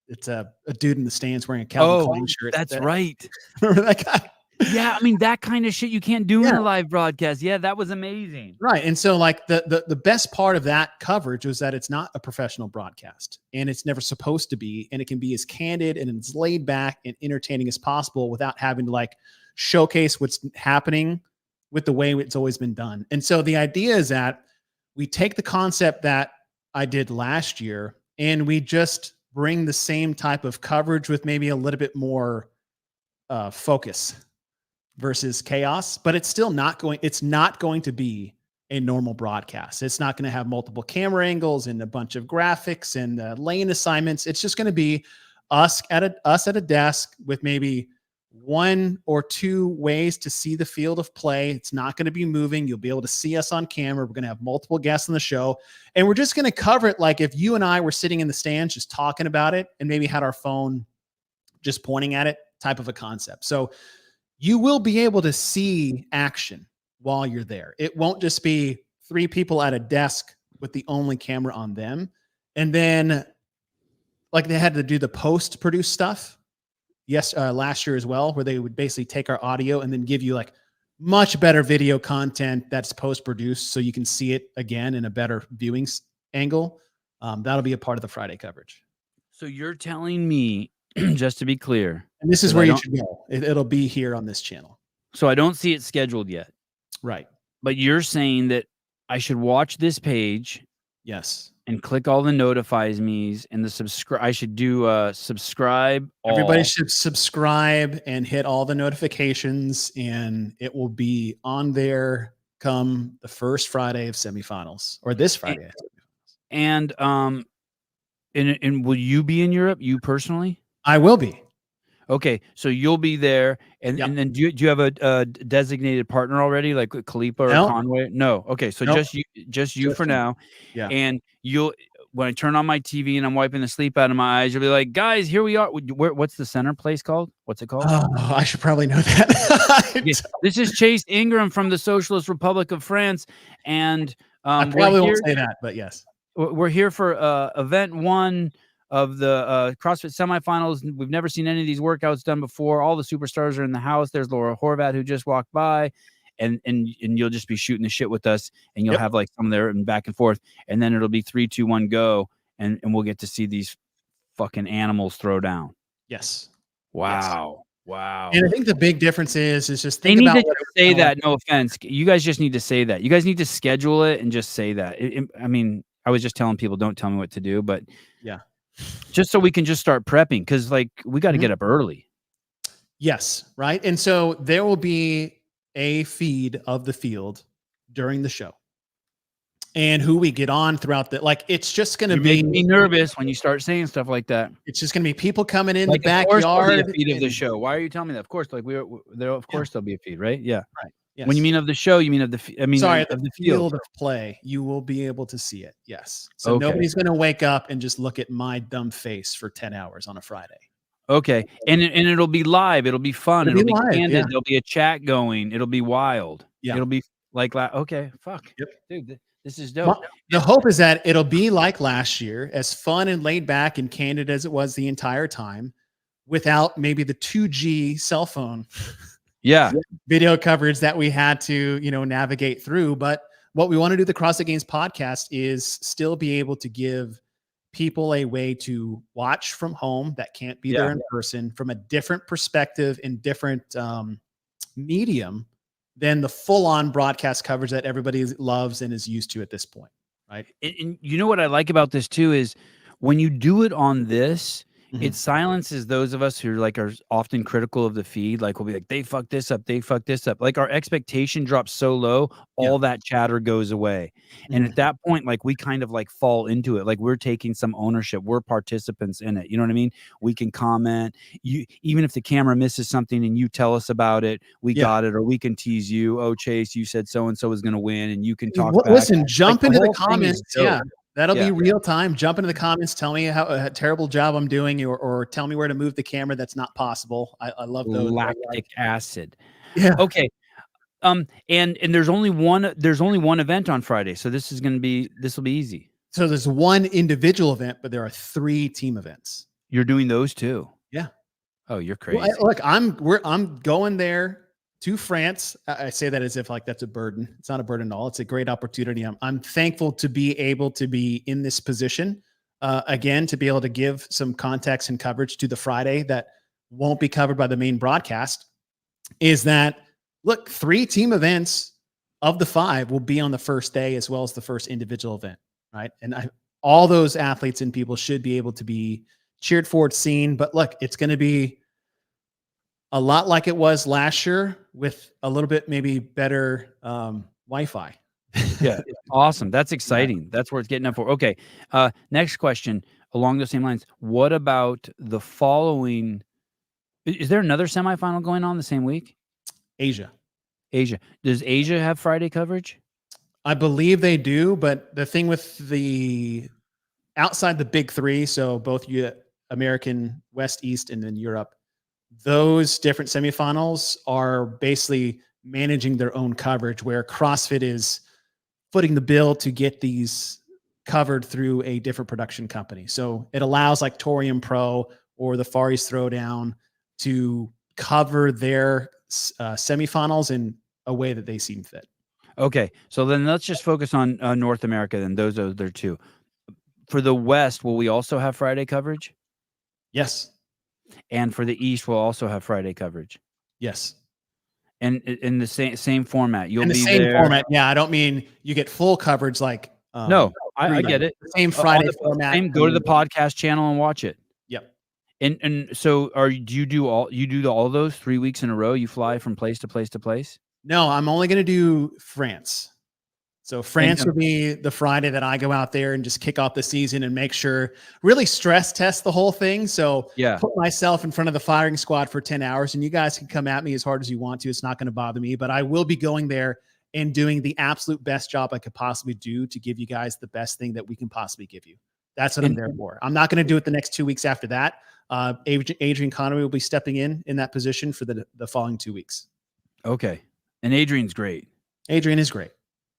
It's a dude in the stands wearing a Calvin Klein shirt. That's right. Remember that guy? Yeah, I mean, that kind of shit you can't do in a live broadcast. Yeah, that was amazing. Right. And so, like, the best part of that coverage was that it's not a professional broadcast, and it's never supposed to be, and it can be as candid and as laid back and entertaining as possible without having to showcase what's happening with the way it's always been done. And so the idea is that we take the concept that I did last year, and we just bring the same type of coverage with maybe a little bit more focus versus chaos, but it's not going to be a normal broadcast. It's not going to have multiple camera angles and a bunch of graphics and lane assignments. It's just going to be us at a desk with maybe 1 or 2 ways to see the field of play. It's not going to be moving. You'll be able to see us on camera. We're going to have multiple guests on the show, and we're just going to cover it like if you and I were sitting in the stands just talking about it and maybe had our phone just pointing at it, type of a concept. So you will be able to see action while you're there. It won't just be 3 people at a desk with the only camera on them. And then, like, they had to do the post-produce stuff last year as well, where they would basically take our audio and then give you much better video content that's post-produced so you can see it again in a better viewing angle. That'll be a part of the Friday coverage. So you're telling me, just to be clear, and this is where you should go. It'll be here on this channel. So I don't see it scheduled yet. Right. But you're saying that I should watch this page. Yes. And click all the notifies me's and the subscribe. I should do subscribe. Everybody should subscribe and hit all the notifications, and it will be on there come the first Friday of semifinals, or this Friday. And will you be in Europe? You personally? I will be. Okay, so you'll be there, and then do you have a designated partner already, like Khalipa or Conway? No. Okay, so just you for now. Yeah. And when I turn on my TV and I'm wiping the sleep out of my eyes, you'll be like, guys, here we are. What's the center place called? What's it called? Oh, I should probably know that. Yes. This is Chase Ingram from the Socialist Republic of France, and I probably won't say that, but yes, we're here for event 1 of the CrossFit semifinals. We've never seen any of these workouts done before. All the superstars are in the house. There's Laura Horvath, who just walked by, and you'll just be shooting the shit with us, and you'll have like some there and back and forth, and then it'll be 3, 2, 1, go, and we'll get to see these fucking animals throw down. Yes. Wow. Yes. Wow. And I think the big difference is just they need to say that. No offense, you guys just need to say that. You guys need to schedule it and just say that. I mean, I was just telling people, don't tell me what to do, but yeah, just so we can just start prepping, because like we got to get up early. Yes, right. And so there will be a feed of the field during the show, and who we get on throughout the, like, it's just going to be me nervous when you start saying stuff like that. It's just going to be people coming in like, the backyard. Be a feed of the show. Why are you telling me that? Of course, like there'll be a feed, right? Yeah. Right. Yes. When you mean of the show, you mean of the of the field of play, you will be able to see it. Yes. So nobody's going to wake up and just look at my dumb face for 10 hours on a Friday. Okay. And it'll be live. It'll be fun. It'll be live, candid. There'll be a chat going. It'll be wild. Yeah. It'll be like, okay, fuck. Yep. Dude, this is dope. The hope is that it'll be like last year, as fun and laid back and candid as it was the entire time, without maybe the 2G cell phone video coverage that we had to, navigate through. But what we want to do, the CrossFit Games podcast, is still be able to give people a way to watch from home that can't be there in person, from a different perspective and different medium than the full-on broadcast coverage that everybody loves and is used to at this point, right? And you know what I like about this too is when you do it on this, it silences those of us who are often critical of the feed. Like, we'll be like, they fucked this up. They fucked this up. Like, our expectation drops so low, all that chatter goes away. And at that point, like, we kind of like fall into it. Like, we're taking some ownership. We're participants in it. You know what I mean? We can comment. Even if the camera misses something and you tell us about it, we got it. Or we can tease you. Oh, Chase, you said so-and-so was going to win, and you can talk back. Listen, jump into the comments. Yeah. That'll be real time. Jump into the comments. Tell me how a terrible job I'm doing, or tell me where to move the camera. That's not possible. I love those. Lactic acid. Yeah. Okay. And there's only one event on Friday. So this will be easy. So there's one individual event, but there are 3 team events. You're doing those too. Yeah. Oh, you're crazy. Well, look, I'm going there to France. I say that as if like that's a burden. It's not a burden at all. It's a great opportunity. I'm thankful to be able to be in this position again, to be able to give some context and coverage to the Friday that won't be covered by the main broadcast. Is that, look, 3 team events of the 5 will be on the first day, as well as the first individual event, right? And all those athletes and people should be able to be cheered forward, seen. But look, it's going to be a lot like it was last year, with a little bit maybe better Wi-Fi. Yeah. Awesome. That's exciting. That's worth getting up for. Okay. Next question along those same lines. What about the following? Is there another semifinal going on the same week? Asia. Does Asia have Friday coverage? I believe they do, but the thing with the outside the big 3, so both American, West, East, and then Europe, those different semifinals are basically managing their own coverage, where CrossFit is footing the bill to get these covered through a different production company. So it allows like Torium Pro or the Far East Throwdown to cover their semifinals in a way that they seem fit. Okay. So then let's just focus on North America. Then those are there too. For the West, will we also have Friday coverage? Yes. And for the East, we'll also have Friday coverage. Yes. And in the same format. You'll in the be same there. format. Yeah. I don't mean you get full coverage like no, I get it. The same Friday format. Go to the podcast channel and watch it. Yep. And so do you do all those 3 weeks in a row? You fly from place to place to place? No, I'm only going to do France. So France would be the Friday that I go out there and just kick off the season and make sure, really stress test the whole thing. So put myself in front of the firing squad for 10 hours, and you guys can come at me as hard as you want to. It's not going to bother me, but I will be going there and doing the absolute best job I could possibly do to give you guys the best thing that we can possibly give you. That's what I'm there for. I'm not going to do it the next 2 weeks after that. Adrian Connery will be stepping in that position for the following 2 weeks. Okay. And Adrian's great. Adrian is great.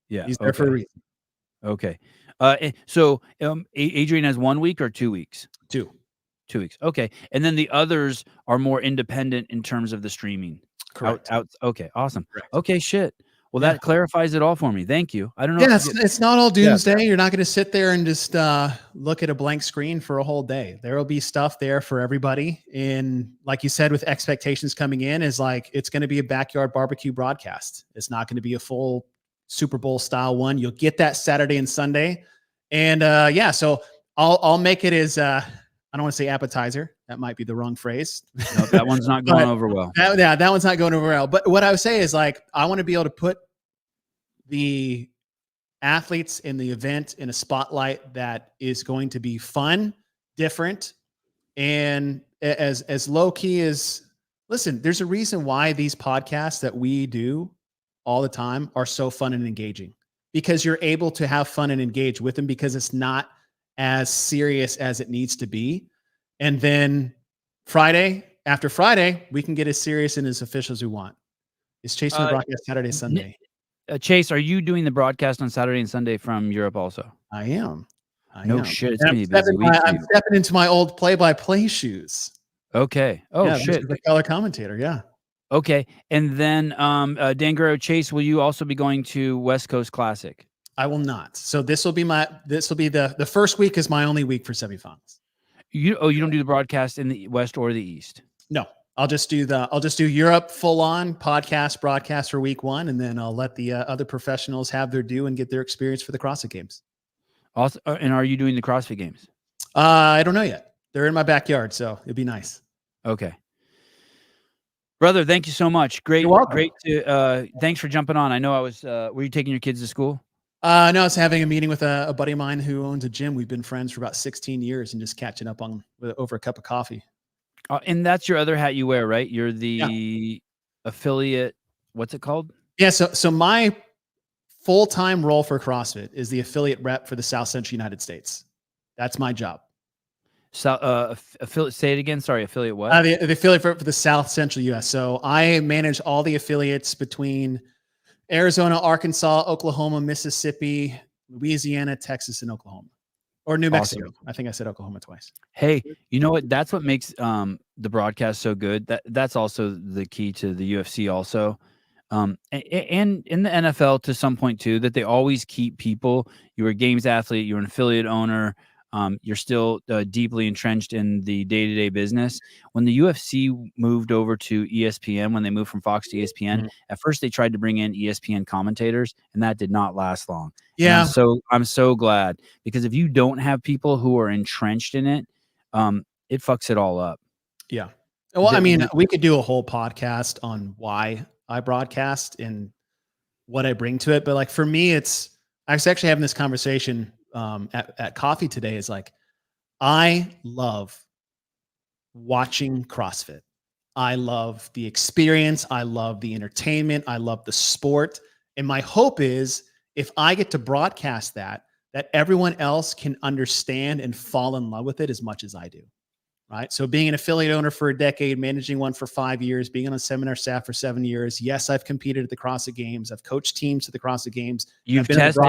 Yeah. He's there for a reason. Okay. So Adrian has 1 week or 2 weeks? 2 weeks. Okay. And then the others are more independent in terms of the streaming. Correct. Okay. Awesome. Correct. Okay. Shit. Well, Yeah. that clarifies it all for me. Thank you. I don't know. Yeah, it's not all doomsday. You're not going to sit there and just look at a blank screen for a whole day. There will be stuff there for everybody. And like you said, with expectations coming in, is like it's going to be a backyard barbecue broadcast. It's not going to be a full Super Bowl style one. You'll get that Saturday and Sunday. And so I'll make it as I don't want to say appetizer. That might be the wrong phrase. No, that one's not going over well. That one's not going over well. But what I would say is like I want to be able to put the athletes in the event in a spotlight that is going to be fun, different, and as low key as, listen, there's a reason why these podcasts that we do all the time are so fun and engaging, because you're able to have fun and engage with them because it's not as serious as it needs to be. And then after Friday, we can get as serious and as official as we want. It's chasing the broadcast Saturday, Sunday. Chase, are you doing the broadcast on Saturday and Sunday from Europe also? I am. No shit. It's going to be a busy week. I'm stepping into my old play-by-play shoes. Okay. Oh, yeah, shit. The color commentator. Yeah. Okay. And then Dan Guerrero, Chase, will you also be going to West Coast Classic? I will not. So this will be the first week is my only week for semifinals. You don't do the broadcast in the West or the East? No. I'll just do Europe full on broadcast for week 1. And then I'll let the other professionals have their due and get their experience for the CrossFit Games. Also, and are you doing the CrossFit Games? I don't know yet. They're in my backyard, so it'd be nice. Okay. Brother, thank you so much. Great. You're welcome. Great to, thanks for jumping on. I know were you taking your kids to school? No, I was having a meeting with a buddy of mine who owns a gym. We've been friends for about 16 years and just catching up over a cup of coffee. And that's your other hat you wear, right? You're the affiliate. What's it called? Yeah. So my full-time role for CrossFit is the affiliate rep for the South Central United States. That's my job. Affiliate. Say it again. Sorry. Affiliate what? The affiliate for the South Central US. So I manage all the affiliates between Arizona, Arkansas, Oklahoma, Mississippi, Louisiana, Texas, and Oklahoma. Or New Mexico. I think I said Oklahoma twice. Hey, you know what? That's what makes the broadcast so good. That's also the key to the UFC also. And in the NFL to some point too, that they always keep people. You're a games athlete, you're an affiliate owner, you're still deeply entrenched in the day-to-day business. When the UFC moved over to ESPN, when they moved from Fox to ESPN, at first they tried to bring in ESPN commentators, and that did not last long. Yeah. So I'm so glad, because if you don't have people who are entrenched in it, it fucks it all up. Yeah. Well, I mean, we could do a whole podcast on why I broadcast and what I bring to it. But like for me, I was actually having this conversation at coffee today. Is like, I love watching CrossFit. I love the experience. I love the entertainment. I love the sport. And my hope is if I get to broadcast that everyone else can understand and fall in love with it as much as I do. Right. So being an affiliate owner for a decade, managing one for 5 years, being on a seminar staff for 7 years. Yes, I've competed at the CrossFit Games. I've coached teams to the CrossFit Games. You've tested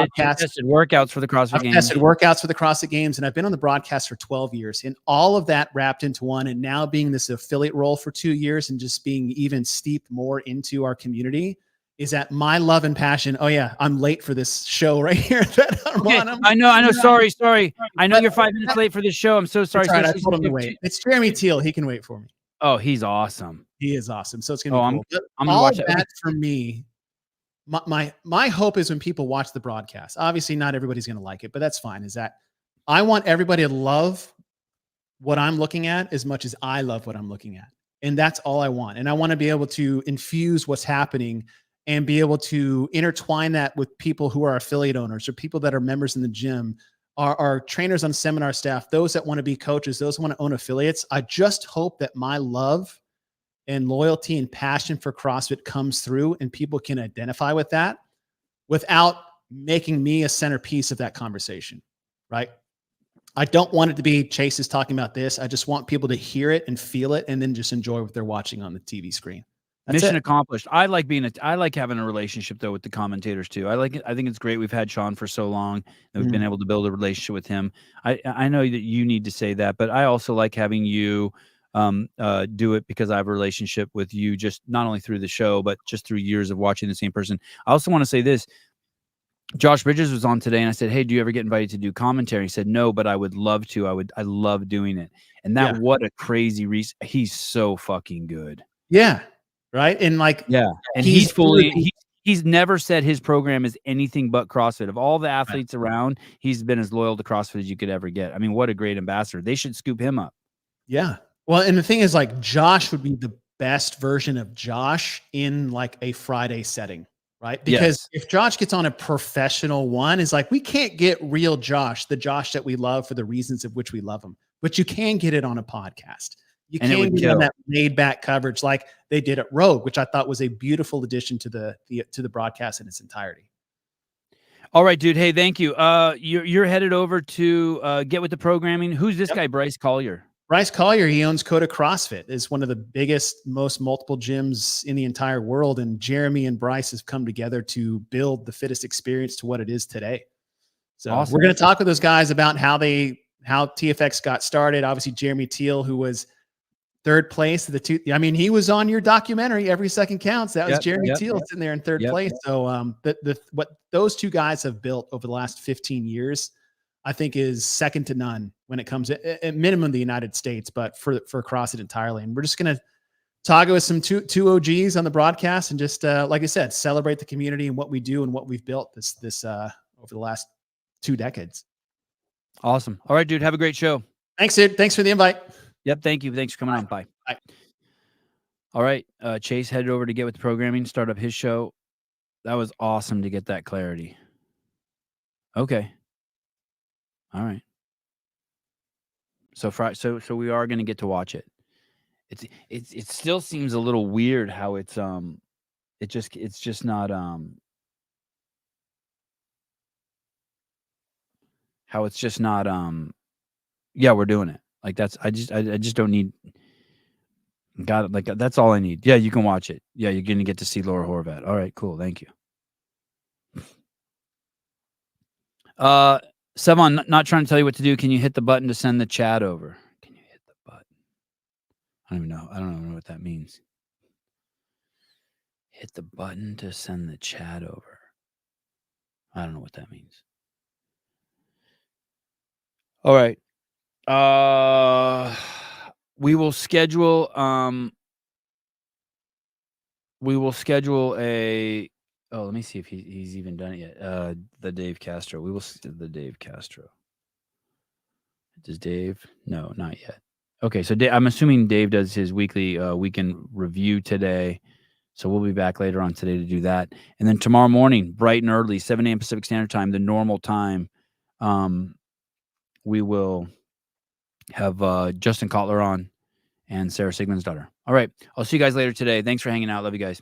workouts for the CrossFit Games. I've tested workouts for the CrossFit Games, and I've been on the broadcast for 12 years. And all of that wrapped into one. And now being this affiliate role for 2 years and just being even steeped more into our community is that my love and passion. Oh yeah, I'm late for this show right here. That I'm on. I know. Sorry. I know you're 5 minutes late for this show. I'm so sorry. Right, I told him to wait. It's Jeremy Teal. He can wait for me. Oh, he's awesome. He is awesome. So it's gonna be cool. I'm gonna watch that for me. My hope is when people watch the broadcast. Obviously, not everybody's gonna like it, but that's fine. Is that I want everybody to love what I'm looking at as much as I love what I'm looking at, and that's all I want. And I want to be able to infuse what's happening and be able to intertwine that with people who are affiliate owners or people that are members in the gym, are trainers on seminar staff, those that want to be coaches, those who want to own affiliates. I just hope that my love and loyalty and passion for CrossFit comes through and people can identify with that without making me a centerpiece of that conversation, right? I don't want it to be Chase is talking about this. I just want people to hear it and feel it and then just enjoy what they're watching on the TV screen. Mission accomplished. I like having a relationship though with the commentators too. I think it's great. We've had Sean for so long and we've been able to build a relationship with him. I know that you need to say that, but I also like having you do it because I have a relationship with you, just not only through the show, but just through years of watching the same person. I also want to say this. Josh Bridges was on today and I said, hey, do you ever get invited to do commentary? He said, no, but I would love to. I love doing it. And that, what a crazy he's so fucking good. Yeah. Right. And like, and he's never said his program is anything but CrossFit. Of all the athletes around, he's been as loyal to CrossFit as you could ever get. I mean, what a great ambassador. They should scoop him up. Yeah. Well, and the thing is, like, Josh would be the best version of Josh in like a Friday setting, right? Because if Josh gets on a professional one, it's like, we can't get real Josh, the Josh that we love for the reasons of which we love him, but you can get it on a podcast. You can get on that laid back coverage like they did at Rogue, which I thought was a beautiful addition to the broadcast in its entirety. All right, dude. Hey, thank you. You're headed over to get with the programming. Who's this guy, Bryce Collier? Bryce Collier, he owns Coda CrossFit. Is one of the biggest, most multiple gyms in the entire world. And Jeremy and Bryce have come together to build the fittest experience to what it is today. So we're going to talk with those guys about how TFX got started. Obviously, Jeremy Teal, who was third place at he was on your documentary, Every Second Counts. That was Jeremy Teal sitting there in third place. So what those two guys have built over the last 15 years, I think is second to none when it comes at minimum the United States, but for CrossFit entirely. And we're just going to talk with some two OGs on the broadcast and just, like I said, celebrate the community and what we do and what we've built this over the last 2 decades. Awesome. All right, dude. Have a great show. Thanks, dude. Thanks for the invite. Yep. Thank you. Thanks for coming on. Bye. Bye. All right. Chase headed over to get with the programming, start up his show. That was awesome to get that clarity. Okay. All right. So we are going to get to watch it. It still seems a little weird how it's just not how it's just not we're doing it. Like that's I just don't need got it. Like that's all I need. Yeah, you can watch it. Yeah, you're going to get to see Laura Horvat. All right, cool. Thank you. Sevon, not trying to tell you what to do. Can you hit the button to send the chat over? Can you hit the button? I don't even know. I don't even know what that means. Hit the button to send the chat over. I don't know what that means. All right. We will schedule a let me see if he's even done it yet. The Dave Castro. We will the Dave Castro. Does Dave? No, not yet. Okay, so I'm assuming Dave does his weekly weekend review today. So we'll be back later on today to do that. And then tomorrow morning, bright and early, 7 a.m. Pacific Standard Time, the normal time, we will have Justin Kotler on and Sarah Sigmundsdottir. All right. I'll see you guys later today. Thanks for hanging out. Love you guys.